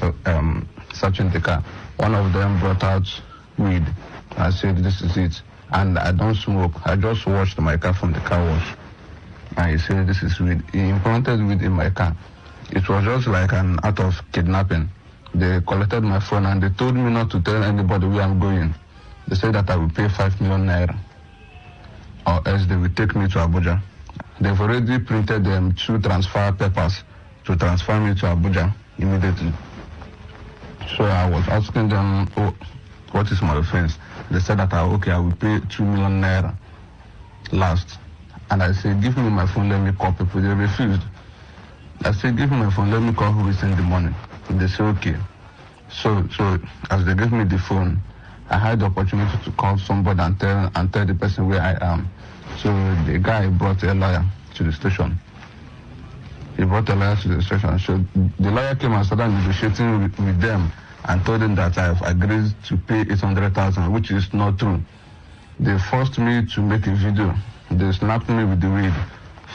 searching the car, one of them brought out weed. I said, this is it. And I don't smoke. I just washed my car from the car wash. And he said, this is weed. He implanted weed in my car. It was just like an act of kidnapping. They collected my phone and they told me not to tell anybody where I'm going. They said that I will pay 5 million naira, or else they will take me to Abuja. They've already printed 2 transfer papers to transfer me to Abuja immediately. So I was asking them, what is my offense? They said that I will pay 2 million naira last. And I said, give me my phone, let me call people. They refused. I said, give me my phone, let me call who will send the money. They said, okay. So as they gave me the phone, I had the opportunity to call somebody and tell the person where I am. So the guy brought a lawyer to the station. He brought a lawyer to the station. So the lawyer came and started negotiating with them and told them that I have agreed to pay 800,000, which is not true. They forced me to make a video. They snapped me with the weed,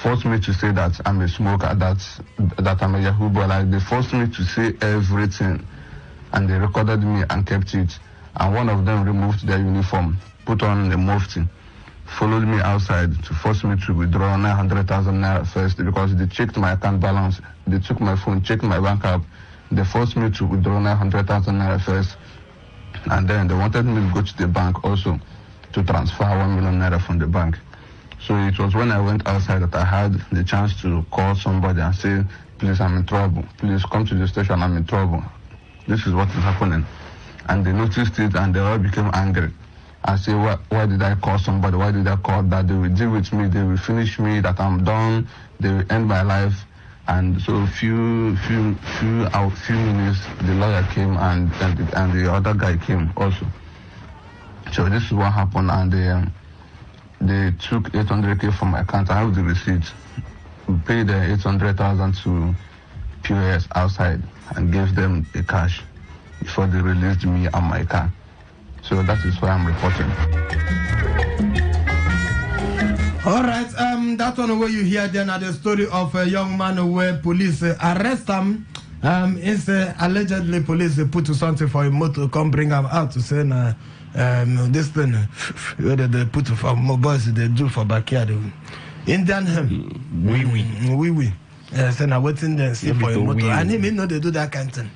forced me to say that I'm a smoker, that I'm a Yahoo boy. Like, they forced me to say everything, and they recorded me and kept it. And one of them removed their uniform, put on a mufti, followed me outside to force me to withdraw 900,000 naira first, because they checked my account balance. They took my phone, checked my bank app. They forced me to withdraw 900,000 naira first, and then they wanted me to go to the bank also to transfer 1 million naira from the bank. So it was when I went outside that I had the chance to call somebody and say, please, I'm in trouble. Please come to the station, I'm in trouble. This is what is happening. And they noticed it and they all became angry. I say, why did I call somebody? Why did I call that? They will deal with me, they will finish me, that I'm done, they will end my life. And so few minutes, the lawyer came and the other guy came also. So this is what happened, and they took 800K from my account. I have the receipt. We paid 800,000 to POS outside and gave them the cash before they released me and my car. So that is why I'm reporting. All right, that one where you hear then the story of a young man where police arrest him. It's allegedly police put something for him to come bring him out to say this thing where they put for boys they do for backyard. Indian him. Oui. So now waiting there see for him and him know they do that kind of thing.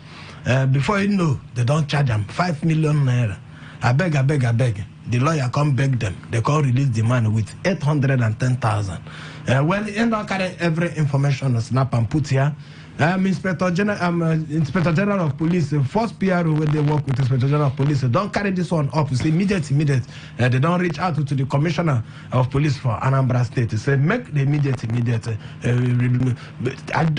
Before you know, they don't charge him 5 million naira. I beg. The lawyer come beg them. They can't release the man with 810,000. Well, he don't carry every information on Snap and put here. Inspector General of Police, first PRO when they work with Inspector General of Police, don't carry this one up. It's immediate. They don't reach out to the Commissioner of Police for Anambra State to say make the immediate.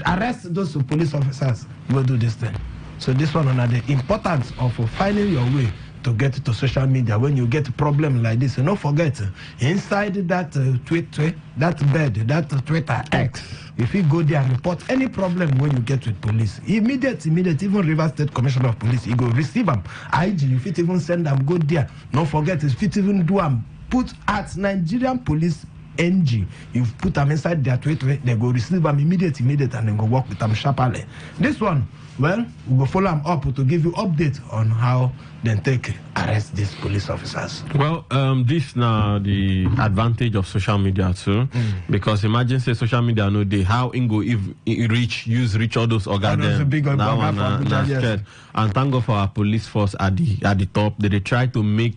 Arrest those police officers who will do this thing. So this one on the importance of finding your way to get to social media when you get a problem like this. And don't forget, inside that Twitter, that bed, that Twitter X, if you go there and report any problem when you get with police, immediate, even River State Commissioner of Police, you go receive them. IG, if it even send them, go there. Don't forget, if it even do them, put at Nigerian Police NG. You put them inside their Twitter, they go receive them immediate, and then go work with them sharply. This one, well, we go follow them up to give you update on how they take arrest these police officers. Well, this now the advantage of social media too, because imagine say social media no day how Ingo if reach all those organs. Yes. And thank God for our police force at the top. They try to be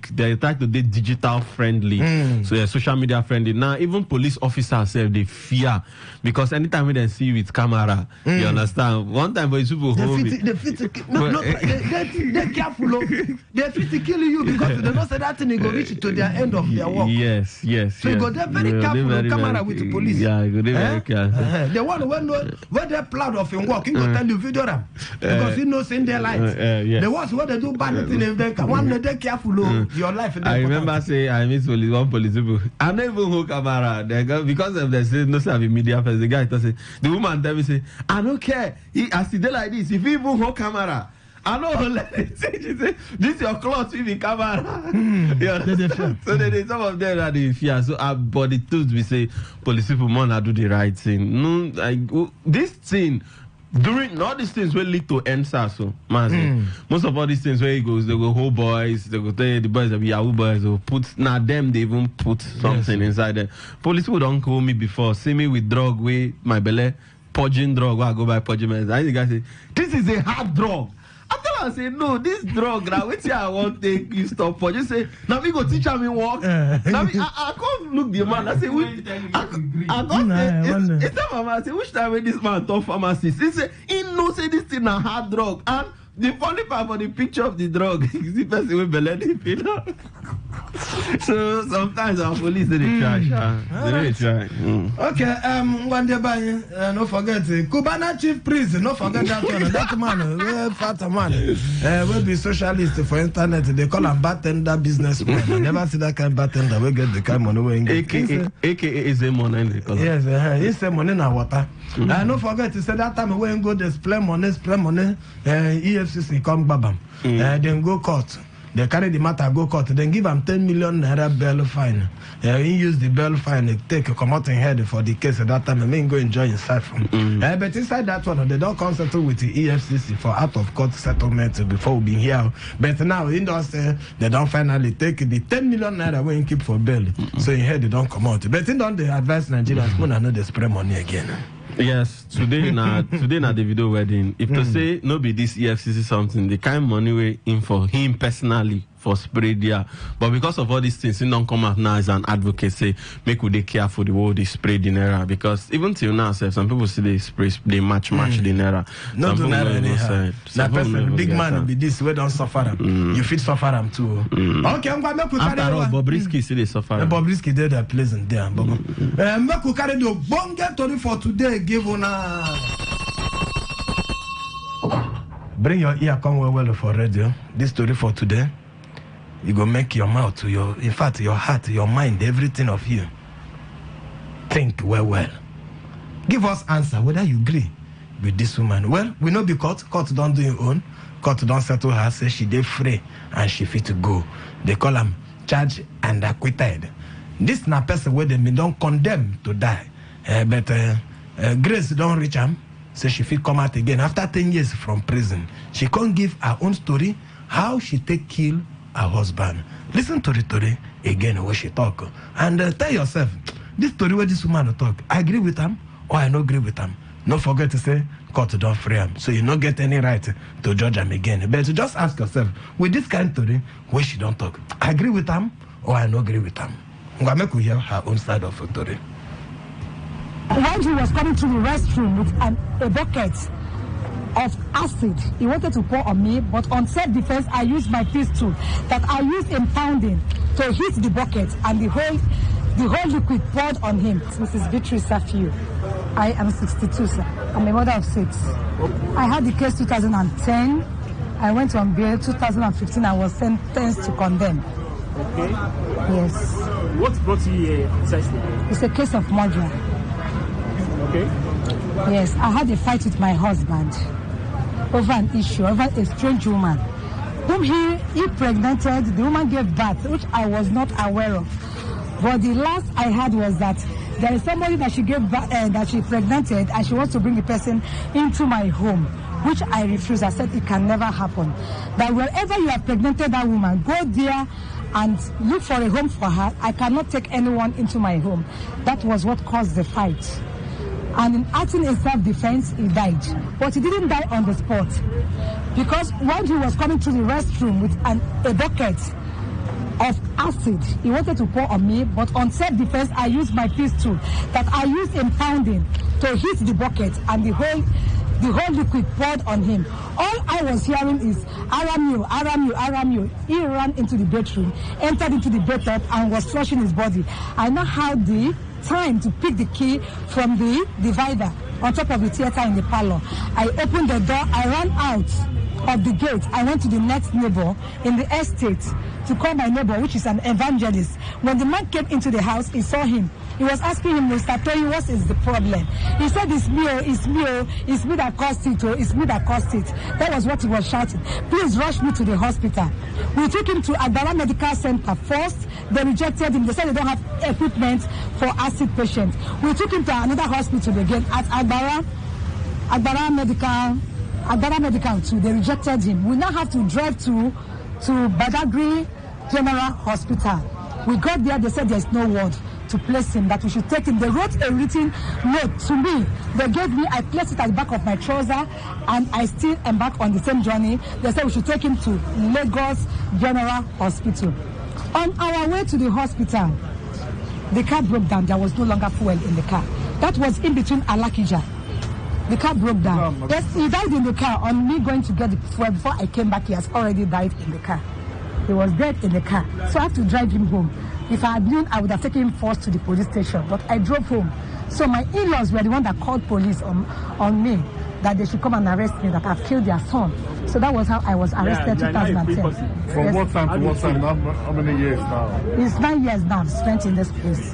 digital friendly, so yeah, social media friendly. Now even police officers say they fear because anytime when they see you with camera, you understand. One time when people they're careful. They're fit to kill you because they don't say that thing they go reach to their end of their work. Yes. So you go there very careful with camera with the police. Yeah, you go there very careful. The one when they're proud of him work, he go tell you video them because he knows in their lives. The ones when they do bad thing, if they one they careful your life. I remember say I miss one police people. I never even hold camera. They go because of they say no have a media face. The guy say the woman tell me say I don't care. I see they like this. If he even hold camera. I know, let it say, she say, this is your clothes with the camera. So then some of them are the fear. So, but the truth we say, police people want to do the right thing. No, this thing, during all these things will lead to answers. So, most of all these things where he goes, they go whole boys, they go tell the boys that be Yahoo boys, will put, now them, they even put something inside there. Police people don't call me before, see me with drug, with my belly, purging drug, where I go buy purging medicine. I think I say, this is a hard drug. I say, no, this drug, now, wait till I want to take you stop for. You say, now we go teach him walk. Now I can't look the man. I say, it's a mama. I say, which time when this man talk pharmacist? He say, he knows say this thing a hard drug. And the funny part for the picture of the drug is the person will believe it. So sometimes our police they try. They try. Okay, one day by no forget Cubana chief priest, no forget that one. That man, fat man, will be socialist for internet. They call him bartender businessman. I never see that kind of bartender. We get the kind of money we get. AKA is a money. Yes, he say money na water. No forget to say that time we go display money. EFCC come babam. Then go court. They carry the matter, go court. Then give them 10 million naira bail fine. He use the bail fine, take a come out in head for the case at that time, and then go enjoy himself. But inside that one, they don't settle with the EFCC for out of court settlement before we be here. But now, in those, they don't finally take the 10 million naira when you keep for bail. So in head, they don't come out. But in don't they advise Nigerians, I know they spray money again. Yes, today na the video wedding. If to say no be this EFCC something, the kind of money we in for him personally for spray there. But because of all these things, he don't come out now as an advocate say make we dey careful the way they spray the naira. Because even till now, some people say they spray they match the naira. Not the naira anyhow. That person, big man be this way don't suffer them. You fit suffer them too. Okay, I'm gonna make we carry after all, Bobrisky say they suffer. Bobrisky did a pleasant there. Make we carry the bonga story for today. Give on bring your ear come well for radio. This story for today. You go make your mouth, in fact, your heart, your mind, everything of you. Think well. Give us answer whether you agree with this woman. Well, we know the court don't do your own. Court don't settle her, say she dey free and she fit to go. They call them charged and acquitted. This na person where they don't condemn to die. But Grace don't reach him, so she fit come out again after 10 years from prison. She can't give her own story how she take kill her husband. Listen to the story again when she talk and tell yourself this story where this woman talk. I agree with him or I don't agree with him. Don't forget to say court don't free him. So you don't get any right to judge him again. But just ask yourself, with this kind of story, where she don't talk, I agree with him or I don't agree with him. I'm going to make you hear her own side of the story. When he was coming to the restroom with a bucket of acid, he wanted to pour on me, but on self-defense, I used my pistol that I used in pounding to hit the bucket, and the whole liquid poured on him. Mrs. Beatrice Safiu. I am 62, sir. I'm a mother of 6. I had the case 2010. I went on bail 2015. I was sentenced to condemn. Okay. Yes. What brought you here precisely? It's a case of murder. Okay. Yes, I had a fight with my husband over an issue, over a strange woman whom he impregnated. The woman gave birth, which I was not aware of. But the last I heard was that there is somebody that she gave birth, that she impregnated, and she wants to bring the person into my home, which I refused. I said it can never happen. That wherever you have pregnanted that woman, go there and look for a home for her. I cannot take anyone into my home. That was what caused the fight. And in acting in self-defense, he died. But he didn't die on the spot. Because when he was coming to the restroom with a bucket of acid, he wanted to pour on me, but on self-defense, I used my pistol that I used in pounding to hit the bucket, and the whole liquid poured on him. All I was hearing is, Aramio, Aramio, Aramio. He ran into the bedroom, entered into the bathtub, and was flushing his body. I now had the time to pick the key from the divider on top of the theater in the parlor. I opened the door, I ran out of the gate. I went to the next neighbor in the estate to call my neighbor, which is an evangelist. When the man came into the house, he saw him. He was asking him, Mr. Toyi, what is the problem? He said, it's me that caused it, it's me that caused it. That was what he was shouting. Please rush me to the hospital. We took him to Agbara Medical Center first. They rejected him. They said they don't have equipment for acid patients. We took him to another hospital again at Agbara Medical too. They rejected him. We now have to drive to Badagry General Hospital. We got there, they said there's no ward to place him, that we should take him. They wrote a written note to me. They gave me, I placed it at the back of my trouser, and I still embark on the same journey. They said we should take him to Lagos General Hospital. On our way to the hospital, the car broke down. There was no longer fuel in the car. That was in between Alakija. The car broke down. Yes, he died in the car. On me going to get the fuel before I came back, he has already died in the car. He was dead in the car. So I have to drive him home. If I had known, I would have taken him first to the police station. But I drove home. So my in-laws were the one that called police on me, that they should come and arrest me, that I've killed their son. So that was how I was arrested 2010. From what time to what time? How many years now? It's 9 years now spent in this place.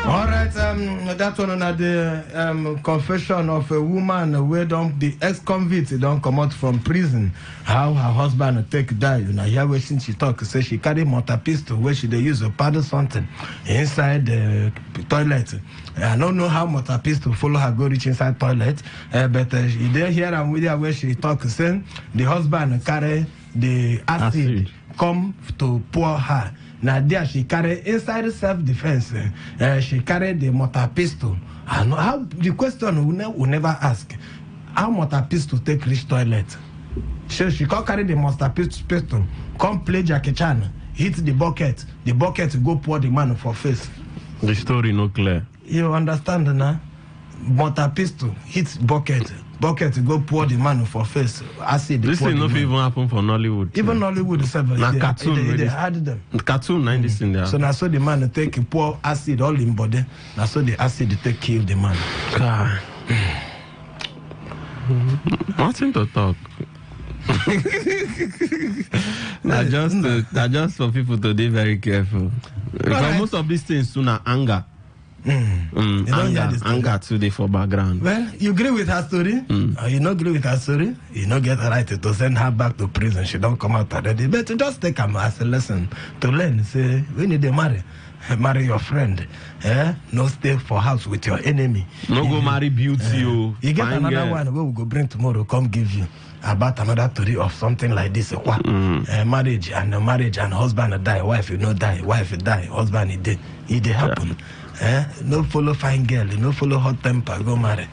All right, that one on the confession of a woman where the ex-convict don't come out from prison. How her husband take die. You know, here where she talk, say she carry mortar pistol where she they use to paddle something inside the toilet. I don't know how mortar pistol follow her go reach inside toilet, but they hear and with her where she talk, saying the husband carry the acid come to pour her. Now there she carry inside self-defense. She carry the mortar pistol. And how the question we never ask, how mortar pistol take reach toilet? She can't carry the mortar pistol. Come play Jackie Chan, hit the bucket go pour the man for face. The story no clear. You understand now? Mortar pistol hit bucket go pour the man for face. Acid. This thing not even happen for Nollywood. Even Nollywood itself. Na cartoon. They had them. Cartoon, this in there. So now so the man take pour acid all in body. Now so the acid take kill the man. God. Nothing to talk. just for people to be very careful. Because most of these things soon are anger. Anger today for background. Well, you agree with her story? You not agree with her story? You not get the right to send her back to prison. She don't come out already. But just take her as a lesson to learn. Say, we need to marry your friend. No stay for house with your enemy. No go marry beauty. You get another one we will go bring tomorrow, come give you about another story of something like this. Marriage and husband die, wife you not die, wife die, husband it did happen. No follow fine girl, no follow hot temper, go marry.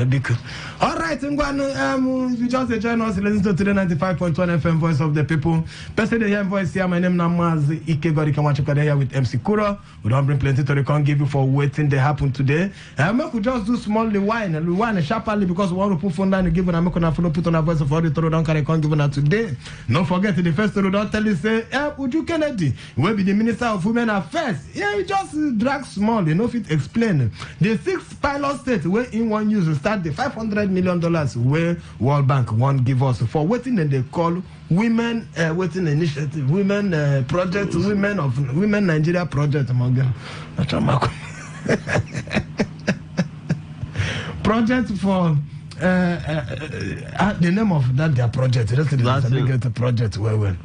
Because all right, if you just join us, listen to Today 95.1 FM, Voice of the People. Person they hear voice here. My name is Namazi Ikegori. Come watch here with MC Kuro. We don't bring plenty to the con give you for waiting they happen today. We could just do small rewind sharply because we want to put phone down and give them. I'm gonna follow put on a voice of all the Toro don't carry con give them today. Don't forget the first Toro don't tell you say, Uju Kennedy will be the Minister of Women Affairs. Yeah, you just drag small. You know if it explain the 6 pilot states where in one use start the $500 million where World Bank won't give us for waiting that they call women waiting initiative, women project, women Nigeria project among them. Project for the name of that their project. That's a project well.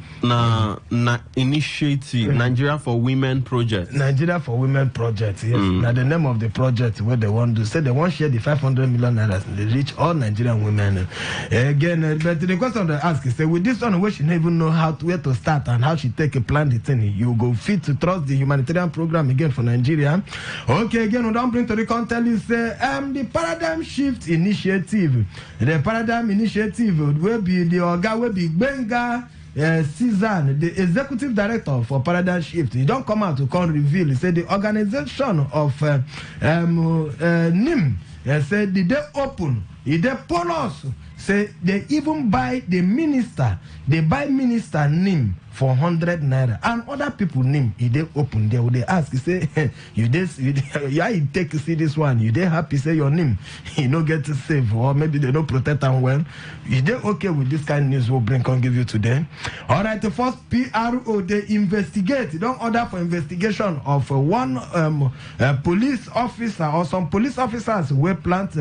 Initiative Nigeria for Women Project. Nigeria for Women Project. Yes. Now the name of the project where they want to say they want to share the 500 million naira. They reach all Nigerian women. Again, but the question they ask is, say with this one, where she never know where to start and how she take a plan the thing. You go fit to trust the humanitarian program again for Nigeria. Okay, again, we don't bring to the content. You say the paradigm shift initiative. The paradigm initiative will be the Oga will be Benga Cezanne, the executive director for Paradigm Shift. He don't come out to come reveal. He said the organization of NIM said they open, they porous. Say they even buy the minister. They buy minister NIM for 100 naira, and other people name they open there. They ask, say, you take to see this one. You they happy say your name. You don't get to save, or maybe they don't protect them well. Is they okay with this kind of news we'll bring and give you today? All right, the first PRO they investigate. They don't order for investigation of one police officer or some police officers who plant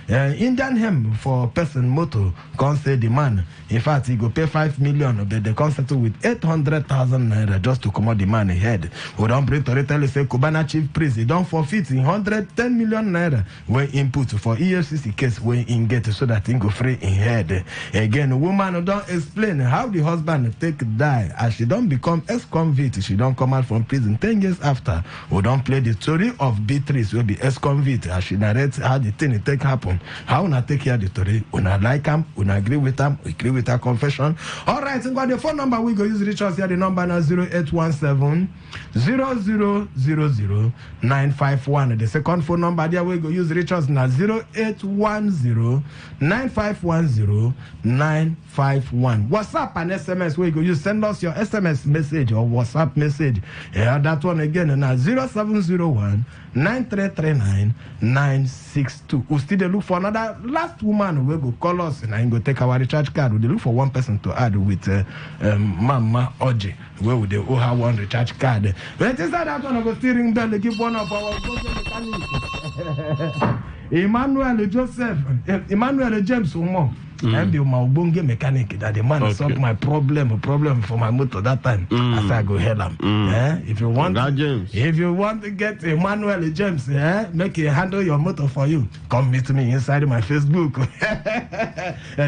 Indian hemp for person motor. Can't say the man. In fact, he go pay 5 million, but they can't settle with 800,000 naira just to come out the man ahead. We don't bring to tell you say Kubana chief priest, he don't forfeit in 110 million naira when input for EFCC case when in get so that he go free in head. Again, woman don't explain how the husband take die as she don't become ex-convict. She don't come out from prison 10 years after. We don't play the story of Beatrice will be ex-convict as she narrates how the thing take happen. How una take care the story? Una like him? Una agree with him? Agree with her confession? All right, so got the phone number we go use reach us here. The number now 0817 000951. The second phone number there we go use reach us now 0810 9510951. WhatsApp and SMS we go use send us your SMS message or WhatsApp message. Yeah, that one again now 0701 9339-962. We still look for another last woman who will go call us and I go take our recharge card. We look for one person to add with Mama Oji. Where would they all have one recharge card? But inside that one, I go steering bell to give one of our Emmanuel Joseph, Emmanuel James Omo. I'm the Maubunge mechanic that the man solved my problem for my motor that time. As I go hell him. If you want to get Emmanuel James, make it handle your motor for you. Come meet me inside my Facebook.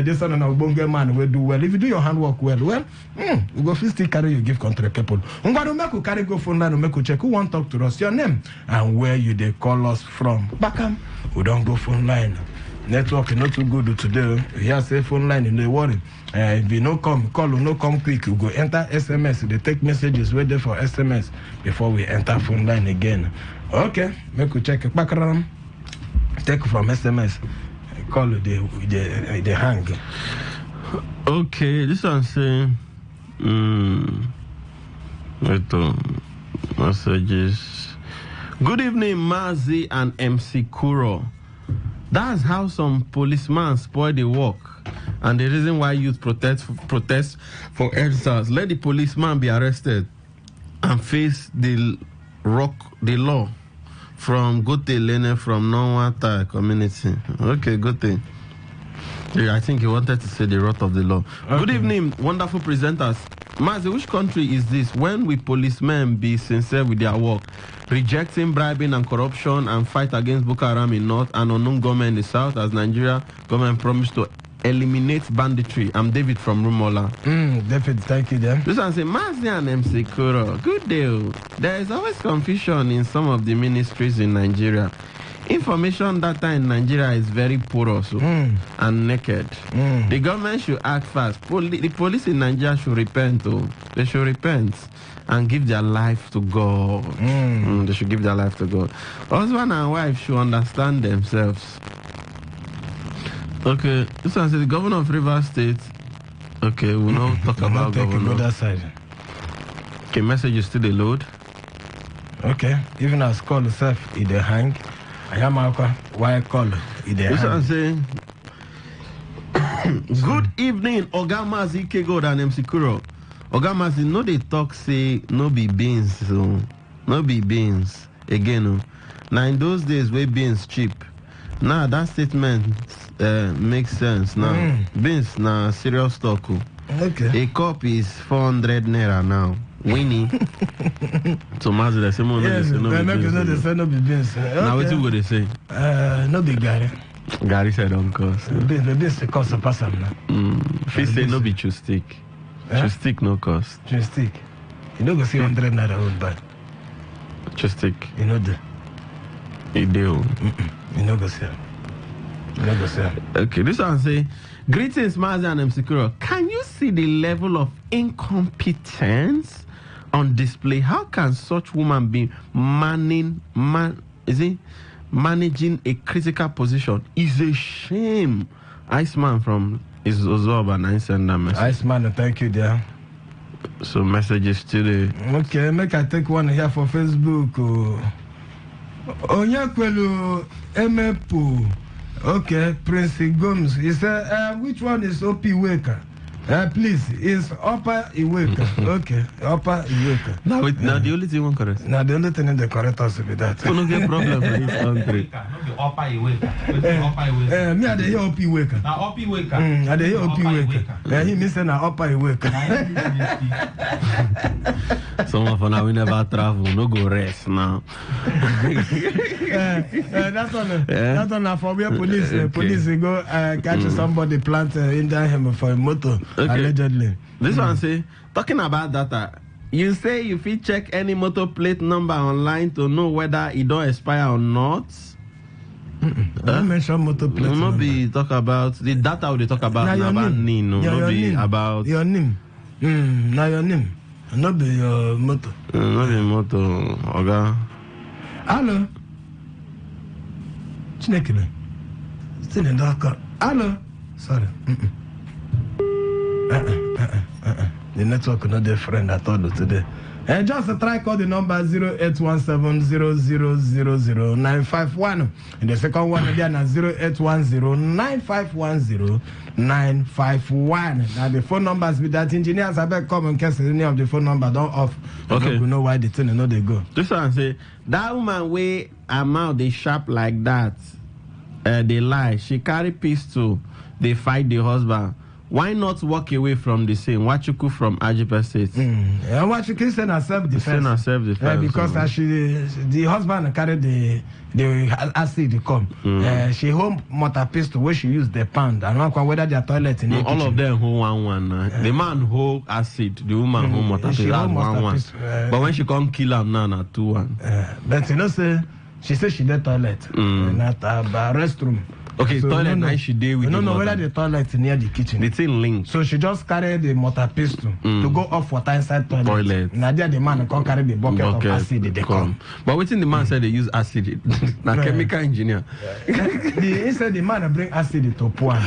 This one Maubunge man will do well. If you do your handwork well, we go still carry you give country people. I'm going to make you carry go phone line, make you check who want to talk to us, your name and where you they call us from. Backam, we don't go phone line. Network is not too good today. Here say phone line in the worry. If you no come, call you no come quick. You go enter SMS. They take messages wait for SMS before we enter phone line again. Okay, make we check back around. Take from SMS. Call they hang. Okay, this one saying messages. Good evening, Mazi and MC Kuro. That's how some policemen spoil the work, and the reason why youth protest for EndSARS. Let the policeman be arrested and face the law from Gote Lene from Non-Wata community. Okay, good thing. Yeah, I think he wanted to say the wrath of the law. Okay. Good evening, wonderful presenters. Mazi, which country is this? When will policemen be sincere with their work, rejecting bribing and corruption and fight against Boko Haram in North and unknown government in the South, as Nigeria government promised to eliminate banditry. I'm David from Rumola. David, thank you then. This one say, Mazi and MC Kuro, good deal. There is always confusion in some of the ministries in Nigeria. Information data in Nigeria is very poor also and naked. The government should act fast. The police in Nigeria should repent. They should repent and give their life to God. They should give their life to God. Husband and wife should understand themselves. Okay, this one says the governor of Rivers State. Okay, we'll not talk about governor. That side. Okay, message is still the load. Okay, even as call itself, it they hang. I am why call it they This hang. one saying, good evening, Ogamazi Kegod and MC Kuro. Ogamazi, no they talk say no be beans, so no be beans again. Now in those days where beans cheap. Now that statement makes sense. Now beans now serious stock. Okay. A cup is 400 naira now. Winnie. So Mazi the same one. Yes, they say no be beans. Now what you they say? No be Gary. Gary said on cost. The beans cost a person now. If he say no be chew stick. Chew stick no cost. Chew stick. You don't go see 100 naira old buy. Chew stick. You know the. You do. You know go see. You know go see. Okay, this one say, greetings Mazi and MC Kuro. Can you see the level of incompetence on display? How can such woman be managing a critical position? It's a shame. Iceman from Ozoba and I send that message. Iceman, thank you there. So messages today. Okay, make I take one here for Facebook. Onyakwelu Emepu. Okay, Prince Gomes. He said, which one is OP Waker? Please, is Upper Iweka. Okay, Upper Iweka. Now the only thing one correct. Now the only thing in the correct also be that. We don't get problem for this country. Upper Iweka. Upper Iweka. Me I dey hear OP Waker. Now OP Iweka. I dey hear OP Waker. He means say na Upper Iweka. Some of us now we never travel, no go rest now. That one for where police police go catch somebody plant in him for a motor allegedly. This one say, talking about data, you say you fit check any motor plate number online to know whether it don't expire or not. Don't mention motor plate number. No be talk about the data we talk about now about name, no be about your name. Now your name. Not be your motor. Not be motor, Oga. Hello. Chinekile. Still in dark. Hello. Sorry. The network not their friend at all today. Just try call the number 0817000951. And the second one again is 08109510951. Now the phone numbers with that engineers have come in case any of the phone number don't off. Okay. We know why the thing they go. This one say that woman way amount they sharp like that. They lie. She carry pistol. They fight the husband. Why not walk away from the scene? Wachuku from Ajipa State. Wachuku send her self-defense. Because the husband carried the acid come. She hold mortar pistol where she used the pound. I don't know whether their toilet in the all of them hold one. The man hold acid, the woman hold mortar pistol. One. But when she come kill him now, 2-1. But you know, say she said she did toilet. Not a restroom. Okay, so toilet now she did with the whether the toilet near the kitchen. The thing linked. So she just carried the mortar pistol to go off water inside toilet. Now the man can carry the bucket of acid they come. But within the man said they use acid. Now chemical engineer. Instead the man bring acid to pour.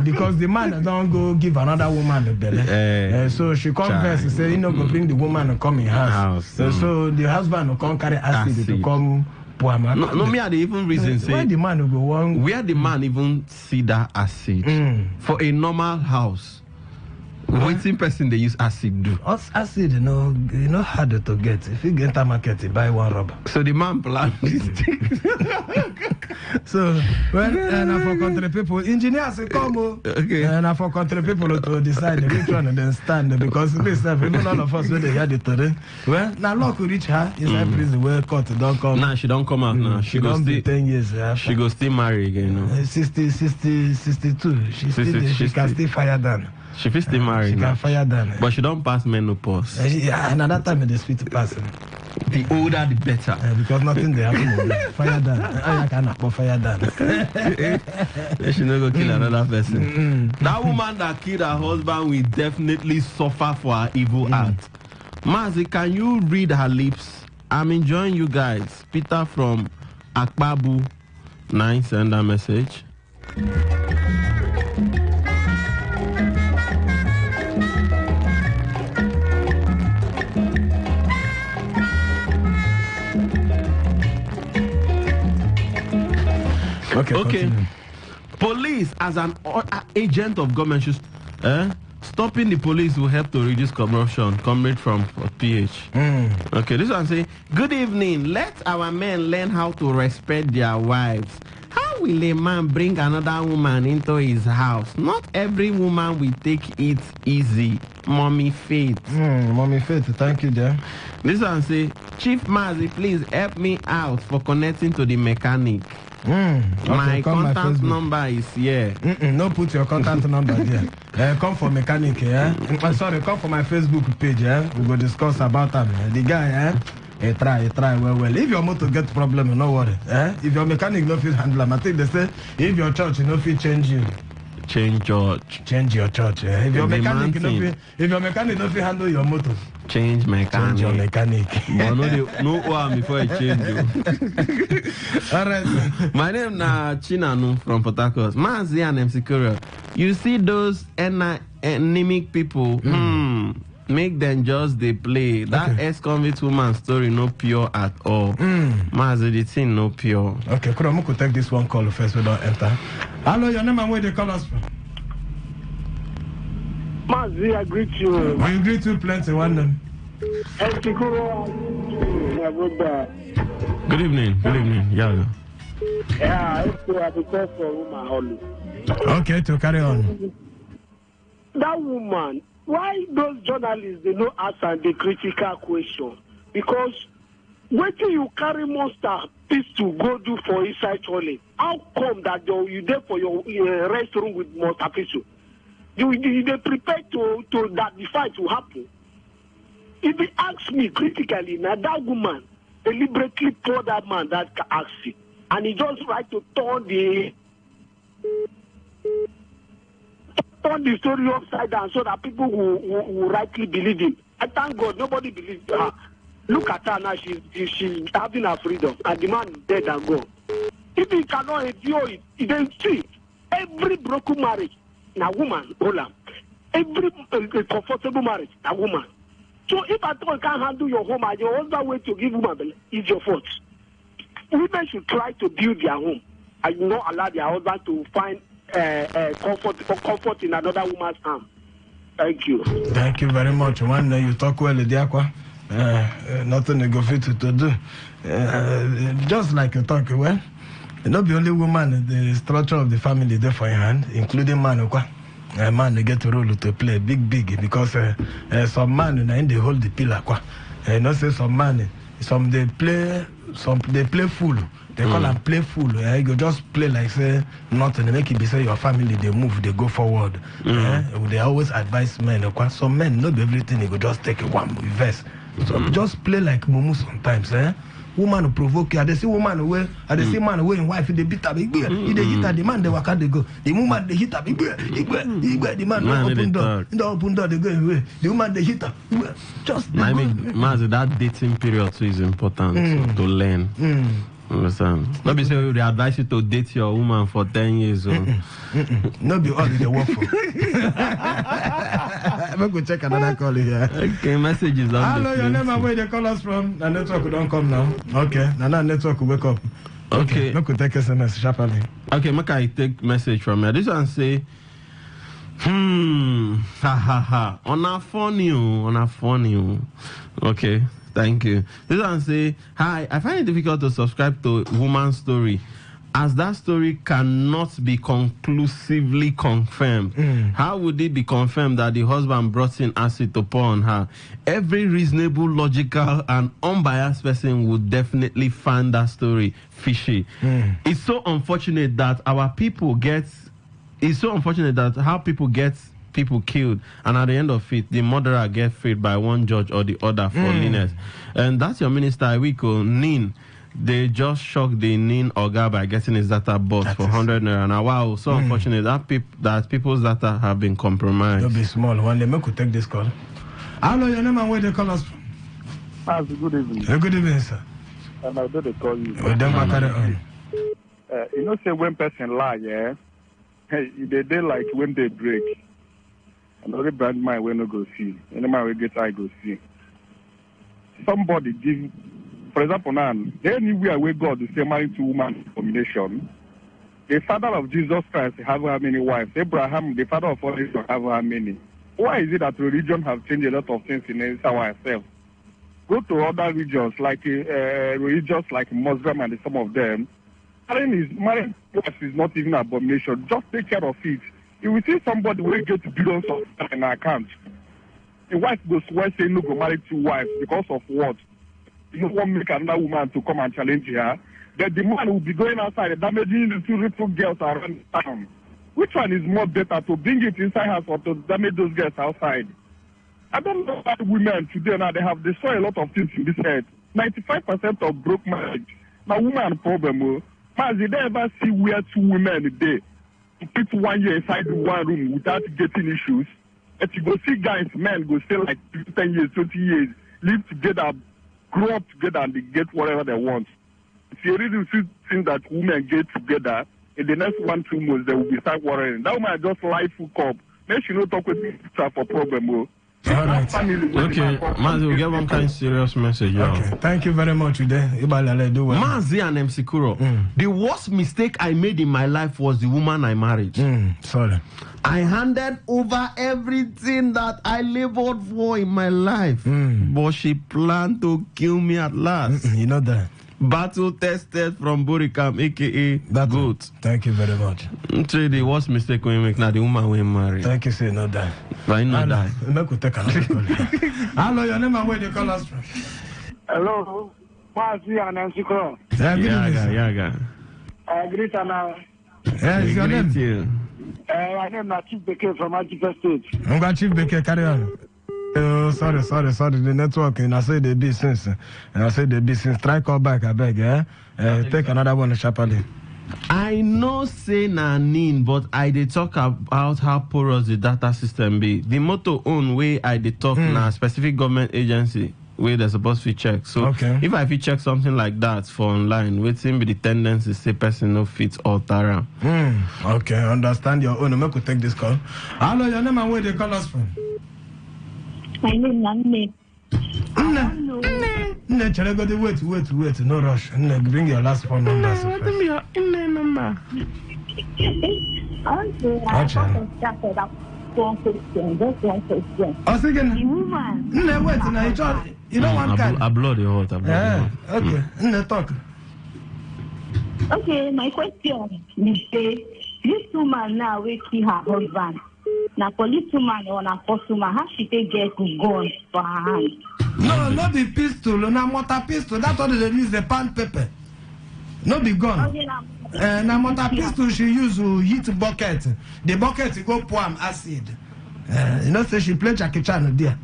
Because the man don't go give another woman the belly. So she come first say you know go bring the woman to come in house. So the husband will come carry acid to come. No, me are the even reason say where the man will go on. Where the man even see that acid for a normal house. Waiting person they use acid do. Acid, you know harder to get. If you get a market, you buy one rubber. So the man planned this thing. So and for country people, engineers come. Okay. And for country people to decide which one and then stand because this stuff, even all of us when they had it today. Well, now luck will reach her inside prison where court don't come. Nah, she don't come out now. She goes still 10 years after. She goes still marry again. 62. She can still fire down. She fit still marry. She can fire down. But she don't pass menopause. And at that time they speak to pass. The older the better. Because nothing they happen. Fire down. I cannot fire down. She no go kill another person. That woman that killed her husband will definitely suffer for her evil act. Mazi, can you read her lips? I'm enjoying you guys. Peter from Akbabu 9 send a message. Okay. Police as an agent of government should stopping the police will help to reduce corruption. Comrade from PH. Okay, this one say, good evening. Let our men learn how to respect their wives. How will a man bring another woman into his house? Not every woman will take it easy. Mommy Faith. Mommy Faith, thank you, dear. This one say, Chief Mazi, please help me out for connecting to the mechanic. My contact number is here. No, put your contact number there. Come for mechanic, sorry, come for my Facebook page, we will discuss about him. The guy, he try well. If your motor get problem, no worry. If your mechanic no fit handle him, I think they say if your church no fit change you. Change your church. If your mechanic no fit handle your motor. Change mechanic. Change your mechanic. But no one before I change you. All right. My name is Chinanu from Port Harcourt. Mazi and MC Courier. You see those anemic people? Make them just they play. That ex-convict woman story no pure at all. Mazi, the thing no pure. Okay, Kuramu could take this one call first. We don't enter. Hello, your name and where they call us from? Mazi, I greet you. We greet you plenty, one name. Good evening. Yeah, I because for woman only. Okay, to carry on. That woman, why those journalists they no answer the critical question? Because what do you carry monster is to go do for inside toilet? How come that you there for your restroom with monster pistol? You they prepare to that the fight will happen. If he asks me critically, now that woman deliberately told that man that asked it, and he just tried to turn the story upside down so that people will rightly believe him. I thank God nobody believes her. Look at her now; she's having her freedom, and the man is dead and gone. If he cannot endure it, he then see every broken marriage. Now, woman, hold every comfortable marriage, a woman. So if at all can't handle your home and your husband way to give woman is your fault. Women should try to build their home and not allow their husband to find comfort in another woman's arm. Thank you. Thank you very much. One day you talk well, Diakwa. Nothing to go fit to do. Just like you talk well. Not the only woman, the structure of the family there for your hand, including man. A man they get a role to play big because some man in they hold the pillar. Not say some man, some they play full. They call them playful. You just play like say nothing. They make it be say your family they move, they go forward. They always advise men. Some men not everything they go just take one reverse. So just play like mumu sometimes. Woman provoke. I see woman away. I see man away and wife they beat her big bear. If they hit her, the man they walk out they go. The woman they hit her big bear. The man open door. In the open door they go away. The woman they hit her. Just. I mean, Mazi, that dating period too is important to learn. Understand? Not be say they advise you to date your woman for 10 years. Not be all the work for. I'm going to check another call here. Okay, messages on hello, your name and where they call us from. The network don't come now. Okay, now network will wake up. Okay. Look, we take SMS sharply. Okay, make I take message from here. This one say, On a phone you. Okay, thank you. This one say, hi, I find it difficult to subscribe to woman's story, as that story cannot be conclusively confirmed. How would it be confirmed that the husband brought in acid to pour on her? Every reasonable, logical, and unbiased person would definitely find that story fishy. It's so unfortunate that how people get people killed, and at the end of it, the murderer gets freed by one judge or the other for lenience. And that's your minister, Iwiko, Nin. They just shocked the Nin Oga by getting his data bought for 100 naira. Now, wow, so unfortunate that people's data have been compromised. Don't be small. One day, we could take this call. Hello, your name and where they call us from? Good evening. Good evening, sir. And I do they call you. You know, say when person lie, yeah, hey, they like when they break. Another brand mind will not go see. Any man will get I go see. Somebody give, for example, now, anywhere where God is married to woman combination, the father of Jesus Christ have how many wives? Abraham, the father of all Israel, have how many? Why is it that religion have changed a lot of things in ourselves? Go to other regions like religions like Muslim and some of them. Marrying wives is not even an abomination. Just take care of it. You will see somebody will get billions of in an account. A wife goes where say no go marry two wives because of what? You don't want to make another woman to come and challenge her. Then the man will be going outside and damaging the two little girls around town. Which one is more better, to bring it inside house or to damage those girls outside? I don't know why women today now they destroyed a lot of things in this head. 95% of broke marriage. Now woman problem. Man, did they ever see where two women a day fit 1 year inside one room without getting issues? If you go see guys, men go stay like 10 years, 20 years, live together, grow up together, and they get whatever they want. If you really see things that women get together, in the next 1-2 months, they will be start worrying. That woman just lie full cup. Make sure you don't talk with me for problem. All right. Okay, Mazi, we get one kind of serious message. Okay, thank you very much today. Mazi and MC Kuro, the worst mistake I made in my life was the woman I married. Sorry. I handed over everything that I labored for in my life, but she planned to kill me at last. You know that. Battle tested from Burikam, aka Goat. Thank you very much. The worst mistake we make now, the woman we marry. Thank you, say not die. Why not die? Hello, your name and where they call us from? Hello, Mazi and Nancy Crow. Yeah. Greet and yes, your name? My name is Chief Beke from Ajifa State. I'm going Chief Beke, carry on. Oh, sorry. The network, and I say the business. Try call back, I beg, take another one sharply. I know say na nin, but I dey talk about how porous the data system be. The motto own way I dey talk na specific government agency where they're supposed to check. So if I fit check something like that for online, waiting be the tendency say person no fit alter am. Okay, understand your own. I could take this call. Hello, your name and where they call us from? My name is Nne. Wait. No rush. Nne, bring your last phone number. Just one question. Oh, second. The woman. Nne, wait. Now you don't want card. I blow the heart. Okay. Nne, talk. Okay, my question is this woman now will kill her husband. Now, police woman or na force woman, how she take get gun for her hand? No, not the pistol, na mortar pistol. That's what they use, the pan paper. Not the gun. Okay, na mortar pistol she use to hit bucket. The bucket go pour acid. You know, say she play Jackie Chan there.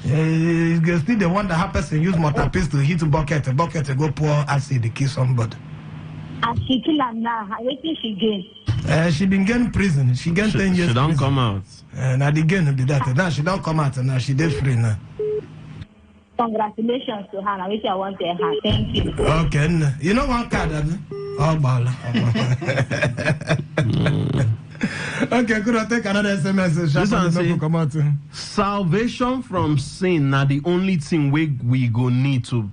You still the one that happens to use mortar pistol hit bucket. The bucket go pour acid, kill somebody. And she kill her now. How think she gain? She been getting prison. She get 10 years. She don't prison. come out. Now the game be that. Now she don't come out. Now she dead free now. Congratulations to her. I wish I want to tell her. Thank you. Okay. You know one card, oh, ball. Okay, could I take another SMS? This one say, salvation from sin now the only thing we go need to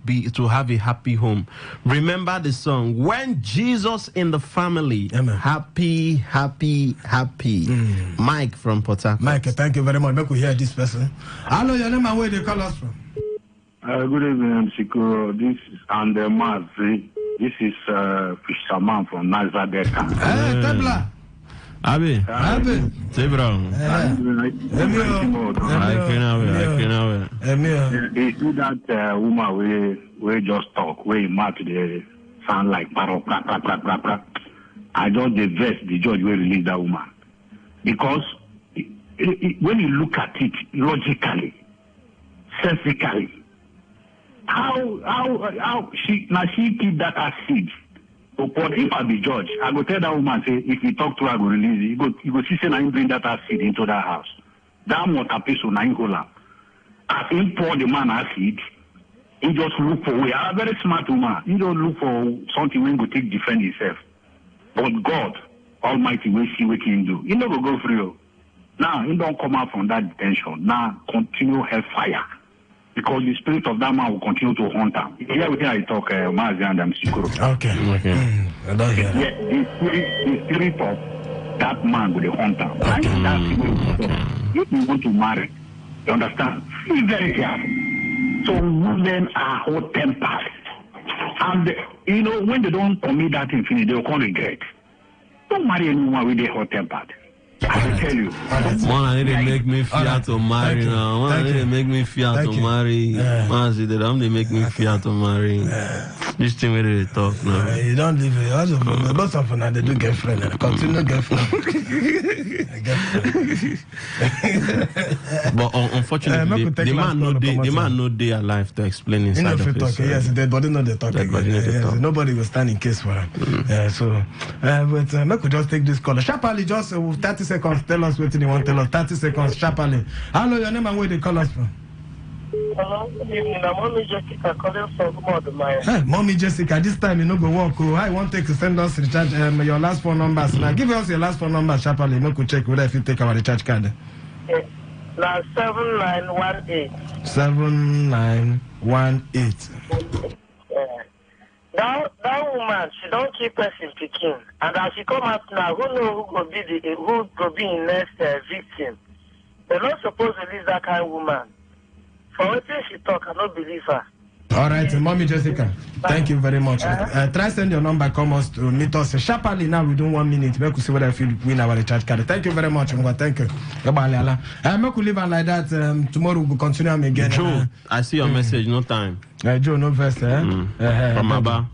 have a happy home. Remember the song, when Jesus in the family. Amen. Happy, happy, happy. Mike from Port Harcourt. Mike, thank you very much. Make we hear this person. Hello, your name and where they call us from? Good evening, Sikuro. This is Mazi. This is Fisherman from Nazareth. Hey, Tabla. Abi. Say, bro. They do that woman we just talk, where mark the sound like paro, pra, pra, pra, pra, pra. I just divest the judge will release that woman. Because when you look at it logically, sensically, how she keep that acid. But if I be judge, I go tell that woman, say, if you talk to her, I go release it. You go see, say, I bring that acid into that house. That water person, I hold up. As him pour the man acid, he just look for way. I'm a very smart woman. He don't look for something when go take defend himself. But God Almighty will see what he can do. He never go free. Now, he don't come out from that detention. Now, continue hellfire. Because the spirit of that man will continue to haunt him. Here we I talk, Mazi and Sikuro. Okay. I don't hear that. The spirit of that man will haunt him. If you want to marry, you understand? Be very careful. So women are hot-tempered. And, when they don't commit that infinity, they'll come regret. Don't marry anyone with a hot-tempered. I will tell you. Man, they make me fear to marry now. Man, they make me fear to marry. Man, see, they make me fear to marry. This thing where they talk now. You don't leave it. Lots of them, they do girlfriend. And continue girlfriend. But unfortunately, the man no day alive to explain inside of his. Yes, dead body not the talk. Nobody will stand in case for him. So, but we just take this call. Sharply, just 30 seconds. Tell us what you want to tell us. 30 seconds. Sharply. Hello, your name and where they call us from? Hello, good evening. I'm Mommy Jessica calling from Mordemai. Hey, Mommy Jessica, this time you no go walk. I want to send us recharge your last phone numbers. Now give us your last phone number sharply. No could check whether if you take our recharge card. Yes. Now 7918. 7918. That woman, she don't keep us in Peking. And as she come out now, who know who go be in next victim? They're not supposed to leave that kind of woman. For what she talk, I don't believe her. All right, Mommy Jessica, thank you very much. Try send your number, come us to meet us sharply now. We do 1 minute. We could see whether if you win our recharge card. Thank you very much. Thank you. I could live on like that. Tomorrow we'll continue again. Joe, I see your message. No time. Joe, no verse. From Abba.